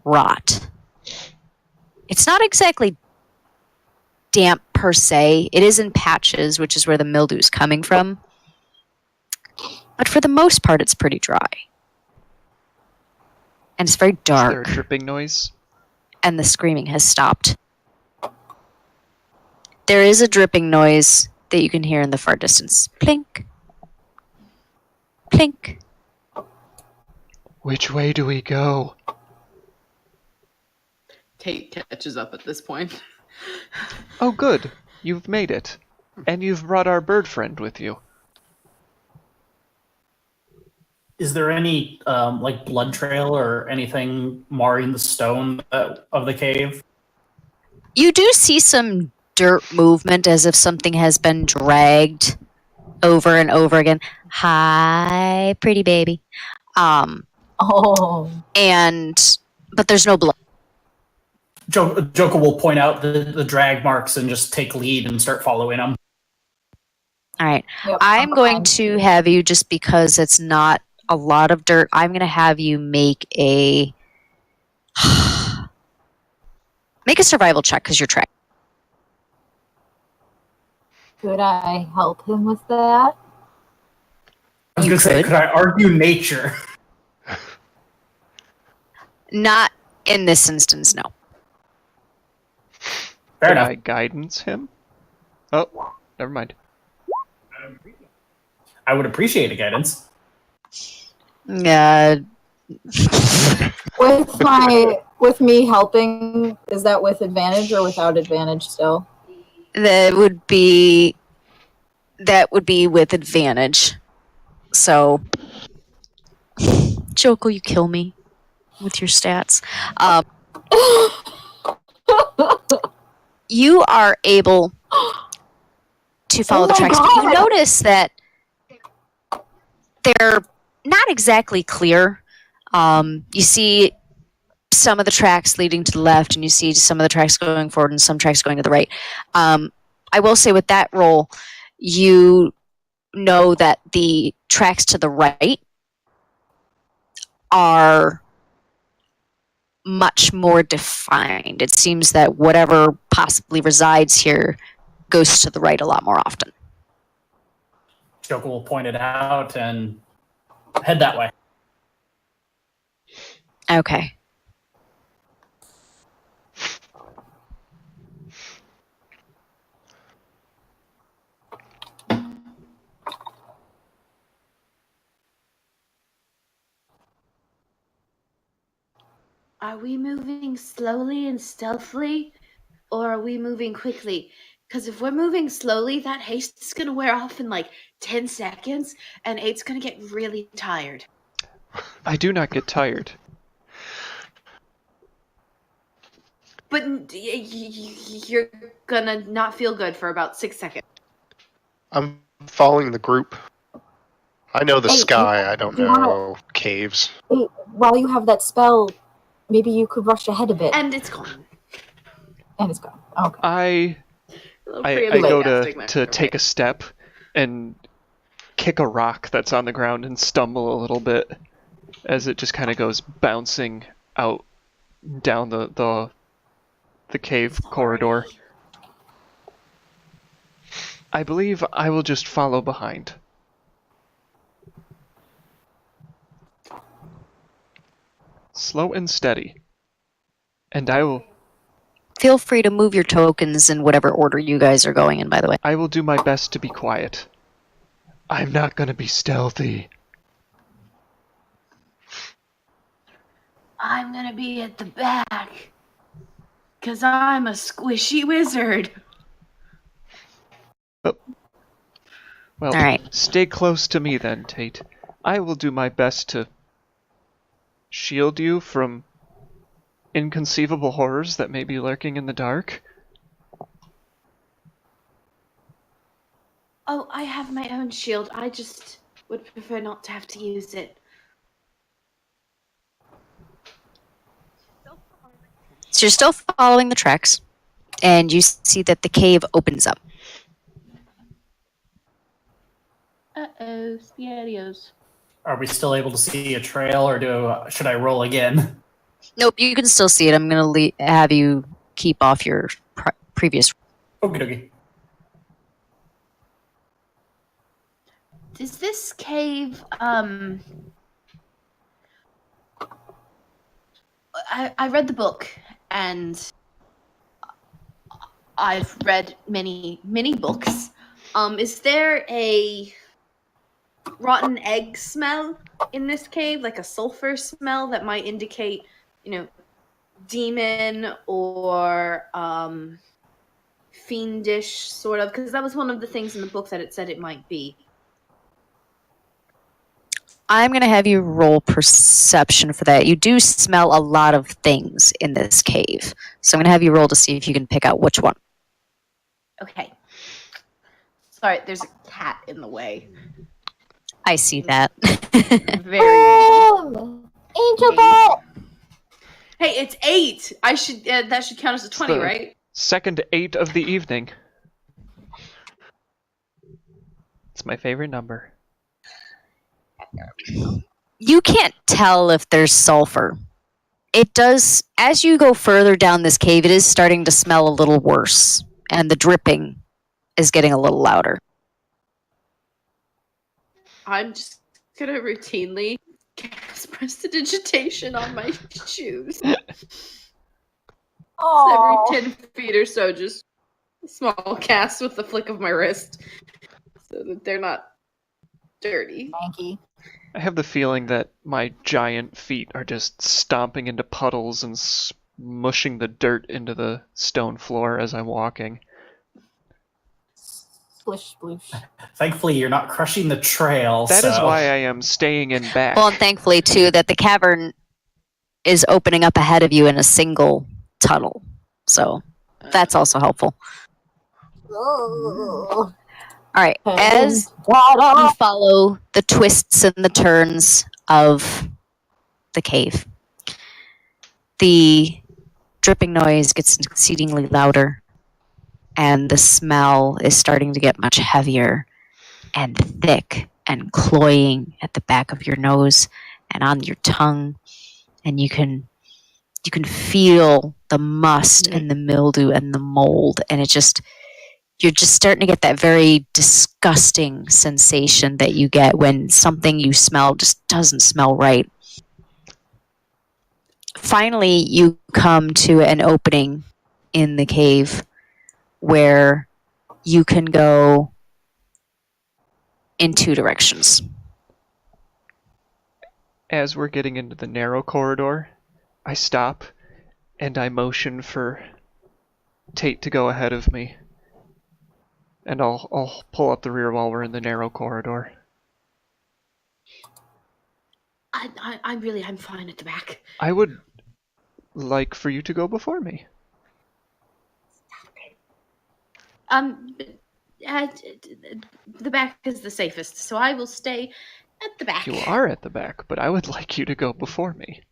rot. It's not exactly damp per se. It is in patches, which is where the mildew is coming from. But for the most part, it's pretty dry. And it's very Is there dark. a dripping noise? And the screaming has stopped. There is a dripping noise that you can hear in the far distance. Plink. Plink. Which way do we go? Tate catches up at this point. Oh, good. You've made it. And you've brought our bird friend with you. Is there any like blood trail or anything marring the stone of the cave? You do see some dirt movement as if something has been dragged over and over again. Hi, pretty baby. Oh. But there's no blood. Joker will point out the drag marks and just take lead and start following them. All right. Yep, I'm going behind. to have you, just because it's not a lot of dirt, I'm going to have you make a survival check because you're tracked. Could I help him with that? I was You going to say, could. could I argue nature? Not in this instance, no. Fair Could enough. I guidance him? Oh, never mind. I would appreciate a guidance. With me helping, is that with advantage or without advantage still? That would be with advantage. So, Joko, you kill me with your stats. You are able to follow the my tracks, but you God. notice that they're not exactly clear. You see some of the tracks leading to the left, and you see some of the tracks going forward and some tracks going to the right. I will say with that roll, you know that the tracks to the right are much more defined. It seems that whatever possibly resides here goes to the right a lot more often. Joker will point it out and head that way. Okay. Are we moving slowly and stealthily, or are we moving quickly? Because if we're moving slowly, that haste is going to wear off in like 10 seconds, and 8's going to get really tired. I do not get tired. But you're going to not feel good for about 6 seconds. I'm following the group. I know the Hey, sky, I don't you wanna- know caves. Hey, while you have that spell, maybe you could rush ahead a bit. And it's gone. And it's gone. Okay. I go to take a step and kick a rock that's on the ground and stumble a little bit as it just kind of goes bouncing out down the cave corridor. I believe I will just follow behind. Slow and steady. And I will Feel free to move your tokens in whatever order you guys are going in, by the way. I will do my best to be quiet. I'm not gonna be stealthy. I'm going to be at the back. Because I'm a squishy wizard. Well, All right. Stay close to me then, Tate. I will do my best to shield you from inconceivable horrors that may be lurking in the dark. Oh, I have my own shield. I just would prefer not to have to use it. So you're still following the tracks, and you see that the cave opens up. Uh-oh, spaghettios. Are we still able to see a trail, or should I roll again? Nope, you can still see it. I'm going to have you keep off your previous. Okie dokie. Is this cave, I read the book, and I've read many books. Is there a rotten egg smell in this cave, like a sulfur smell that might indicate, demon or fiendish sort of? Because that was one of the things in the book that it said it might be. I'm going to have you roll perception for that. You do smell a lot of things in this cave. So I'm going to have you roll to see if you can pick out which one. Okay. Sorry, there's a cat in the way. I see that. Very. Angel bat! Hey, it's 8. I should that should count as a 20, right? Second 8 of the evening. It's my favorite number. You can't tell if there's sulfur. It does, as you go further down this cave, it is starting to smell a little worse, and the dripping is getting a little louder. I'm just gonna routinely cast prestidigitation on my shoes. Oh, Every 10 feet or so, just a small cast with the flick of my wrist, so that they're not dirty. Frankie. I have the feeling that my giant feet are just stomping into puddles and smushing the dirt into the stone floor as I'm walking. Splish sploosh. Thankfully, you're not crushing the trail. That is so- why I am staying in back. Well, and thankfully, too, that the cavern is opening up ahead of you in a single tunnel. So that's also helpful. Oh. All right, as you follow the twists and the turns of the cave, the dripping noise gets exceedingly louder, and the smell is starting to get much heavier and thick and cloying at the back of your nose and on your tongue, and you can feel the must and the mildew and the mold, and you're just starting to get that very disgusting sensation that you get when something you smell just doesn't smell right. Finally, you come to an opening in the cave where you can go in 2 directions. As we're getting into the narrow corridor, I stop and I motion for Tate to go ahead of me. And I'll pull up the rear while we're in the narrow corridor. I'm fine at the back. I would like for you to go before me. The back is the safest, so I will stay at the back. You are at the back, but I would like you to go before me.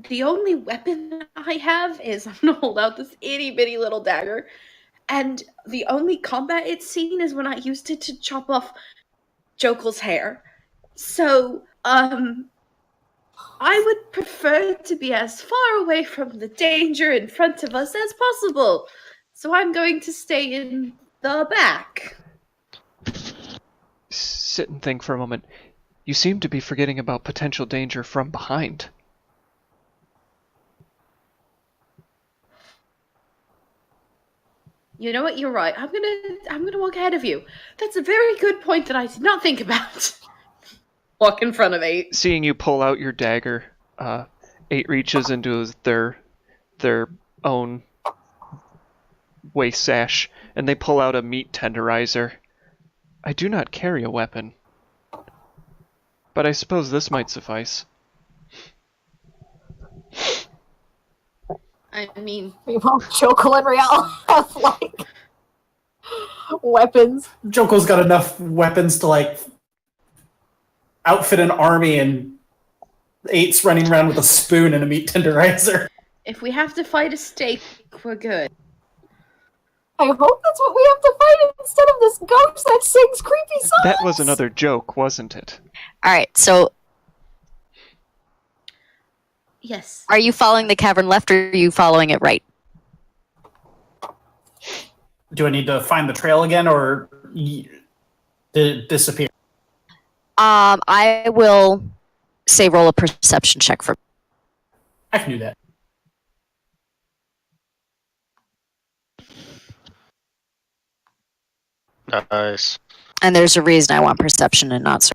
The only weapon I have is I'm gonna hold out this itty bitty little dagger, and the only combat it's seen is when I used it to chop off Jokel's hair. So, I would prefer to be as far away from the danger in front of us as possible. So I'm going to stay in the back. Sit and think for a moment. You seem to be forgetting about potential danger from behind. You know what? You're right. I'm gonna walk ahead of you. That's a very good point that I did not think about. Walk in front of 8. Seeing you pull out your dagger, 8 reaches into their own waist sash, and they pull out a meat tenderizer. I do not carry a weapon, but I suppose this might suffice. I mean, Meanwhile, Jokel and Riel have, like, weapons. Jokel's got enough weapons to, like, outfit an army, and 8's running around with a spoon and a meat tenderizer. if we have to fight a steak, we're good. I hope that's what we have to fight instead of this ghost that sings creepy songs. That was another joke, wasn't it? All right, so Yes. Are you following the cavern left, or are you following it right? Do I need to find the trail again, or did it disappear? I will say roll a perception check for. I can do that. Nice. And there's a reason I want perception and not.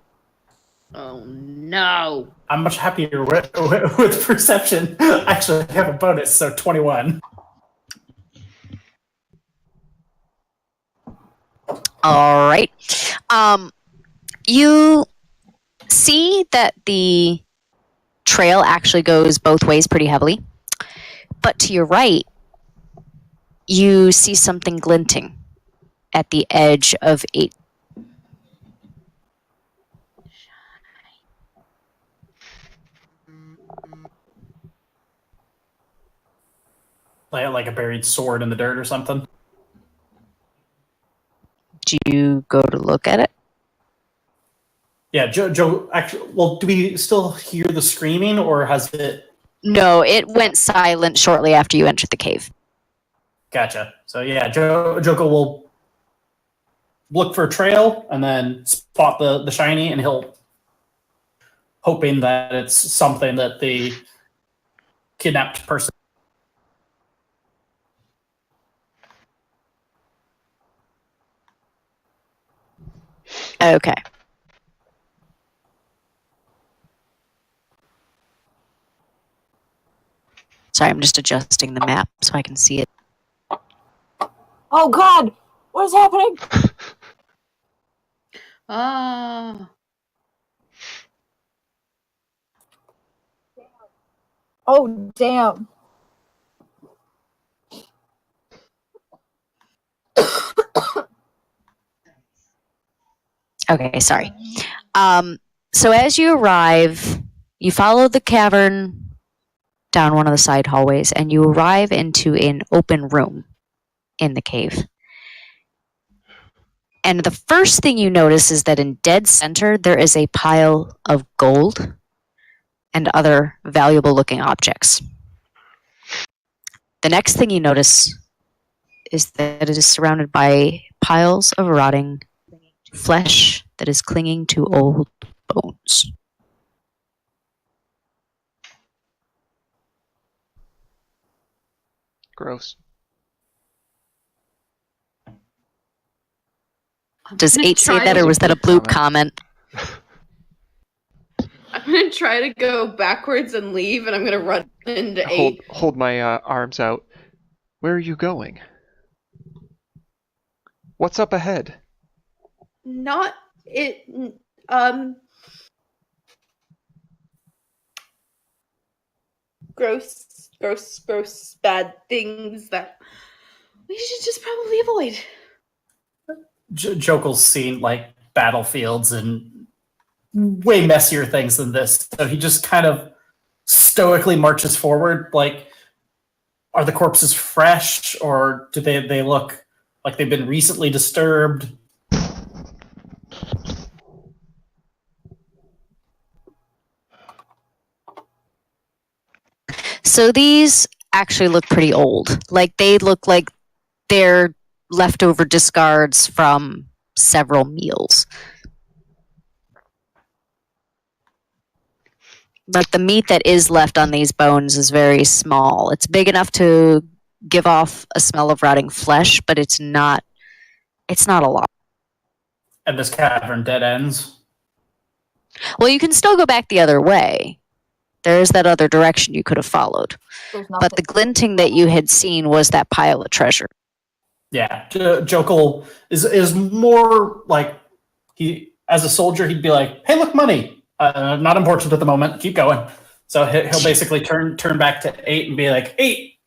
Oh no. I'm much happier with perception. Actually, I have a bonus, so 21. All right. You see that the trail actually goes both ways pretty heavily, but to your right, you see something glinting at the edge of 8. Like a buried sword in the dirt or something. Do you go to look at it? Yeah, Joe. Actually, well, do we still hear the screaming, or has it? No, it went silent shortly after you entered the cave. Gotcha. So yeah, Joko will look for a trail and then spot the shiny, and he'll hoping that it's something that the kidnapped person. Okay. Sorry, I'm just adjusting the map so I can see it. Oh God, what is happening? Ah. Oh damn. Okay, sorry. So as you arrive, you follow the cavern down one of the side hallways, and you arrive into an open room in the cave. And the first thing you notice is that in dead center, there is a pile of gold and other valuable looking objects. The next thing you notice is that it is surrounded by piles of rotting flesh that is clinging to old bones. Gross. Does gonna 8 say try that, to- or was that a bloop comment? I'm gonna try to go backwards and leave, and I'm gonna run into 8. Hold my arms out. Where are you going? What's up ahead? Not it. Gross, bad things that we should just probably avoid. Jokel's seen like battlefields and way messier things than this, so he just kind of stoically marches forward. Like, are the corpses fresh, or do they look like they've been recently disturbed? So these actually look pretty old. Like they look like they're leftover discards from several meals. But the meat that is left on these bones is very small. It's big enough to give off a smell of rotting flesh, but it's not a lot. And this cavern dead ends. Well, you can still go back the other way. There's that other direction you could have followed. There's But nothing. the glinting that you had seen was that pile of treasure. Yeah, Jokel is more like he, as a soldier, he'd be like, "Hey, look, money. Not important at the moment. Keep going." So he'll basically turn back to 8 and be like, "8,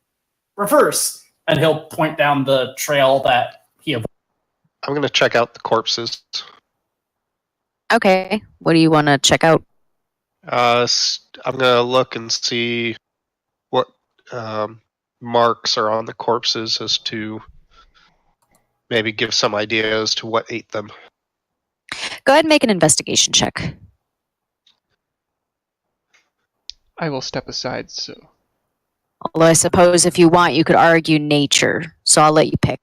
reverse," and he'll point down the trail that he avoided. I'm going to check out the corpses. Okay, what do you want to check out? I'm going to look and see what marks are on the corpses as to maybe give some idea as to what ate them. Go ahead and make an investigation check. I will step aside. So Although I suppose if you want, you could argue nature. So I'll let you pick.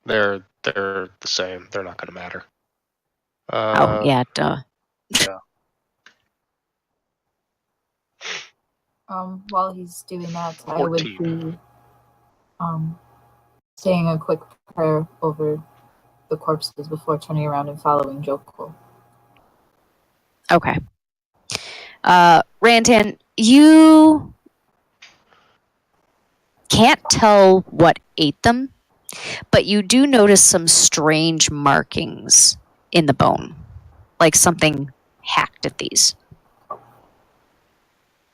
They're the same. They're not going to matter. Oh, yeah, duh. While he's doing that, I would 14. be saying a quick prayer over the corpses before turning around and following Joko. Okay. Rantan, you can't tell what ate them, but you do notice some strange markings in the bone, like something hacked at these.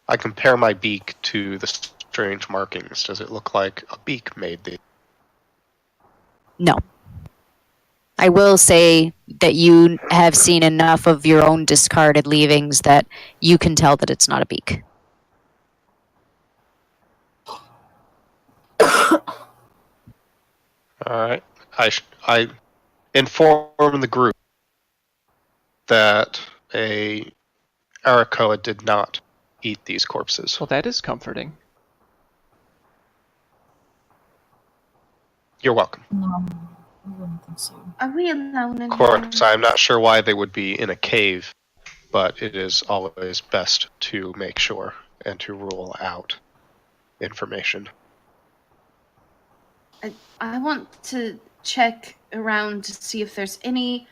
I compare my beak to the strange markings. Does it look like a beak made these? No. I will say that you have seen enough of your own discarded leavings that you can tell that it's not a beak. Alright. I inform the group that a Arakoa did not eat these corpses. well, that is comforting. You're welcome. No, I wouldn't think so. Are we alone in Of course, here? I'm not sure why they would be in a cave, but it is always best to make sure and to rule out information. I want to check around to see if there's any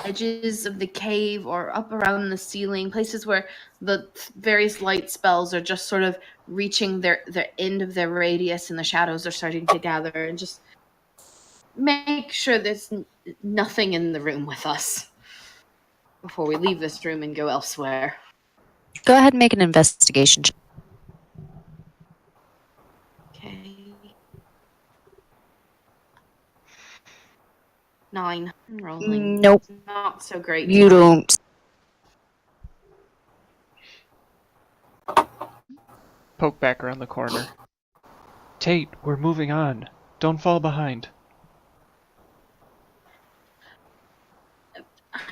edges of the cave or up around the ceiling, places where the various light spells are just sort of reaching their end of their radius and the shadows are starting to gather, and just make sure there's nothing in the room with us before we leave this room and go elsewhere. Go ahead and make an investigation check. Okay. 9. I'm rolling. Nope. Not so great. You tonight. don't. Poke back around the corner. Tate, we're moving on. Don't fall behind.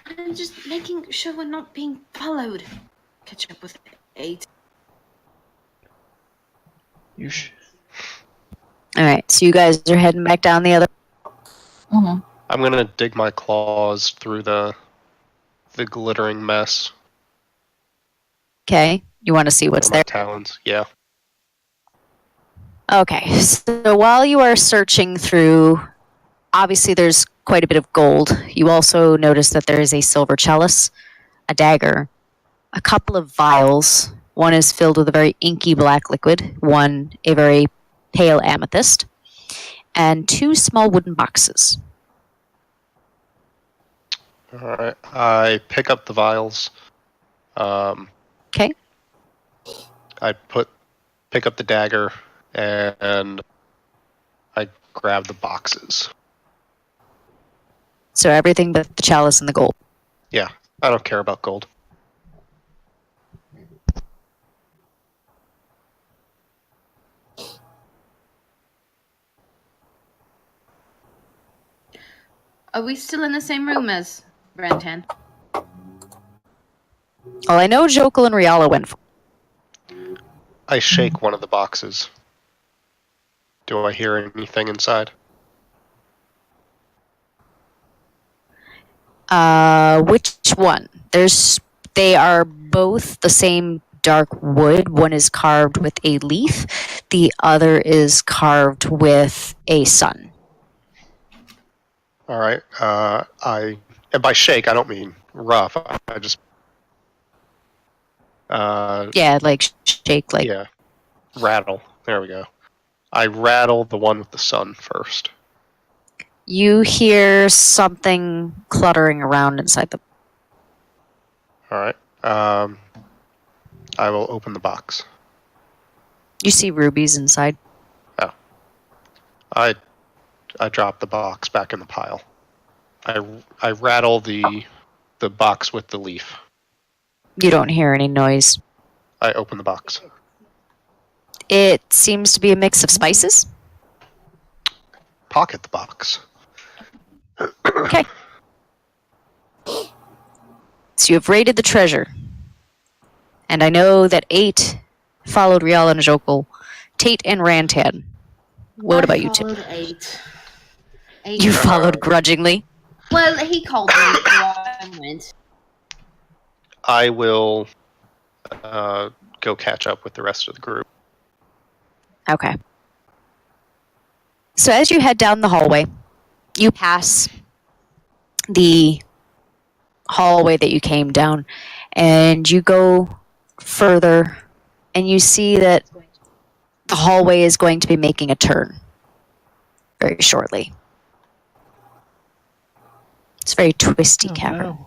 I'm just making sure we're not being followed. Catch up with 8. Alright, so you guys are heading back down the other. Mm-hmm. I'm gonna dig my claws through the glittering mess. Okay, you want to see what's Or my there? talons. Yeah. Okay, so while you are searching through, obviously there's quite a bit of gold. You also notice that there is a silver chalice, a dagger, a couple of vials. One is filled with a very inky black liquid, one a very pale amethyst, and 2 small wooden boxes. Alright. I pick up the vials. Okay. I pick up the dagger and I grab the boxes. So everything but the chalice and the gold. Yeah, I don't care about gold. Are we still in the same room as Rantan? Well, I know Jokel and Riala went for. I shake one of the boxes. Do I hear anything inside? Which one? They are both the same dark wood. One is carved with a leaf. The other is carved with a sun. All right. And by shake, I don't mean rough. I just. Yeah, like shake, like. Yeah. Rattle. There we go. I rattle the one with the sun first. You hear something cluttering around inside the. All right. I will open the box. You see rubies inside. Oh. I drop the box back in the pile. I rattle the box with the leaf. You don't hear any noise. I open the box. It seems to be a mix of spices. Pocket the box. Okay. So you have raided the treasure. And I know that 8 followed Rial and Jokul, Tate and Rantan. What about you, followed Tip? 8. You followed grudgingly. Well, he called me, so I went. I will go catch up with the rest of the group. Okay. So as you head down the hallway, you pass the hallway that you came down, and you go further, and you see that the hallway is going to be making a turn very shortly. It's a very twisty cavern. No.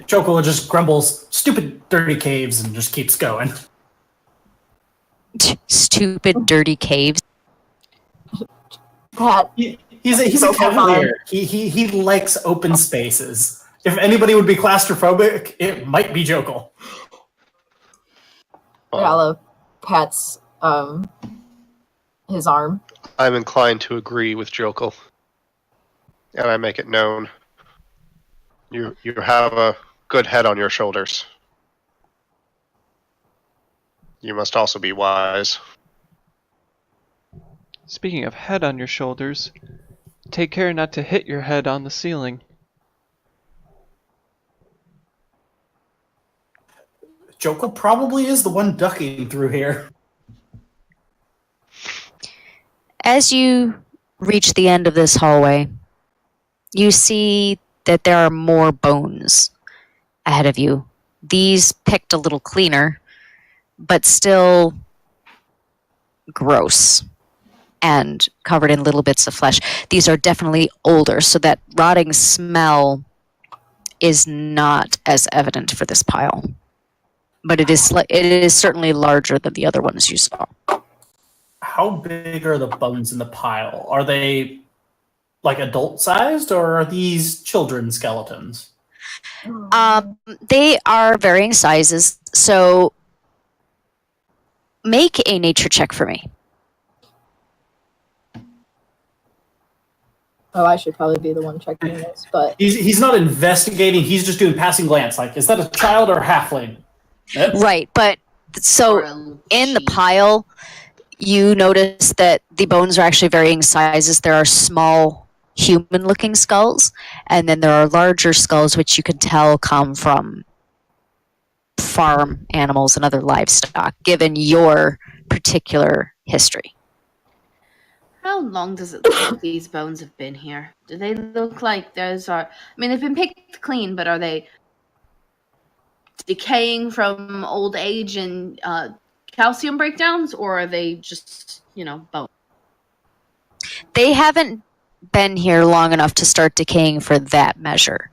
Chocola just grumbles, "Stupid, dirty caves," and just keeps going. Stupid, dirty caves. Pat, He's a So far, cavalier. He likes open spaces. If anybody would be claustrophobic, it might be Jokel. Rala pats his arm. I'm inclined to agree with Jokel, and I make it known. You have a good head on your shoulders. You must also be wise. Speaking of head on your shoulders, take care not to hit your head on the ceiling. Jokel probably is the one ducking through here. As you reach the end of this hallway, you see that there are more bones ahead of you. These picked a little cleaner, but still gross and covered in little bits of flesh. These are definitely older, so that rotting smell is not as evident for this pile. But it is certainly larger than the other ones you saw. How big are the bones in the pile? Are they like adult-sized, or are these children skeletons? They are varying sizes, so make a nature check for me. Oh, I should probably be the one checking this, but He's not investigating. He's just doing passing glance. Like, is that a child or a halfling? Yep. Right, but so in the pile, you notice that the bones are actually varying sizes. There are small human-looking skulls, and then there are larger skulls, which you can tell come from farm animals and other livestock, given your particular history. How long does it look like these bones have been here? Do they look like those are... I mean, they've been picked clean, but are they decaying from old age and calcium breakdowns, or are they just, bones? They haven't been here long enough to start decaying for that measure.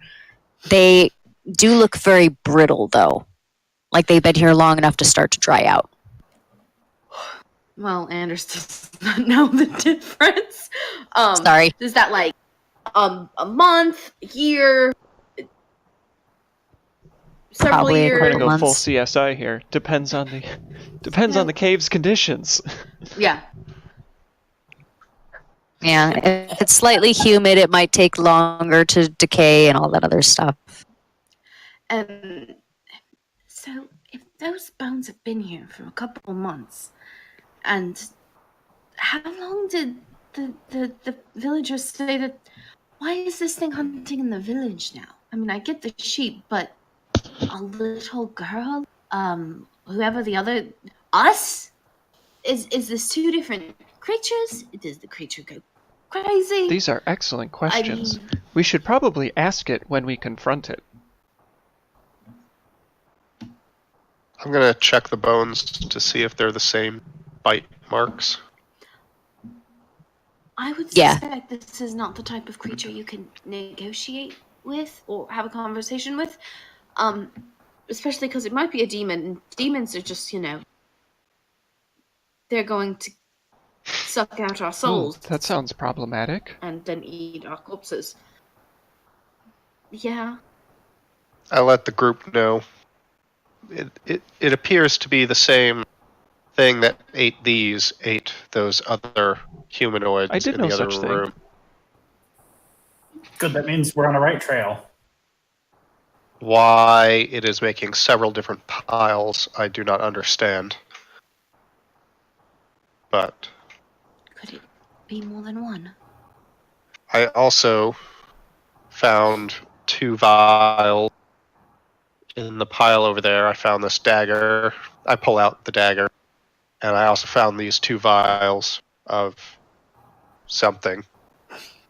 They do look very brittle, though. Like they've been here long enough to start to dry out. Well, Anders does not know the difference. Sorry. Is that like a month, a year, several Probably a years? Trying to couple go full months. CSI here. Depends on the cave's conditions. Yeah. Yeah, if it's slightly humid, it might take longer to decay and all that other stuff. So if those bones have been here for a couple months, and how long did the villagers say that? Why is this thing hunting in the village now? I mean, I get the sheep, but a little girl, whoever the other, us, is this two different creatures? Does the creature go crazy? These are excellent questions. mean- We should probably ask it when we confront it. I'm gonna check the bones to see if they're the same bite marks. I would Yeah. suspect this is not the type of creature you can negotiate with or have a conversation with. Especially because it might be a demon. And demons are just, they're going to suck out our souls. That sounds problematic. And then eat our corpses. Yeah. I let the group know it appears to be the same thing that ate those other humanoids I did in no the other such thing. room. Good, that means we're on the right trail. Why it is making several different piles, I do not understand. But Could it be more than one? I also found 2 vials in the pile over there. I found this dagger. I pull out the dagger. And I also found these 2 vials of something.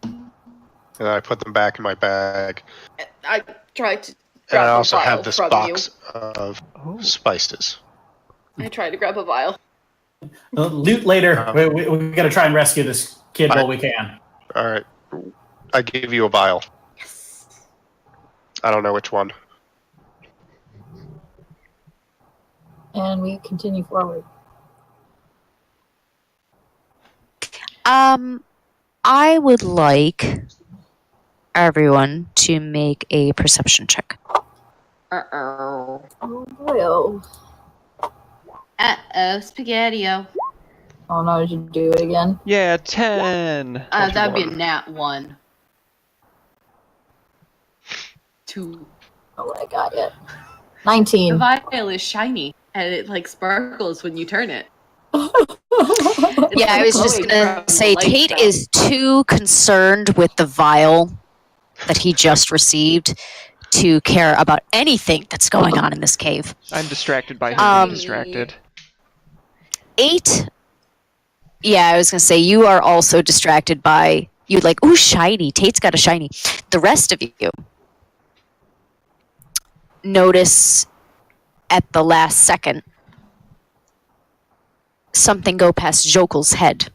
And I put them back in my bag. I tried to And I grab a also vial have this from box of Oh. spices. you. I tried to grab a vial. Loot later. We got to try and rescue this kid Fine. while we can. Alright. I give you a vial. Yes. I don't know which one. And we continue forward. I would like everyone to make a perception check. Uh-oh. Oh boy. Oh Spaghetti-O. no, did you do it again? Yeah, 10. That'd be a 21. nat 1. 2. Oh, I got it. The 19. vial is shiny, and it, like, sparkles when you turn it. Yeah, I was just glowing going from to say the light Tate spell. is too concerned with the vial that he just received to care about anything that's going on in this cave. I'm distracted by him Um, being distracted. 8. Yeah, I was going to say you are also distracted by you like, ooh, shiny. Tate's got a shiny. The rest of you notice at the last second something go past Jokel's head.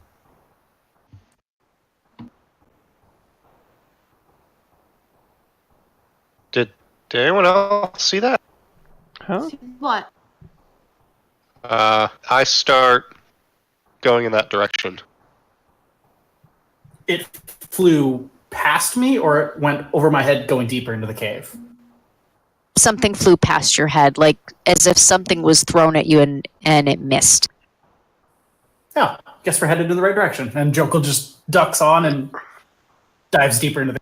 Did anyone else see that? Huh? What? I start going in that direction. It flew past me, or it went over my head going deeper into the cave? Something flew past your head, like as if something was thrown at you and it missed. Yeah, guess we're headed in the right direction. And Jokel just ducks on and dives deeper into the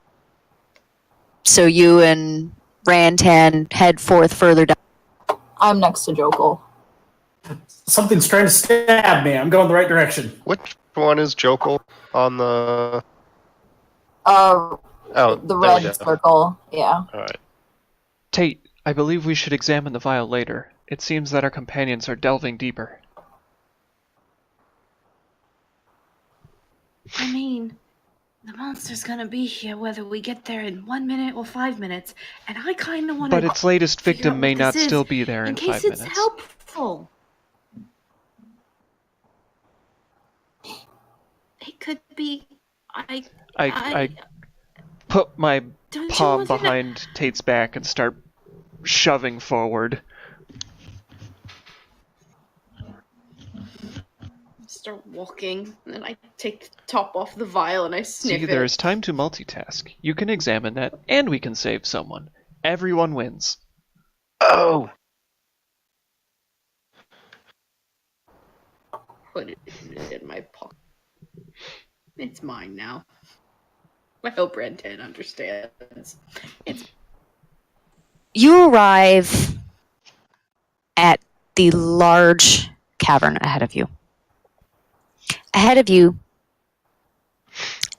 So you and Rantan head forth further down. I'm next to Jokel. Something's trying to stab me. I'm going the right direction. Which one is Jokel on the... Oh, Oh, the there we red go. circle. Yeah. Alright. Tate, I believe we should examine the vial later. It seems that our companions are delving deeper. I mean, the monster's gonna be here whether we get there in 1 minute or 5 minutes, and I kind of want to. But its latest figure out victim what may not this is, still be there in in case 5 it's minutes. helpful. It could be. I put my Don't you palm want to know- behind Tate's back and start shoving forward. Start walking, and then I take the top off the vial and I sniff See, it. there is time to multitask. You can examine that, and we can save someone. Everyone wins. Oh! Put it in my pocket. It's mine now. I hope Red 10 understands. It's You arrive at the large cavern ahead of you. Ahead of you,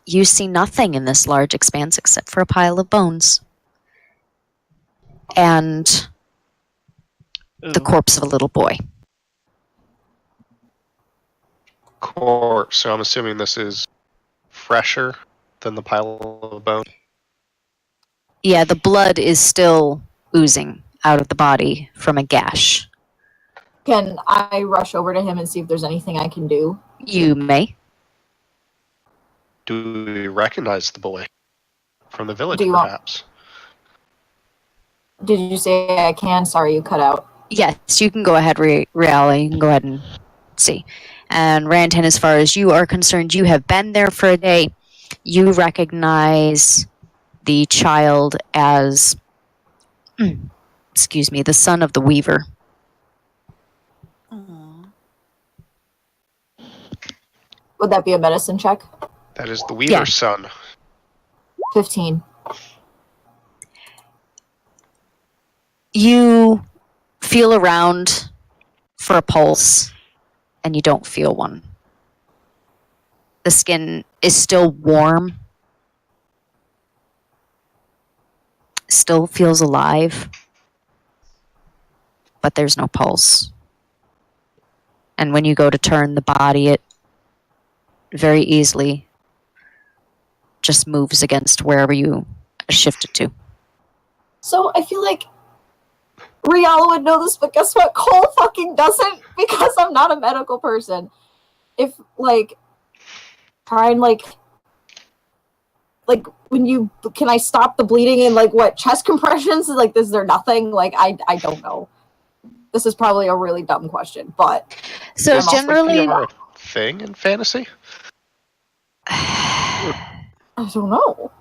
you see nothing in this large expanse except for a pile of bones and the corpse of a little boy. Corpse, so I'm assuming this is fresher than the pile of bone. Yeah, the blood is still oozing out of the body from a gash. Can I rush over to him and see if there's anything I can do? You may. Do we recognize the boy from the village, Do you want- perhaps? Did you say I can? Sorry, you cut out. Yes, you can go ahead, Reala. You can go ahead and see. And Rantan, as far as you are concerned, you have been there for a day. You recognize the child as, the son of the weaver Would that be a medicine check? That is the Weaver's son. 15. You feel around for a pulse, and you don't feel one. The skin is still warm, still feels alive, but there's no pulse. And when you go to turn the body, it very easily just moves against wherever you shifted to. So I feel like Riala would know this, but guess what? Cole fucking doesn't, because I'm not a medical person. If, like, try and, like, when you, can I stop the bleeding in, like, what, chest compressions? Like, is there nothing? Like, I don't know. This is probably a really dumb question, but... So Is generally... CPR a thing in fantasy? I don't know.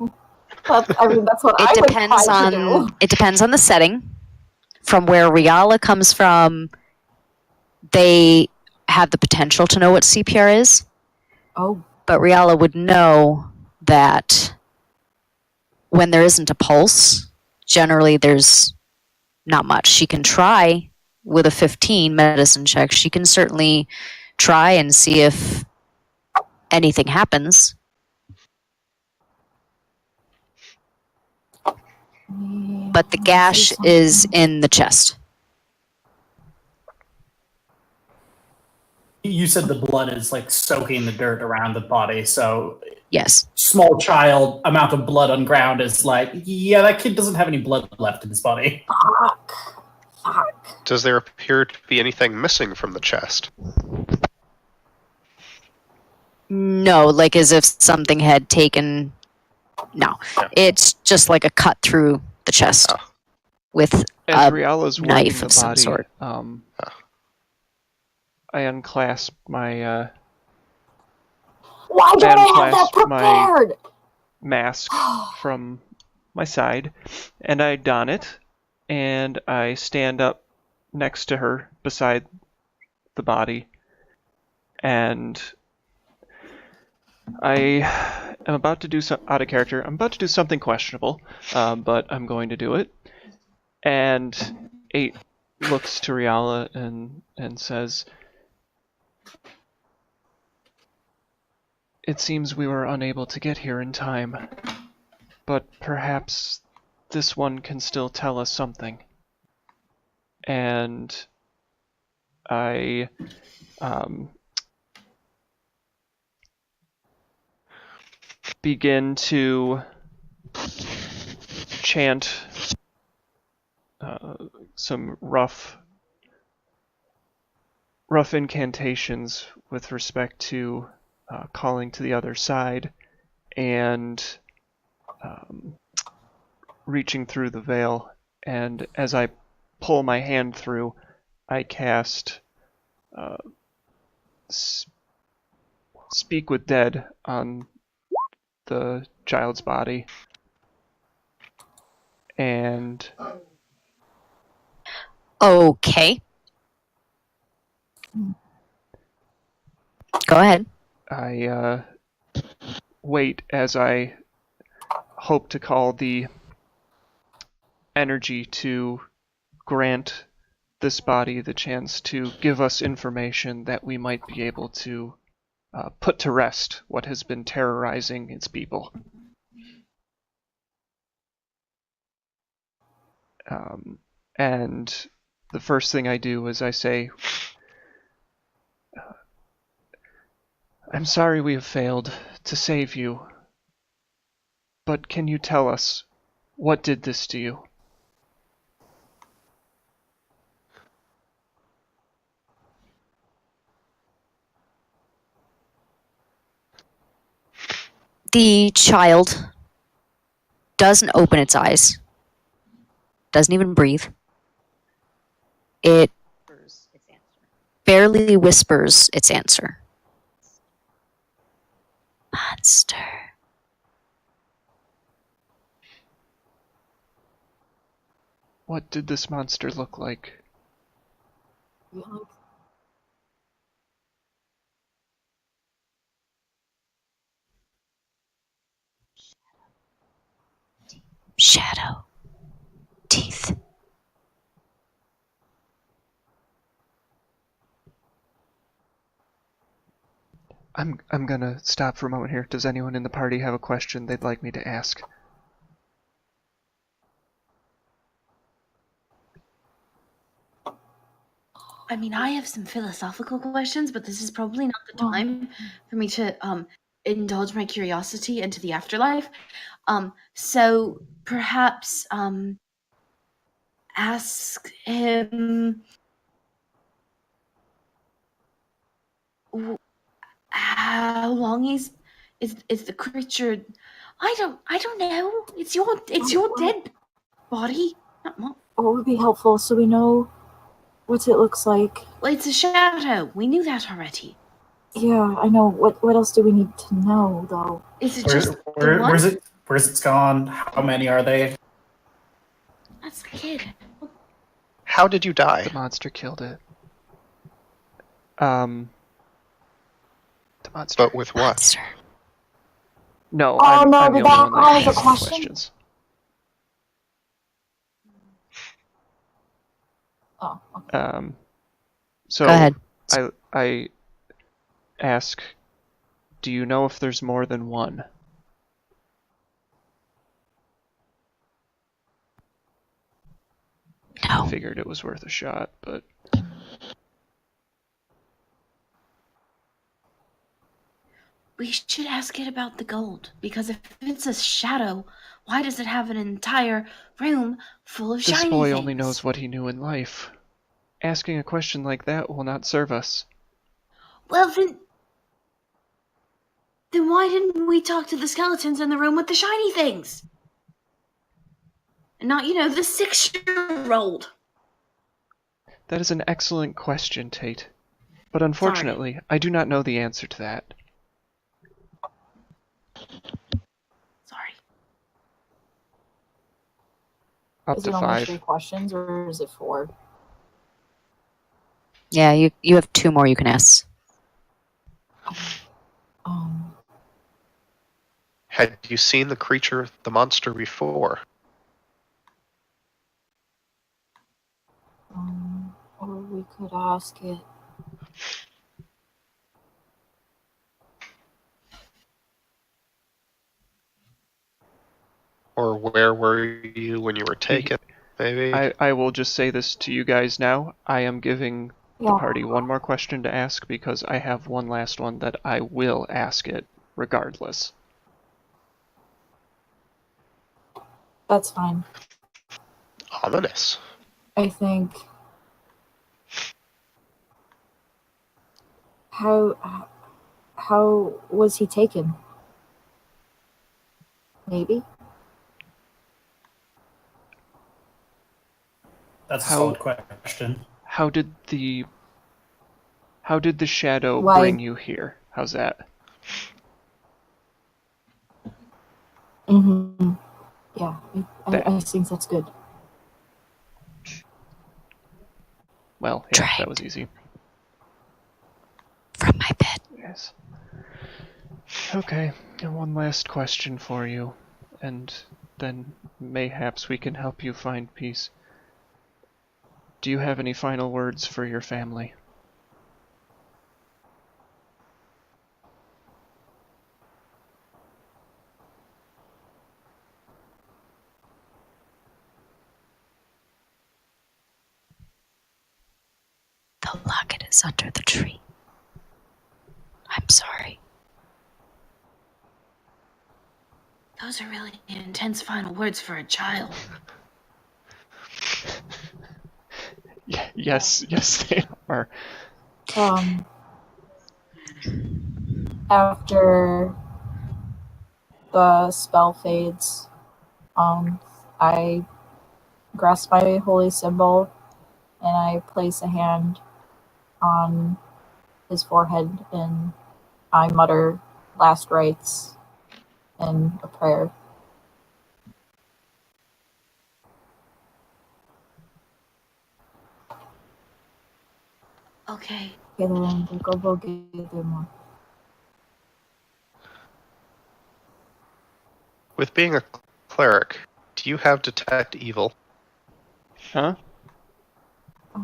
But, I mean, that's what I would try to do. It depends on the setting. From where Riala comes from, they have the potential to know what CPR is. Oh. But Riala would know that when there isn't a pulse, generally there's not much. She can try with a 15 medicine check. She can certainly try and see if anything happens. But the gash is in the chest. You said the blood is like soaking the dirt around the body, so Yes. small child amount of blood on ground is like, yeah, that kid doesn't have any blood left in his body. Fuck. Does there appear to be anything missing from the chest? No, like as if something had taken... No. Yeah. It's just like a cut through the chest with As a Riala's knife working of the some body, sort. I unclasp my Why don't I have that unclasp my prepared? mask from my side, and I don it, and I stand up next to her beside the body, and I am about to do some out of character. I'm about to do something questionable, but I'm going to do it. And 8 looks to Riala and says, "It seems we were unable to get here in time, but perhaps this one can still tell us something." And I begin to chant some rough incantations with respect to calling to the other side and reaching through the veil. And as I pull my hand through, I cast Speak with Dead on the child's body. And Okay. Go ahead. I wait as I hope to call the energy to grant this body the chance to give us information that we might be able to put to rest what has been terrorizing its people. And the first thing I do is I say, "I'm sorry we have failed to save you, but can you tell us what did this to you?" The child doesn't open its eyes, doesn't even breathe. It barely whispers its answer. Monster. What did this monster look like? Shadow. Teeth. I'm gonna stop for a moment here. Does anyone in the party have a question they'd like me to ask? I mean, I have some philosophical questions, but this is probably not the time for me to indulge my curiosity into the afterlife. So perhaps ask him how long is the creature. I don't know. It's your dead body. Not mine. What would be helpful so we know what it looks like? Well, it's a shadow. We knew that already. Yeah, I know. What else do we need to know, though? Is it just the one? Where's it gone? How many are they? That's the kid. How did you die? The monster killed it. The monster. But with what? Monster. No, Oh, I'm no, the but only one that that was a has question? questions. Oh, okay. So Go ahead. I ask, do you know if there's more than one? No. I figured it was worth a shot, but We should ask it about the gold, because if it's a shadow, why does it have an entire room full of this shiny boy things? only knows what he knew in life. Asking a question like that will not serve us. Well, then why didn't we talk to the skeletons in the room with the shiny things? And not, the 6-year-old. That is an excellent question, Tate. But unfortunately, I do not know the answer to that. Sorry. Up Is to it only 5. 3 questions, or is it 4? Yeah, you have 2 more you can ask. Had you seen the creature, the monster, before? Or we could ask it. Or where were you when you were taken, maybe? I will just say this to you guys now. I am giving the Yeah. party one more question to ask because I have one last one that I will ask it regardless. That's fine. Ominous. I think. How was he taken? Maybe. That's a solid question. How did the shadow Why- bring you here? How's that? Mm-hmm. Yeah, I think that's good. Well, yeah, that Dragged. was easy. From my bed. Yes. Okay, and one last question for you, and then mayhaps we can help you find peace. Do you have any final words for your family? The locket is under the tree. I'm sorry. Those are really intense final words for a child. Yes, they are. After the spell fades, I grasp my holy symbol and I place a hand on his forehead and I mutter last rites and a prayer. Okay. With being a cleric, Do you have detect evil? Huh? I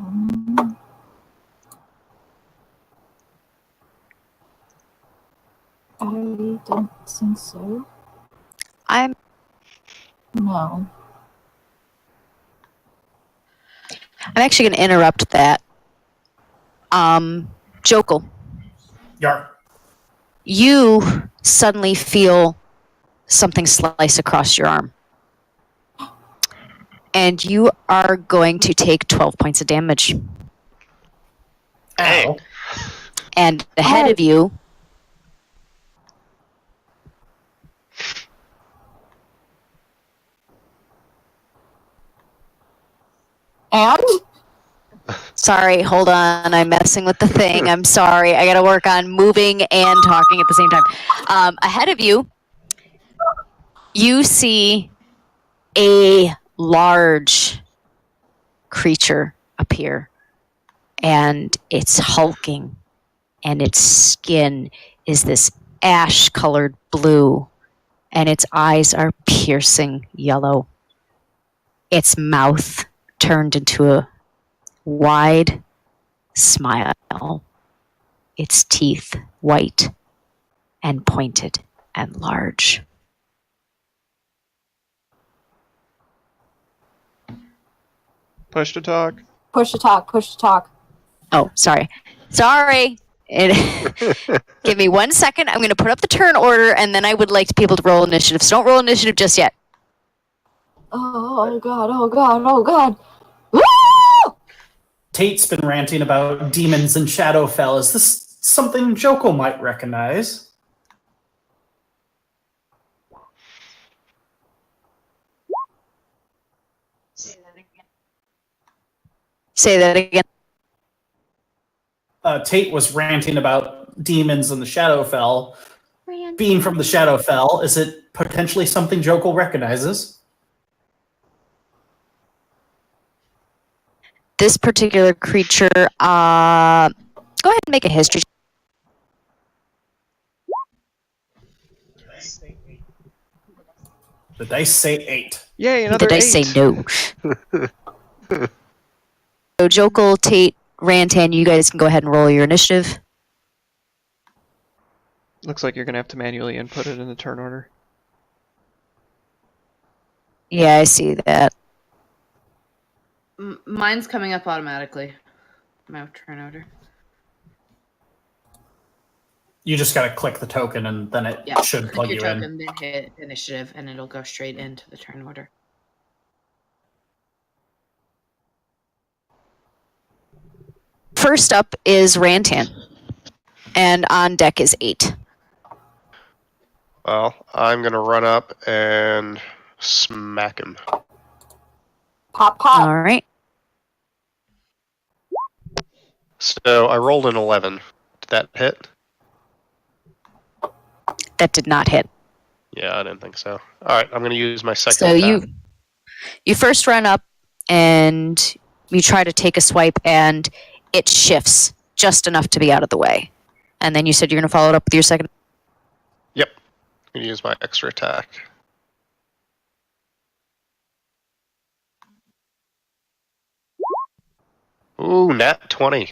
don't think so. I'm No. actually going to interrupt that. Jokel, Yar. you suddenly feel something slice across your arm. And you are going to take 12 points of damage. Ow. And ahead Ow. of you, And? sorry, hold on, I'm messing with the thing. I'm sorry. I got to work on moving and talking at the same time. Ahead of you, you see a large creature appear, and it's hulking, and its skin is this ash-colored blue, and its eyes are piercing yellow. Its mouth turned into a wide smile. Its teeth white and pointed and large. Push to talk. Push to talk, push to talk. Oh, sorry. Sorry. Give me 1 second. I'm going to put up the turn order, and then I would like people to roll initiative. So don't roll initiative just yet. Oh god, oh god, oh god. Woo! Tate's been ranting about demons in Shadowfell. Is this something Joko might recognize? Say that again. Tate was ranting about demons in the Shadowfell. Being from the Shadowfell, is it potentially something Joko recognizes? This particular creature, go ahead and make a history. The dice say 8. Yay, another The dice 8. say no. So Jokel, Tate, Rantan, you guys can go ahead and roll your initiative. Looks like you're going to have to manually input it in the turn order. Yeah, I see that. Mine's coming up automatically. My turn order. You just gotta click the token and then it Yeah, should click plug your you token, in. then hit initiative, and it'll go straight into the turn order. First up is Rantan, and on deck is 8. Well, I'm going to run up and smack him. Pop, pop. All right. So I rolled an 11. Did that hit? That did not hit. Yeah, I didn't think so. All right, I'm going to use my second So attack. you first run up and you try to take a swipe, and it shifts just enough to be out of the way. And then you said you're going to follow it up with your second. Yep. I'm going to use my extra attack. Ooh, nat 20.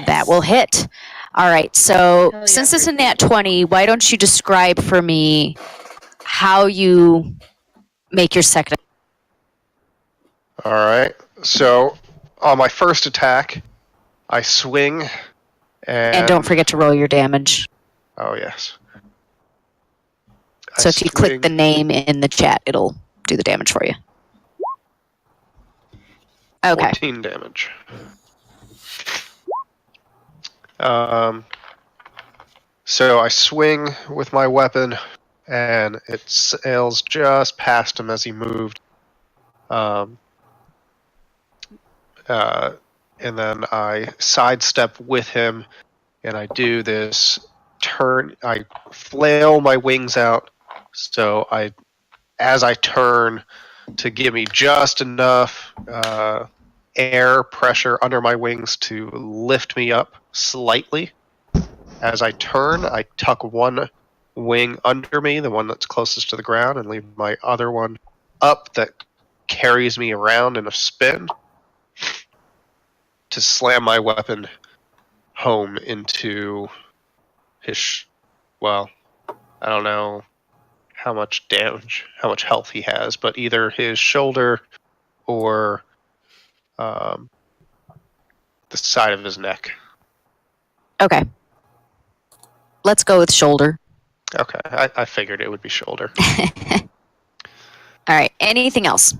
That will hit. All right. So Hell yeah, since it's a great. nat 20, why don't you describe for me how you make your second? All right. So on my first attack, I swing And don't forget to roll your damage. Oh, yes. So if you click the name in the chat, it'll do the damage for you. Okay. 14 damage. So I swing with my weapon, and it sails just past him as he moved. And then I sidestep with him, and I do this turn. I flail my wings out, so as I turn, to give me just enough air pressure under my wings to lift me up slightly. As I turn, I tuck one wing under me, the one that's closest to the ground, and leave my other one up that carries me around in a spin to slam my weapon home into his. Well, I don't know how much damage, how much health he has, but either his shoulder or the side of his neck. Okay. Let's go with shoulder. Okay, I figured it would be shoulder. All right. Anything else?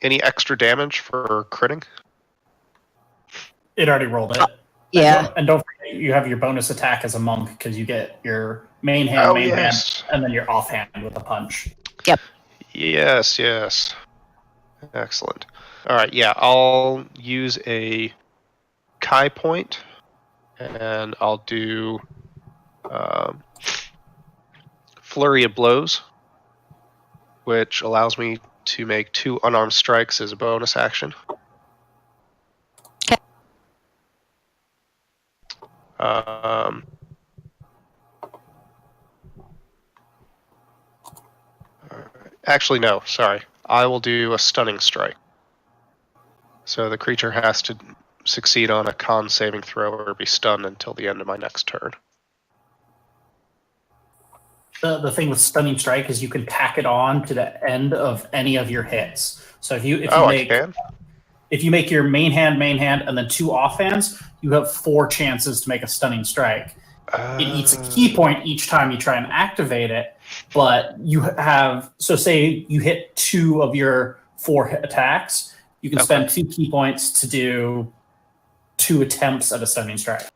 Any extra damage for critting? It already rolled it. Yeah. And don't forget, you have your bonus attack as a monk because you get your main hand, hand, and then your offhand with a punch. Yep. Yes. Excellent. All right, yeah, I'll use a Kai point, and I'll do Flurry of Blows, which allows me to make 2 unarmed strikes as a bonus action. Okay. Actually, no, sorry. I will do a Stunning Strike. So the creature has to succeed on a con saving throw or be stunned until the end of my next turn. The thing with Stunning Strike is you can tack it on to the end of any of your hits. So if you make your main hand, and then 2 offhands, you have 4 chances to make a Stunning Strike. It eats a key point each time you try and activate it, but you have, so say you hit 2 of your 4 attacks, you can spend 2 key points to do 2 attempts at a Stunning Strike.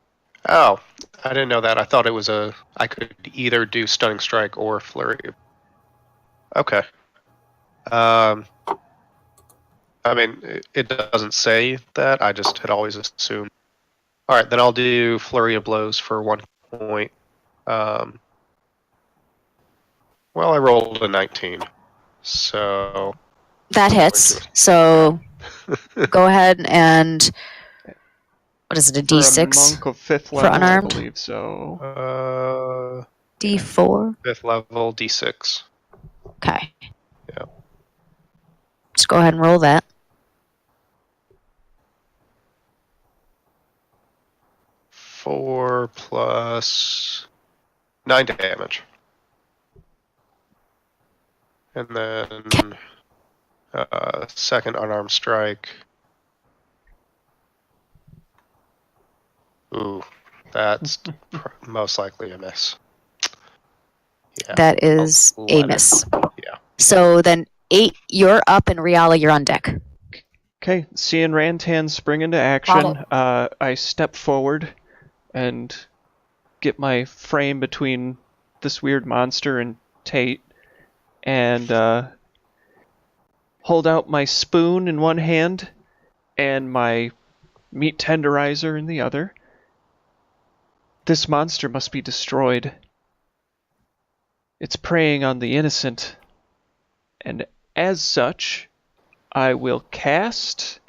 Oh, I didn't know that. I thought it was I could either do Stunning Strike or Flurry. Okay. I mean, it doesn't say that. I just had always assumed. All right, then I'll do Flurry of Blows for 1 point. Well, I rolled a 19, so That hits. So go ahead and what is it? A D6 for a monk of 5th for level, unarmed? I believe so. D4. 5th level D6. Okay. Yeah. Just go ahead and roll that. 4 plus 9 damage. And then second unarmed strike. Ooh, that's most likely a miss. Yeah, That is a 11. miss. Yeah. So then 8, you're up, and Riala, you're on deck. Okay, seeing Rantan spring into action, I step forward and get my frame between this weird monster and Tate, and hold out my spoon in one hand and my meat tenderizer in the other. This monster must be destroyed. It's preying on the innocent, and as such, I will cast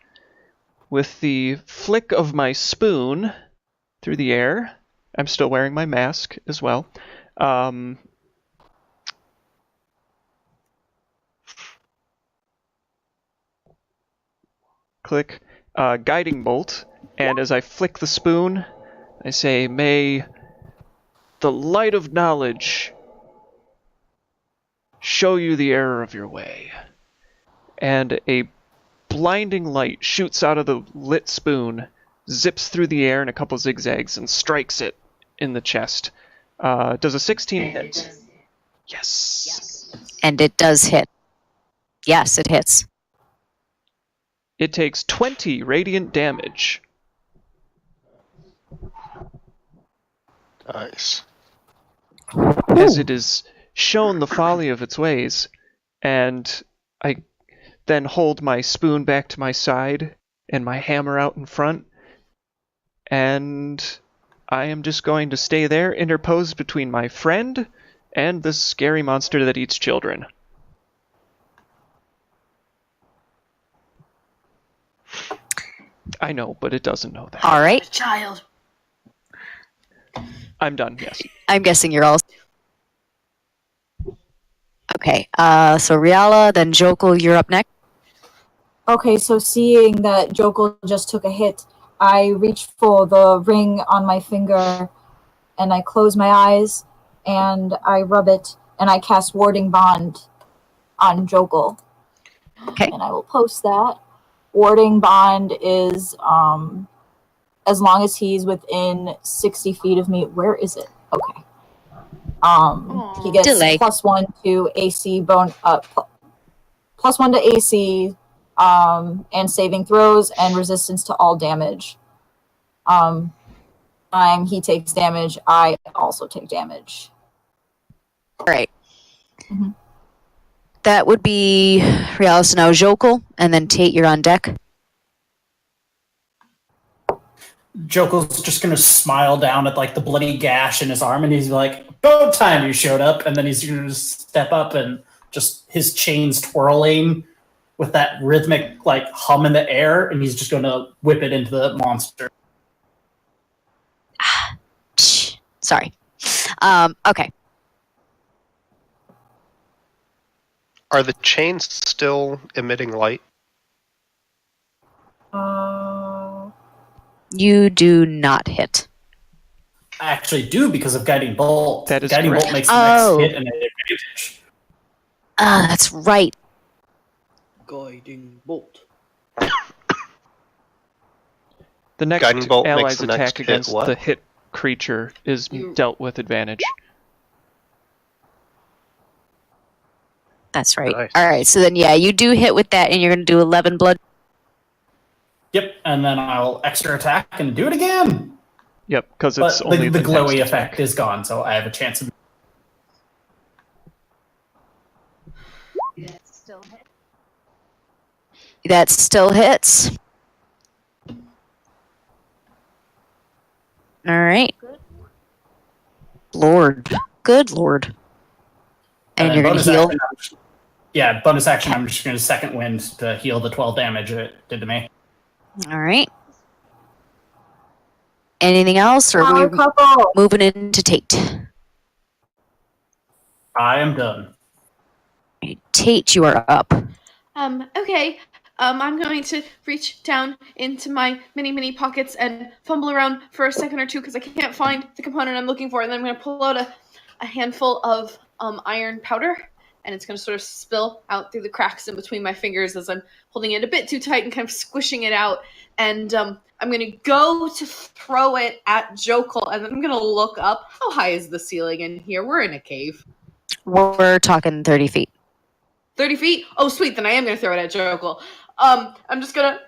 with the flick of my spoon through the air. I'm still wearing my mask as well. Click Guiding Bolt, and as I flick the spoon, I say, "May the light of knowledge show you the error of your way." And a blinding light shoots out of the lit spoon, zips through the air in a couple zigzags, and strikes it in the chest. Does a 16 hit? Yes. And it does hit. Yes, it hits. It takes 20 radiant damage. Nice. As it is shown the folly of its ways, and I then hold my spoon back to my side and my hammer out in front, and I am just going to stay there, interposed between my friend and the scary monster that eats children. I know, but it doesn't know that. All right. Child. I'm done, yes. I'm guessing you're all... Okay. So Riala, then Jokul, you're up next. Okay, so seeing that Jokul just took a hit, I reach for the ring on my finger and I close my eyes and I rub it and I cast Warding Bond on Jokul. Okay. And I will post that. Warding Bond is as long as he's within 60 feet of me. Where is it? Okay. He gets Delay. +1 to AC +1 to AC and saving throws and resistance to all damage. Time he takes damage, I also take damage. All right. Mhm. That would be Riala, so now Jokul, and then Tate, you're on deck. Jokel's just gonna smile down at like the bloody gash in his arm, and he's like, "About time you showed up." And then he's gonna just step up and just his chains twirling with that rhythmic like hum in the air, and he's just gonna whip it into the monster. Sorry. Okay. Are the chains still emitting light? You do not hit. I actually do because of guiding bolt. That is guiding correct. bolt makes the Oh. next hit an advantage. That's right. Guiding bolt. The next Guiding bolt makes ally's the next attack hit against what? the hit creature is dealt with advantage. That's right. Nice. All right. So then, yeah, you do hit with that, and you're going to do 11 blood. Yep, and then I'll extra attack and do it again. Yep, because But it's only the the glowy next effect attack. is gone, so I have a chance of. That still hits. All right. Lord. Good Lord. And then you're going to bonus heal. action, bonus action. I'm just going to second wind to heal the 12 damage it did to me. All right. Anything else, or are Power we couple. moving into Tate? I am done. Tate, you are up. Okay. I'm going to reach down into my mini pockets and fumble around for a second or two because I can't find the component I'm looking for, and then I'm going to pull out a handful of iron powder, and it's going to sort of spill out through the cracks in between my fingers as I'm holding it a bit too tight and kind of squishing it out. And I'm going to go to throw it at Jokul, and then I'm going to look up. How high is the ceiling in here? We're in a cave. We're talking 30 feet. 30 feet? Oh, sweet. Then I am going to throw it at Jokul. I'm just going to...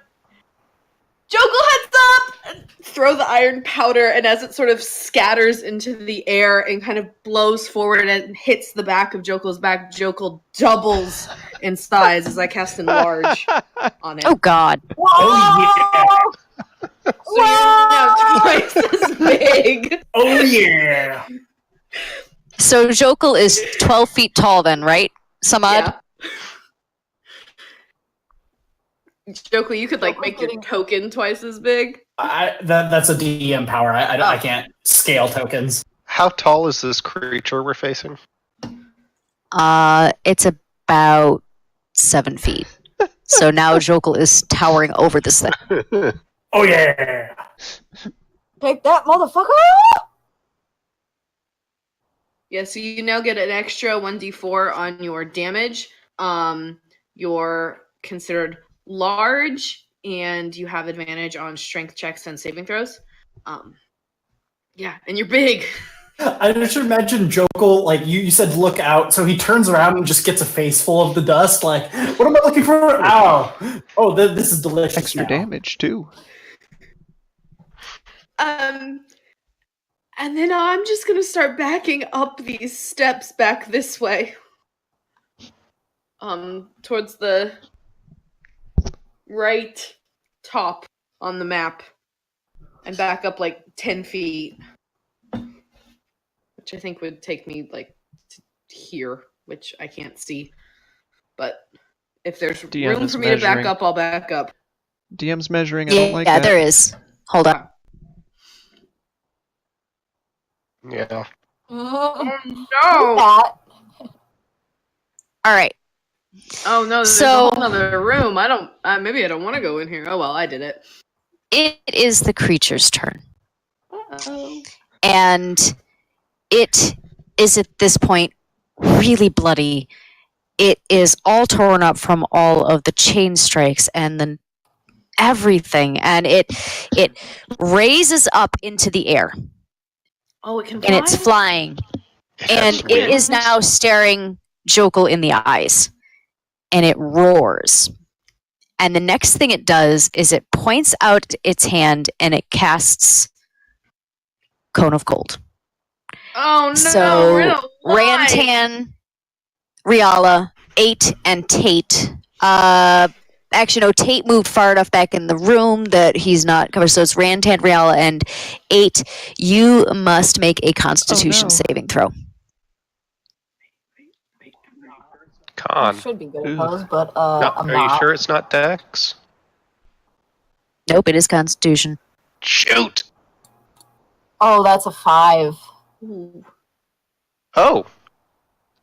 Jokul, heads up! And throw the iron powder, and as it sort of scatters into the air and kind of blows forward and hits the back of Jokul's back, Jokul doubles in size as I cast Enlarge on it. Oh, God. Oh, yeah. So you're now twice as big. Oh, yeah. So Jokul is 12 feet tall then, right? Samad? Yeah. Jokul, you could make your token twice as big. That's a DM power. I can't scale tokens. How tall is this creature we're facing? It's about 7 feet. So now Jokul is towering over this thing. Oh, yeah. Take that, motherfucker! Yeah, so you now get an extra 1d4 on your damage. You're considered large, and you have advantage on strength checks and saving throws. Yeah, and you're big. I just imagine Jokul, like you said, look out. So he turns around and just gets a face full of the dust. Like, what am I looking for? Ow! Oh, this is delicious. Extra now. damage, too. And then I'm just gonna start backing up these steps back this way. Towards the right top on the map. And back up 10 feet. Which I think would take me to here, which I can't see. But if there's DM room is for me to back measuring. up, I'll back up. DM's measuring, I don't like Yeah, that. there is. Hold on. Yeah. No! That. All right. Oh no, there's So- a whole other room. I don't. Maybe I don't want to go in here. Oh well, I did it. It is the creature's turn. Uh-oh. And it is at this point really bloody. It is all torn up from all of the chain strikes and then everything, and it raises up into the air, Oh, it can and fly. it's flying, It and has it is wings. now staring Jokul in the eyes, and it roars. And the next thing it does is it points out its hand and it casts Cone of Cold. Oh no! So, we're in a line. Rantan, Riala, 8, and Tate. Actually, no, Tate moved far enough back in the room that he's not covered. So it's Rantan, Riala, and 8. You must make a Constitution no. saving throw. I Con. should be good Ooh. at those, but No, I'm are not. you sure it's not Dex? Nope, it is Constitution. Shoot! Oh, that's a 5. Ooh. Oh.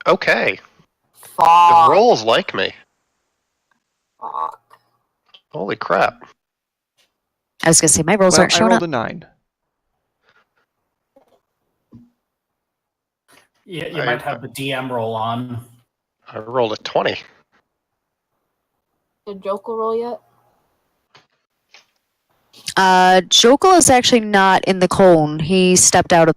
Okay. The Fuck. rolls like me. Fuck. Holy crap. I was going to say, my rolls Well, aren't I showing rolled up. a 9. Yeah, you I- might have the DM roll on. I rolled a 20. Did Joker roll yet? Jokul is actually not in the cone. He stepped out of...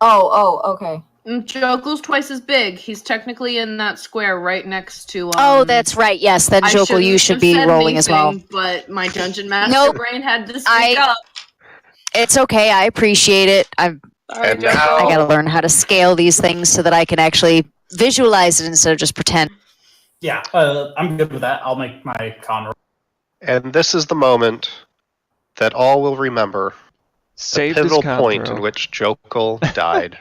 Oh, okay. Jokel's twice as big. He's technically in that square right next to. Oh, that's right. Yes, then I Jokul, you shouldn't should have be said rolling as well. anything, But my dungeon master Nope. brain had to speak I- up. It's okay. I appreciate it. And Jokel. now- I gotta learn how to scale these things so that I can actually visualize it instead of just pretend. Yeah, I'm good with that. I'll make my con roll. And this is the moment that all will remember. Saved The his pivotal con point throw. in which Jokul died.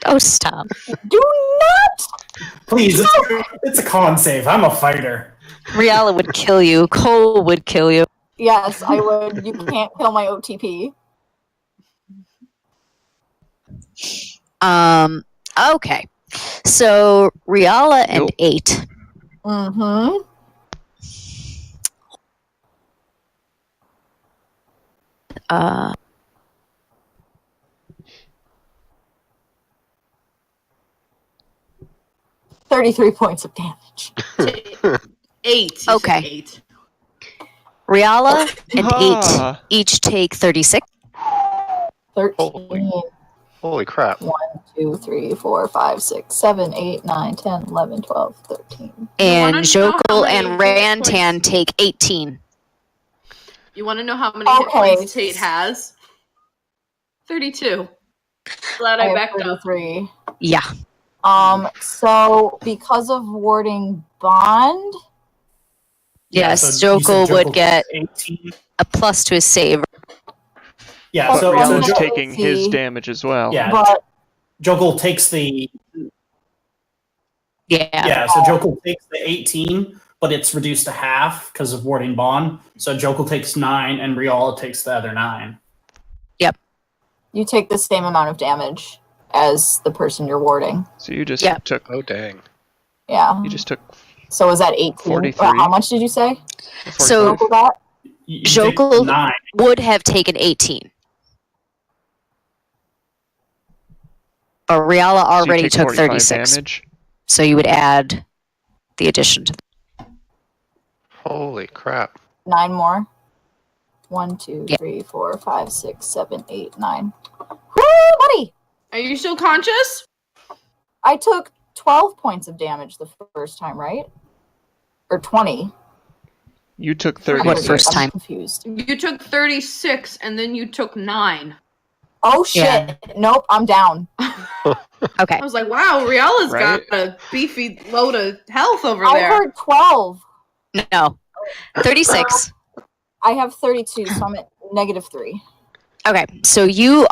Oh, stop. Do not! Please, it's a con save. I'm a fighter. Riala would kill you. Cole would kill you. Yes, I would. You can't kill my OTP. Okay. So, Riala and Nope. 8. Mm-hmm. Uh, 33 points of damage. 8. You said Okay. 8. Riala and 8 Ah. each take 36. 13. Holy crap. 1, 2, 3, 4, 5, 6, 7, 8, 9, 10, 11, 12, 13. And wanna know how Jokul many and hit Rantan points- take 18. You want to know how many hit Okay. points Tate has? 32. Glad I I have backed up. 33. Yeah. So because of warding bond, Yes, so you said Jokul would Jokul get 18. a plus to his save. Yeah, Oh, so, Riala's so Riala's Jo- taking his AC. damage as well. yeah, but Jokul takes the Yeah. so Jokul takes the 18, but it's reduced to half because of warding bond. So Jokul takes 9, and Riala takes the other 9. you take the same amount of damage as the person you're warding. So you just Yeah. took Oh, dang. Yeah. you just took So was that 18? 43. How much did you say? So- 45. Jokel got? You take Jokul 9. would have taken 18. But Riala So you already take took 45 36. damage. So you would add the addition to Holy crap. 9 more. 1, 2, Yeah. 3, 4, 5, 6, 7, 8, 9. Woo, buddy! Are you still conscious? I took 12 points of damage the first time, right? Or 20. You took What 36. first I'm time? confused. You took 36 and then you took 9. Oh shit! Yeah. Nope, I'm down. Okay. I was like, wow, Riala's Right? got a beefy load of health over I there. heard 12. No. 36. I have 32, so I'm at -3. Okay. So you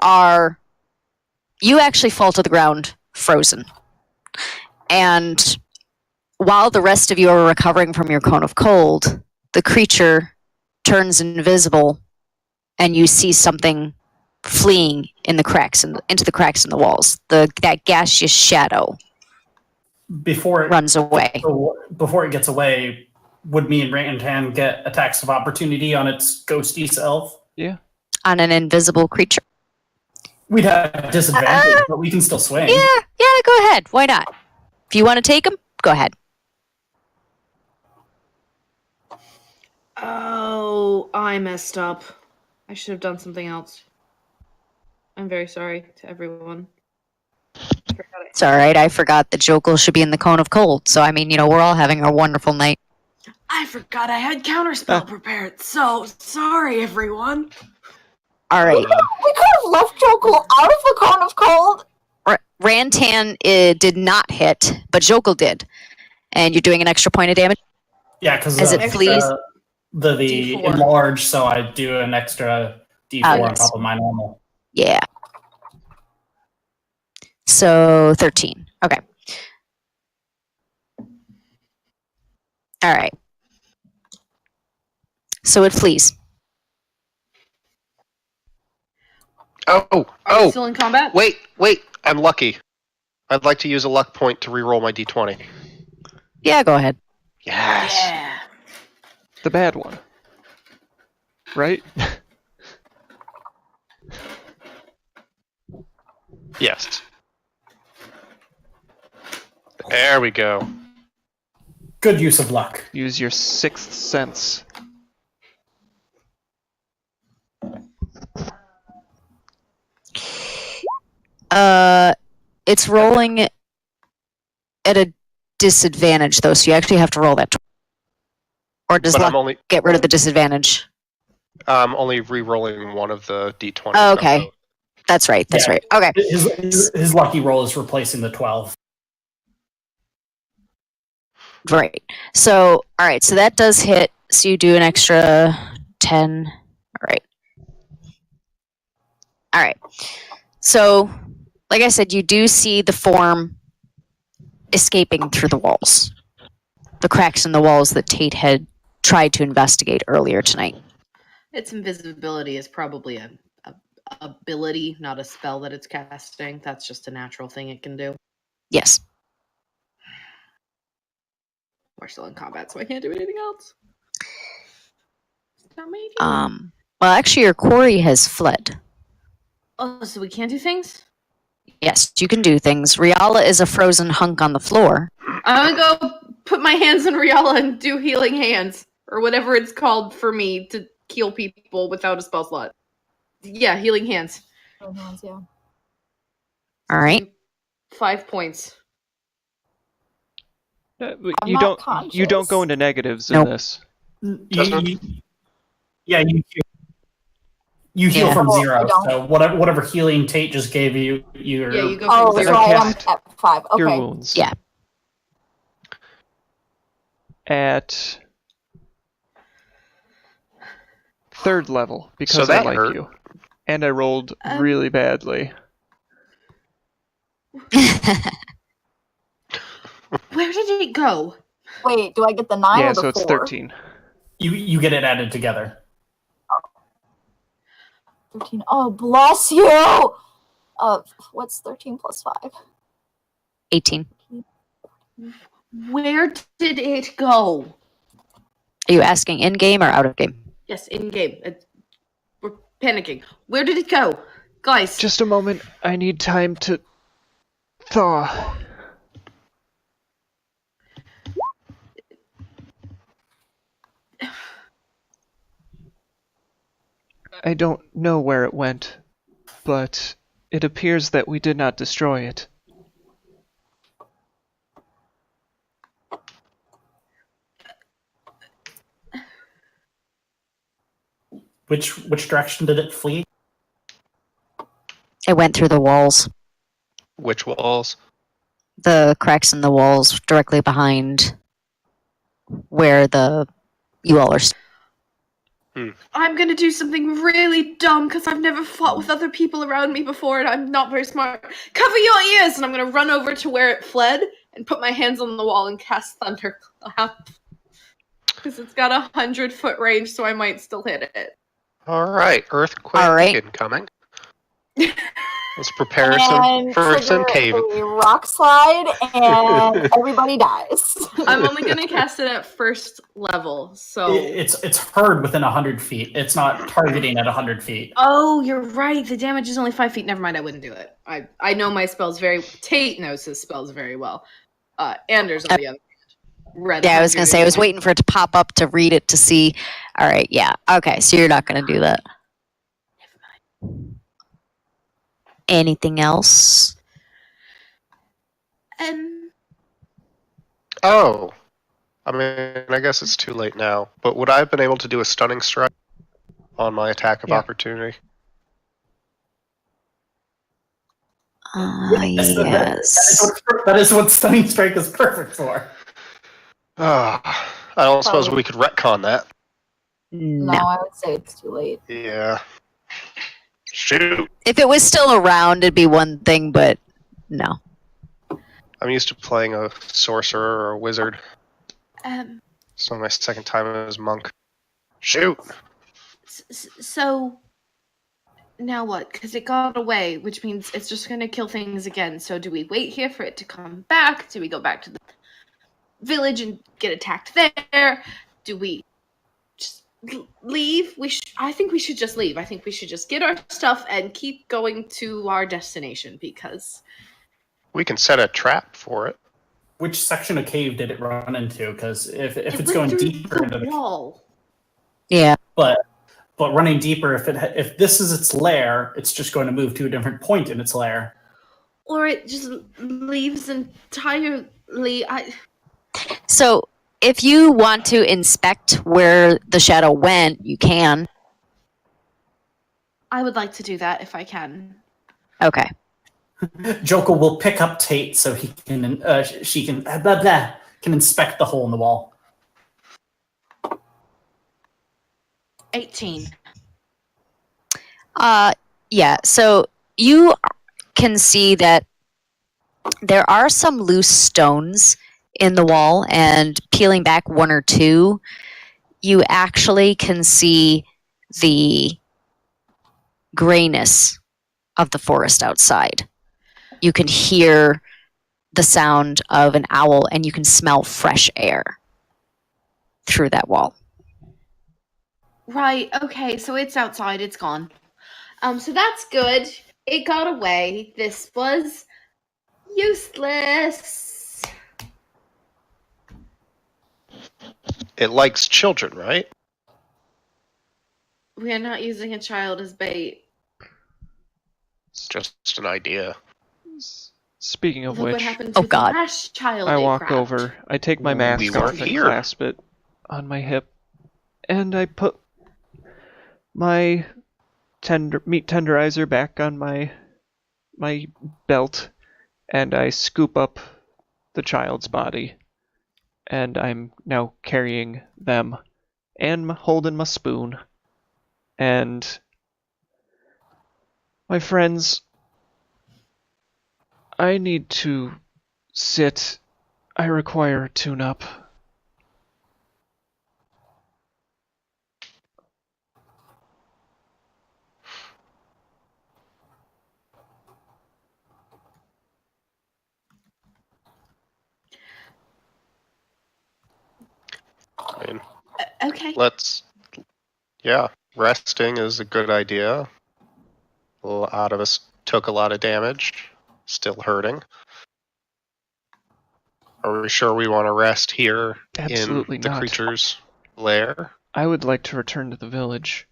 actually fall to the ground frozen. And while the rest of you are recovering from your cone of cold, the creature turns invisible and you see something fleeing in the cracks into the cracks in the walls. That gaseous shadow. before it runs away. before it gets away, would me and Rantan get attacks of opportunity on its ghosty self? Yeah. On an invisible creature. We'd have disadvantage, but we can still swing. Yeah, go ahead. Why not? If you want to take them, go ahead. Oh, I messed up. I should have done something else. I'm very sorry to everyone. I forgot it. It's all right. I forgot that Jokul should be in the cone of cold. So, I mean, we're all having a wonderful night. I forgot I had counterspell prepared. So sorry, everyone. All right. We could have left Jokul out of the cone of cold. Rantan did not hit, but Jokul did. And you're doing an extra point of damage? Yeah, because As it flees? The D4. enlarge, so I do an extra D4 on yes. top of my normal. Yeah. So 13. Okay. All right. So it flees. Are we Oh! still in combat? Wait! I'm lucky. I'd like to use a luck point to reroll my D20. Yeah, go ahead. Yes! Yeah. The bad one. Right? Yes. There we go. Good use of luck. Use your sixth sense. It's rolling at a disadvantage, though, so you actually have to roll that. Or does But luck I'm only get rid of the disadvantage? re-rolling one of the D20s. Oh, okay. That's right. Yeah. Okay. His lucky roll is replacing the 12. Right. So, all right. So that does hit. So you do an extra 10. All right. All right. So, like I said, you do see the form escaping through the walls. The cracks in the walls that Tate had tried to investigate earlier tonight. Its invisibility is probably a ability, not a spell that it's casting. That's just a natural thing it can do. Yes. We're still in combat, so I can't do anything else. It's not me. Well, actually, your quarry has fled. Oh, so we can't do things? Yes, you can do things. Riala is a frozen hunk on the floor. I'm gonna go put my hands on Riala and do healing hands. Or whatever it's called for me to heal people without a spell slot. Yeah, healing hands. Yeah. All right. 5 points. But I'm you not don't go conscious. into negatives Nope. in this. You heal Yeah. from Oh, I 0. don't. So whatever healing Tate just gave you, you're Yeah, you go Oh, from that's 0. right. I'm cast at 5. Cure Okay. wounds. Yeah. At third level, because So I that like hurt. you. And I rolled really badly. Where did it go? Wait, do I get the 9 Yeah, or the so it's 4? 13. you get it added together. 13. Oh, bless you! What's 13 plus 5? 18. Where did it go? Are you asking in game or out of game? Yes, in game. We're panicking. Where did it go? Guys. Just a moment. I need time to thaw. I don't know where it went, but it appears that we did not destroy it. Which direction did it flee? It went through the walls. Which walls? The cracks in the walls directly behind where you all are. I'm gonna do something really dumb because I've never fought with other people around me before and I'm not very smart. Cover your ears! And I'm gonna run over to where it fled and put my hands on the wall and cast Thunderclap. Because it's got 100-foot range, so I might still hit it. Alright, earthquake All right. incoming. Let's prepare some for some cave. a rock slide, and everybody dies. I'm only gonna cast it at first level, so. It's heard within 100 feet. It's not targeting at 100 feet. Oh, you're right. The damage is only 5 feet. Never mind. I wouldn't do it. I know my spells very. Tate knows his spells very well. Anders on the other hand. Read Yeah, I was going to say, I was 100 waiting for it to pop up to read it to see. All right, yeah. Okay, so you're not going to do that. Anything else? Oh, I mean, I guess it's too late now. But would I have been able to do a stunning strike on my attack of Yeah. opportunity? Yes. That is what Stunning Strike is perfect for. I don't suppose we could retcon that. No, No. I would say it's too late. Yeah. Shoot. If it was still around, it'd be one thing, but no. I'm used to playing a sorcerer or a wizard. So my second time as monk. Shoot. So now what? Because it got away, which means it's just going to kill things again. So do we wait here for it to come back? Do we go back to the village and get attacked there? Do we just leave? I think we should just leave. I think we should just get our stuff and keep going to our destination because We can set a trap for it. Which section of cave did it run into? Because if it's went going through deeper into the the wall. Yeah. but running deeper, if this is its lair, it's just going to move to a different point in its lair. Or it just leaves entirely. So if you want to inspect where the shadow went, you can. I would like to do that if I can. Okay. Joko will pick up Tate so she can inspect the hole in the wall. 18. Yeah, so you can see that there are some loose stones in the wall, and peeling back one or two, you actually can see the grayness of the forest outside. You can hear the sound of an owl, and you can smell fresh air through that wall. Right, okay, so it's outside, it's gone. So that's good. It got away. This was useless. It likes children, right? We are not using a child as bait. It's just an idea. Speaking of Look what which, happened to Oh, God. the last child I it walk grabbed. over, I take my mask We off weren't and here. clasp it on my hip, and I put my meat tenderizer back on my belt, and I scoop up the child's body, and I'm now carrying them, and holding my spoon, and my friends, I need to sit. I require a tune-up. I mean, Okay. resting is a good idea. A lot of us took a lot of damage, still hurting. Are we sure we want to rest here Absolutely in the not. creature's lair? I would like to return to the village.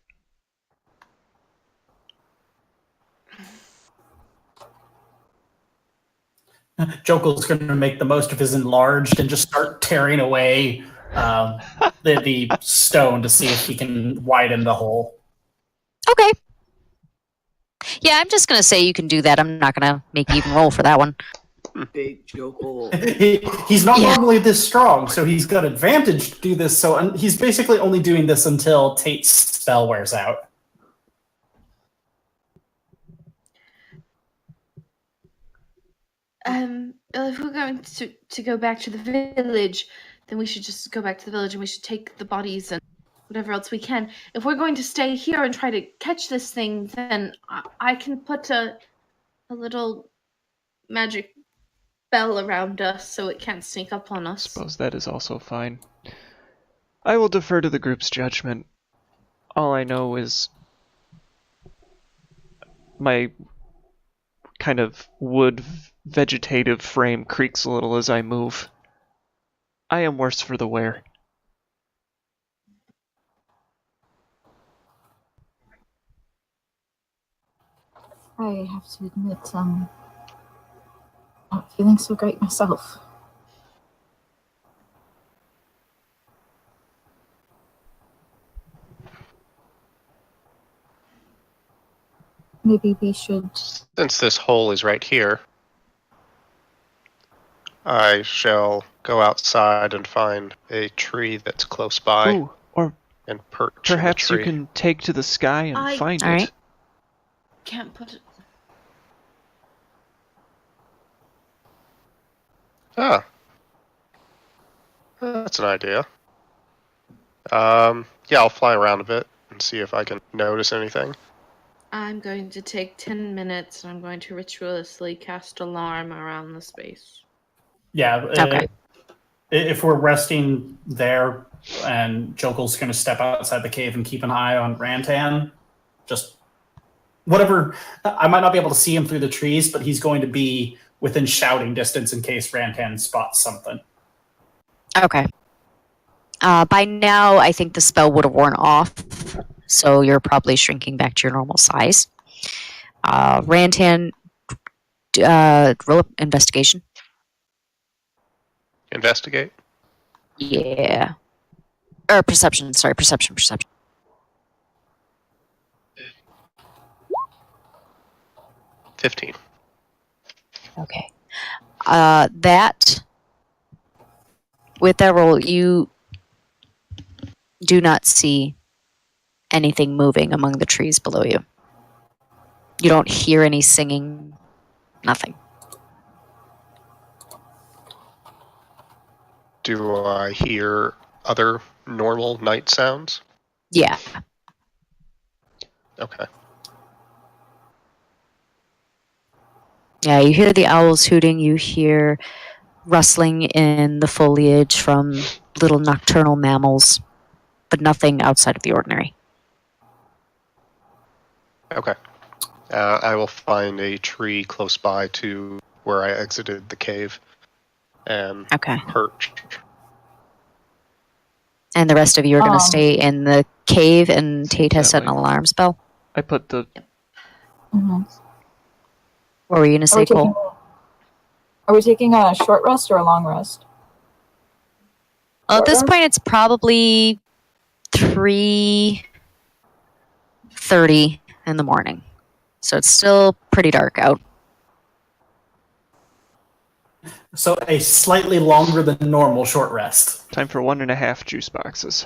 Jokel's going to make the most of his enlarged and just start tearing away the stone to see if he can widen the hole. Okay. Yeah, I'm just going to say you can do that. I'm not going to make you even roll for that one. Big joke. He's not Yeah. normally this strong, so he's got advantage to do this. So he's basically only doing this until Tate's spell wears out. If we're going to go back to the village, then we should just go back to the village and we should take the bodies and whatever else we can. If we're going to stay here and try to catch this thing, then I can put a little magic bell around us so it can't sneak up on us. Suppose that is also fine. I will defer to the group's judgment. All I know is my kind of wood vegetative frame creaks a little as I move. I am worse for the wear. I have to admit, not feeling so great myself. Maybe we should. Since this hole is right here, I shall go outside and find a tree that's close by. Ooh, or and perch perhaps in the you tree. can take to the sky and find All it. right. Can't put it. Ah, that's an idea. Yeah, I'll fly around a bit and see if I can notice anything. I'm going to take 10 minutes and I'm going to ritualously cast alarm around the space. Yeah. Okay. If we're resting there, and Jokel's going to step outside the cave and keep an eye on Rantan, just whatever. I might not be able to see him through the trees, but he's going to be within shouting distance in case Rantan spots something. Okay. By now, I think the spell would have worn off, so you're probably shrinking back to your normal size. Rantan, roll up investigation. Investigate. Yeah. Or perception. Sorry, perception. 15. Okay. With that roll, you do not see anything moving among the trees below you. You don't hear any singing. Nothing. Do I hear other normal night sounds? Yeah. Okay. Yeah, you hear the owls hooting, you hear rustling in the foliage from little nocturnal mammals, but nothing outside of the ordinary. Okay. I will find a tree close by to where I exited the cave and Okay. perch. And the rest of you are going to stay in the cave, and Tate has set an Certainly. alarm spell. I put the Mm-hmm. What were you going to say, Cole? Are we taking a short rest or a long rest? Well, at this Short point, it's probably 3:30 in the morning, so it's still pretty dark out. So a slightly longer than normal short rest. time for 1.5 juice boxes.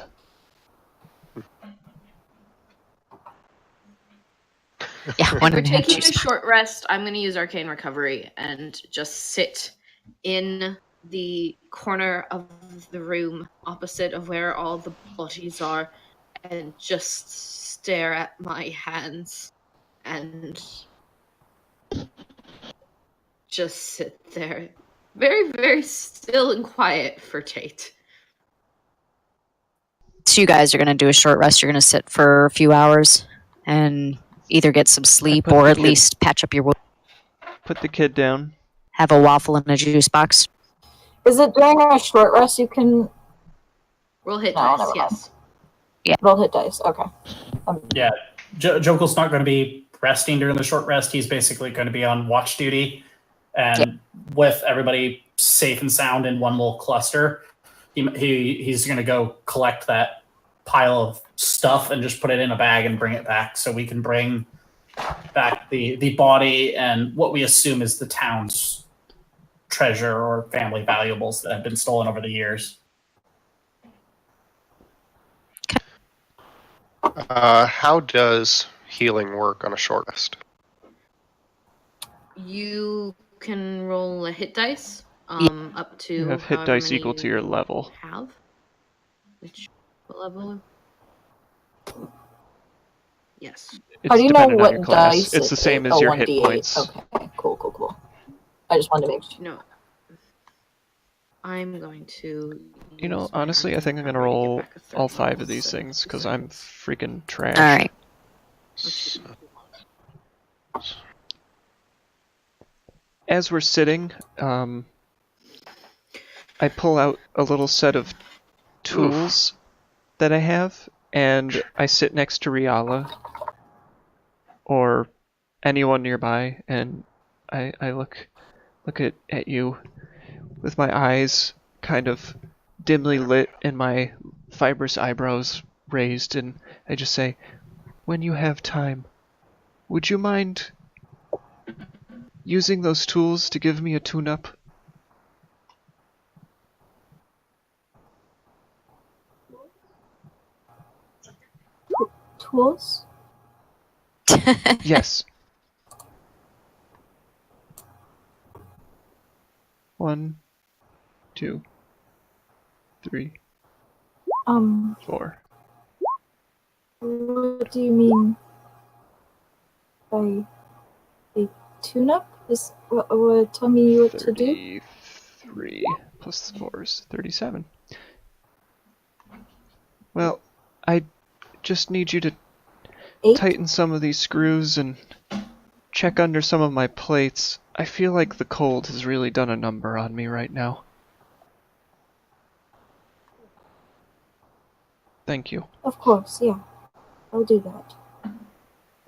Yeah, If one we're and a half taking juice a short rest, I'm going to use Arcane Recovery and just sit in the corner of the room opposite of where all the bodies are and just stare at my hands and just sit there. Very, very still and quiet for Tate. So you guys are going to do a short rest. You're going to sit for a few hours and either get some sleep put or the at kid- least patch up your wound. Put the kid down. Have a waffle in a juice box. Is it during a short rest you can Roll hit No, dice, never mind. yes. roll hit dice? Okay. Yeah, Jokel's not going to be resting during the short rest. He's basically going to be on watch duty, and with everybody safe and sound in one little cluster, he's going to go collect that pile of stuff and just put it in a bag and bring it back, so we can bring back the body and what we assume is the town's treasure or family valuables that have been stolen over the years. How does healing work on a short rest? You can roll a hit dice up to You have hit however dice many equal to you your level. have. What level? Yes. How do you know dependent on your what class. dice It's the same as your hit 1d8. points. Okay, cool. I just wanted to make sure. You know, I'm going to. You know, use my honestly, I action think I'm gonna recovery to get roll back a all 13 5 of these plus things 2 because I'm seconds. freaking trash. All right. As we're sitting, I pull out a little set of tools that I have, and I sit next to Riala or anyone nearby, and I look at you with my eyes kind of dimly lit and my fibrous eyebrows raised, and I just say, when you have time, would you mind using those tools to give me a tune-up? Tools? Yes. 1, 2, 3, Um, 4. what do you mean by a tune-up? Tell me what to do? 33 plus 4 is 37. Well, I just need you to 8? tighten some of these screws and check under some of my plates. I feel like the cold has really done a number on me right now. Thank you. Of course, yeah. I'll do that.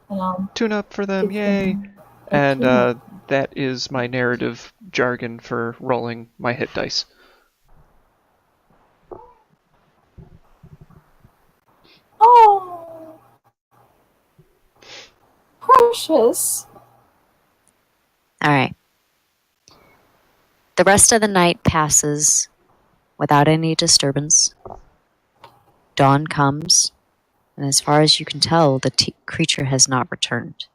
And I'll Tune up for them, give yay! them a And tune-up. that is my narrative jargon for rolling my hit dice. Oh! Precious! All right. The rest of the night passes without any disturbance. Dawn comes, and as far as you can tell, the creature has not returned.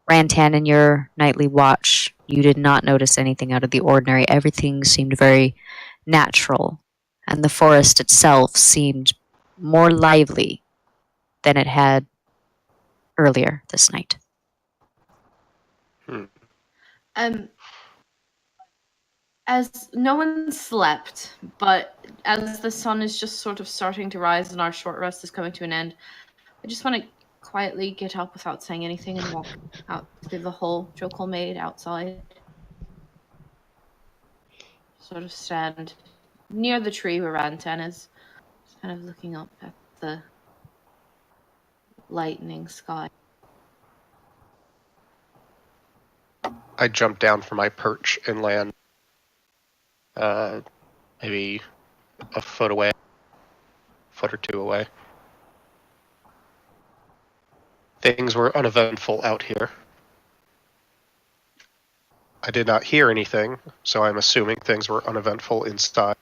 Rantan, in your nightly watch, you did not notice anything out of the ordinary. Everything seemed very natural, and the forest itself seemed more lively than it had earlier this night. As no one slept, but as the sun is just sort of starting to rise and our short rest is coming to an end, I just want to quietly get up without saying anything and walk out through the hole Jokol made outside. Sort of stand near the tree where Rantan is, just kind of looking up at the lightening sky. I jump down from my perch and land maybe a foot away, foot or two away. Things were uneventful out here. I did not hear anything, so I'm assuming things were uneventful inside.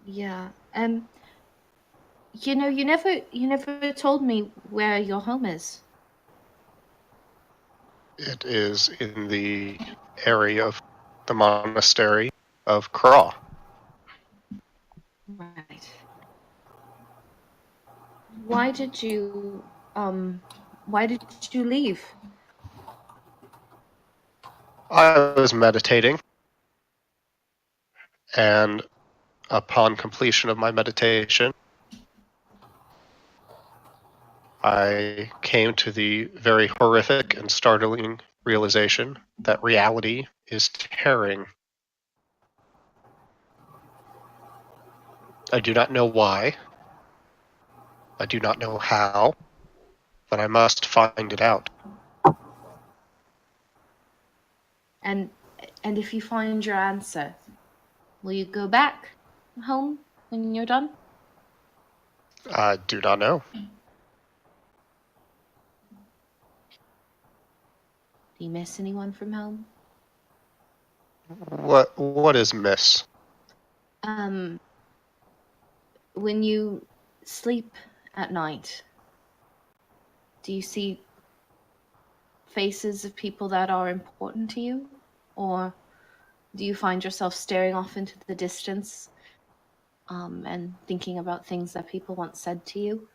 Yeah, you know, you never told me where your home is. It is in the area of the monastery of Craw. Right. Why did you leave? I was meditating, and upon completion of my meditation, I came to the very horrific and startling realization that reality is tearing. I do not know why. I do not know how, but I must find it out. And if you find your answer, will you go back home when you're done? I do not know. Do you miss anyone from home? What is miss? When you sleep at night, do you see faces of people that are important to you? Or do you find yourself staring off into the distance, and thinking about things that people once said to you.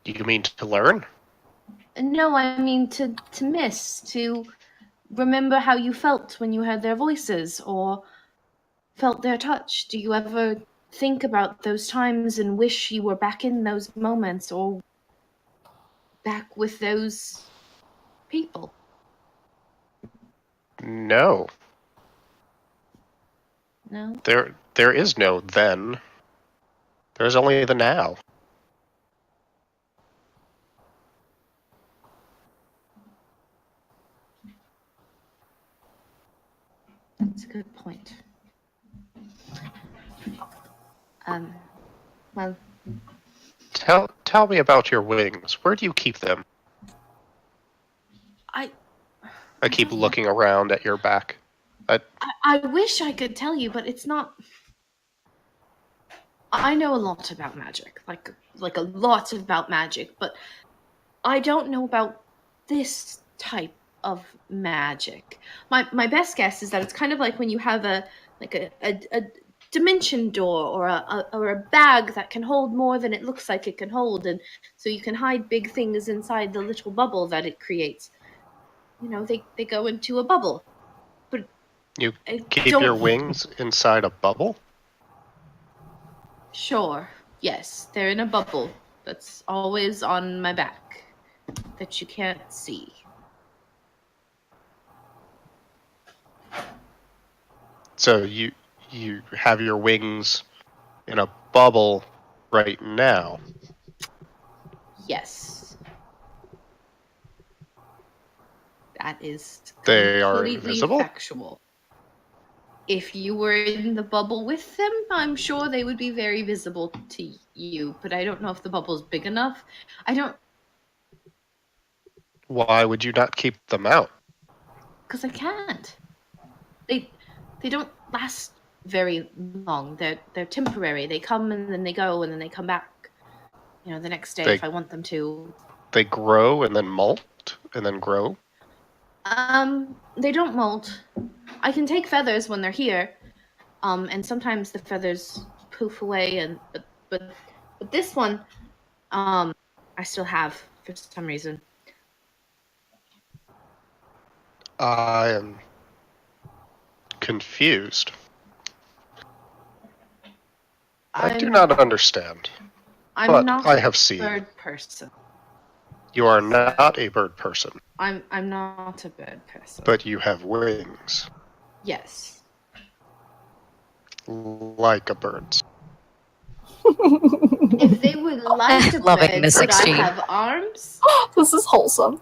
You mean to learn? No, I mean to miss, to remember how you felt when you heard their voices or felt their touch. Do you ever think about those times and wish you were back in those moments or back with those people? No. No? There is no then. There's only the now. That's a good point. Well, Tell me about your wings. Where do you keep them? I I keep looking around at your back. I wish I could tell you, but it's not. I know a lot about magic, like a lot about magic, but I don't know about this type of magic. My best guess is that it's kind of like when you have a dimension door or a bag that can hold more than it looks like it can hold, and so you can hide big things inside the little bubble that it creates. You know, they go into a bubble. But You I keep don't your wings inside a bubble? Sure. Yes, they're in a bubble that's always on my back that you can't see. So you have your wings in a bubble right now. Yes. That is They are completely invisible? factual. If you were in the bubble with them, I'm sure they would be very visible to you, but I don't know if the bubble's big enough. I don't, Why would you not keep them out? because I can't. They don't last very long. They're temporary. They come and then they go and then they come back. You know, the next day They- if I want them to. They grow and then molt and then grow? They don't molt. I can take feathers when they're here, and sometimes the feathers poof away, and but this one, I still have for some reason. I am confused. I do not understand. I'm but not I have a seen. bird person. You are not a bird person, I'm not a bird person. but you have wings Yes. like a bird's. If they were like a Loving bird, this would I exchange. have arms? This is wholesome.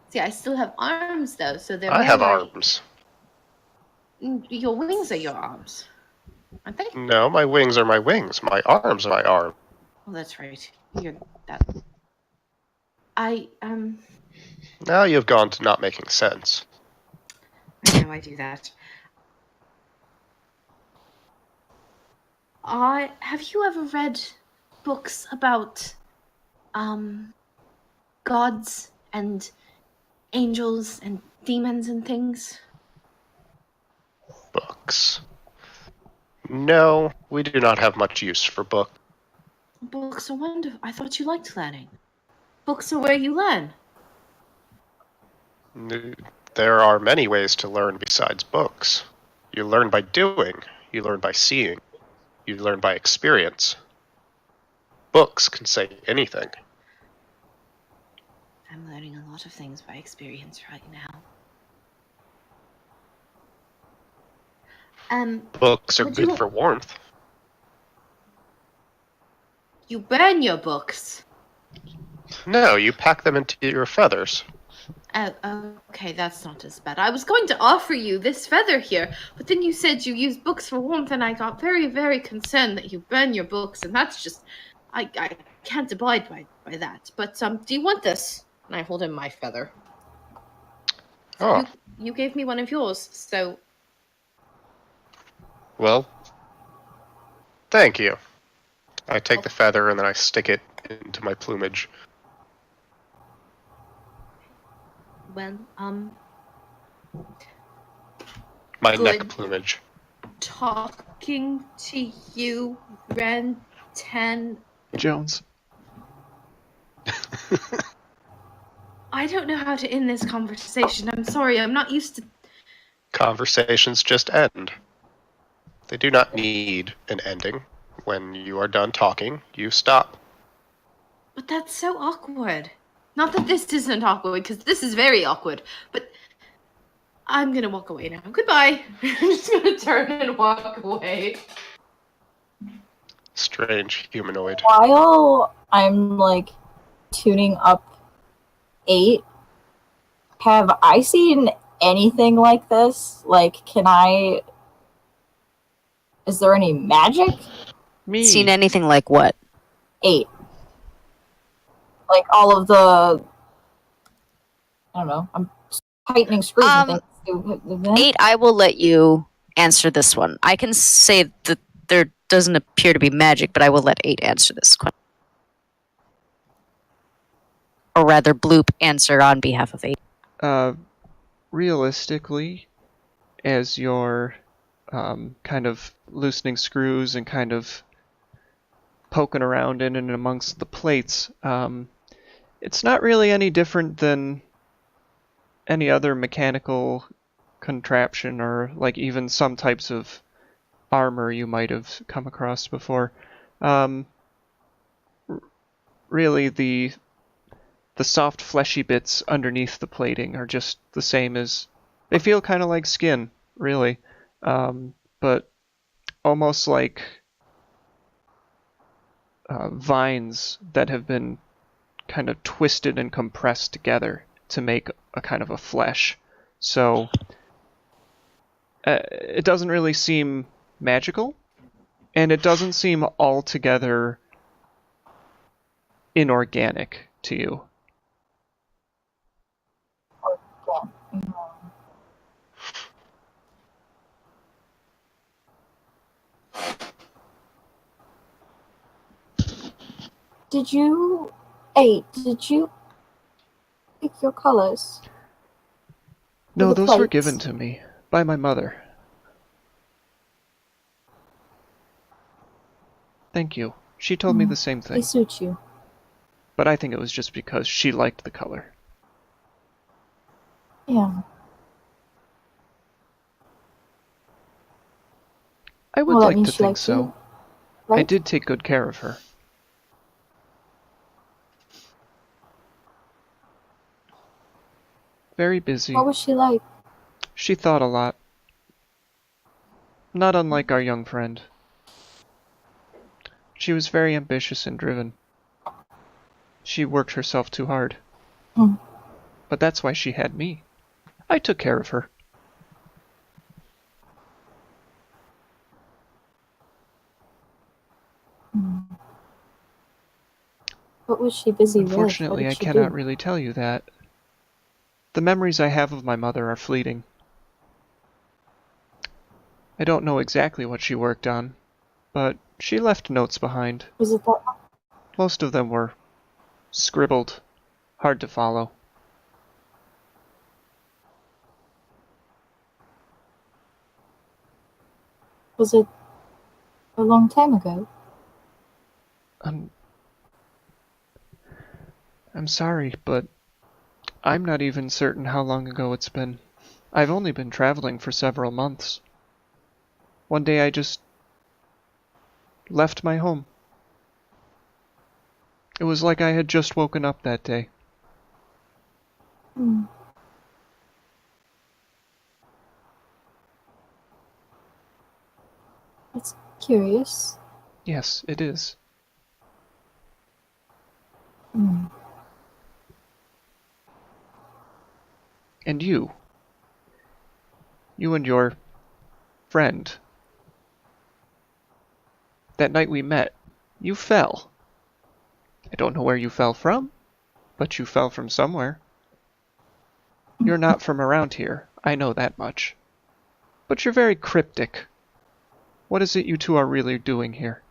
See, I still have arms though, so they're I more have like- arms. Your wings are your arms, aren't they? No, my wings are my wings. My arms are my arms. Oh, that's right. You're that. I Now you've gone to not making sense. I know I do that. Have you ever read books about gods and angels and demons and things? Books. No, we do not have much use for books. Books are wonderful. I thought you liked learning. Books are where you learn. There are many ways to learn besides books. You learn by doing. You learn by seeing. You learn by experience. Books can say anything. I'm learning a lot of things by experience right now. Books are Would good you- for warmth. You burn your books. No, you pack them into your feathers. Okay, that's not as bad. I was going to offer you this feather here, but then you said you use books for warmth, and I got very, very concerned that you burn your books, and that's just, I can't abide by that. But do you want this? And I hold him my feather. Oh, You gave me one of yours, so well, thank you. I take the feather and then I stick it into my plumage. well, My neck Good. plumage. talking to you, Ren 10. Jones. I don't know how to end this conversation. I'm sorry, I'm not used to. Conversations just end. They do not need an ending. When you are done talking, you stop. But that's so awkward. Not that this isn't awkward, because this is very awkward, but I'm gonna walk away now. Goodbye. I'm just gonna turn and walk away. Strange humanoid. While I'm like tuning up 8, have I seen anything like this? Like, is there any magic? Me. Seen anything like what? 8. Like all of the, I don't know, I'm tightening screws and things. 8, I will let you answer this one. I can say that there doesn't appear to be magic, but I will let 8 answer this question. Or rather, Bloop answer on behalf of 8. Realistically, as you're kind of loosening screws and kind of poking around in and amongst the plates, it's not really any different than any other mechanical contraption or like even some types of armor you might have come across before. Really, the soft fleshy bits underneath the plating are just the same as, they feel kind of like skin, really, but almost like vines that have been kind of twisted and compressed together to make a kind of a flesh. So it doesn't really seem magical, and it doesn't seem altogether inorganic to you. Did you pick your colors? No, the those were plates? given to me by my mother. Thank you. She told me the same They thing, suit you. but I think it was just because she liked the color. Yeah. I would Well, that like means to she think likes so. you, right? I did take good care of her. Very busy. What was she like? She thought a lot. Not unlike our young friend. She was very ambitious and driven. She worked herself too hard. Hmm. But that's why she had me. I took care of her. What was she busy with? Unfortunately, What I did she cannot do? really tell you that. The memories I have of my mother are fleeting. I don't know exactly what she worked on, but she left notes behind. Was it that? Most of them were scribbled, hard to follow. Was it a long time ago? I'm sorry, but I'm not even certain how long ago it's been. I've only been traveling for several months. One day I just left my home. It was like I had just woken up that day. Hmm. That's curious. Yes, it is. Hmm. And you and your friend, that night we met, you fell. I don't know where you fell from, but you fell from somewhere. You're not from around here, I know that much. But you're very cryptic. What is it you two are really doing here?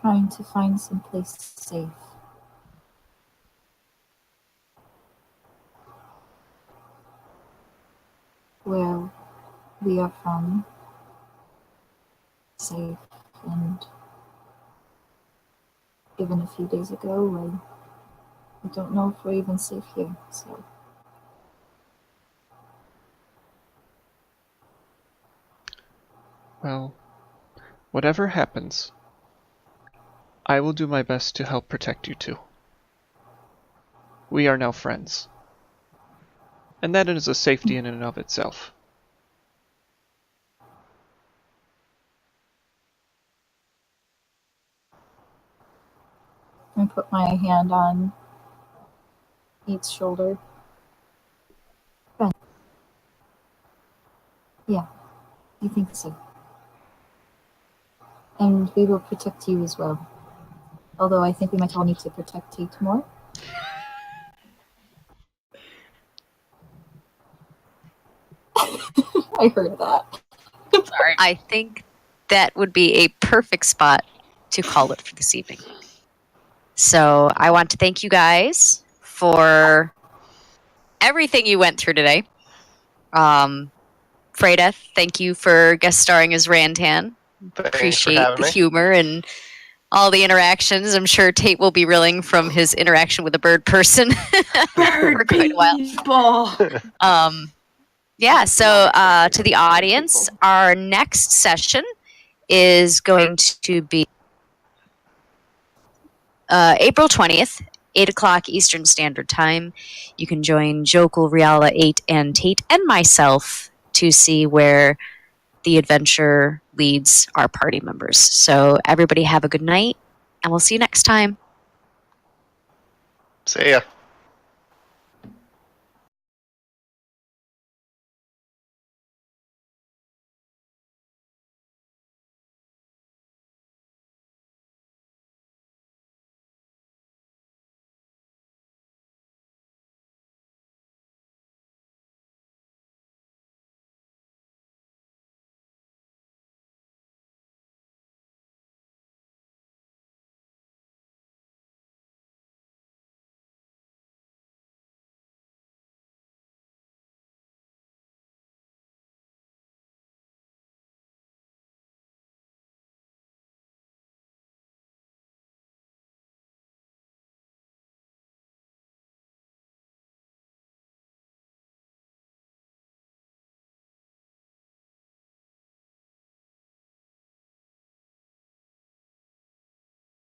Trying to find some place safe. Where we are from, safe, and even a few days ago, I don't know if we're even safe here, so. Well, whatever happens, I will do my best to help protect you two. We are now friends. And that is a safety in and of itself. I put my hand on each shoulder. Ben. Yeah, I think so. And we will protect you as well. Although I think we might all need to protect Tate more. I heard that. Sorry. I think that would be a perfect spot to call it for this evening. So I want to thank you guys for everything you went through today. Freda, thank you for guest starring as Rantan. Thanks for Appreciate having the me. humor and all the interactions. I'm sure Tate will be reeling from his interaction with a bird person for quite a while. People. Yeah, so to the audience, our next session is going to be April 20th, 8 o'clock Eastern Standard Time. You can join Jokul, Riala, 8, and Tate and myself to see where the adventure leads our party members. So everybody have a good night, and we'll see you next time. See ya.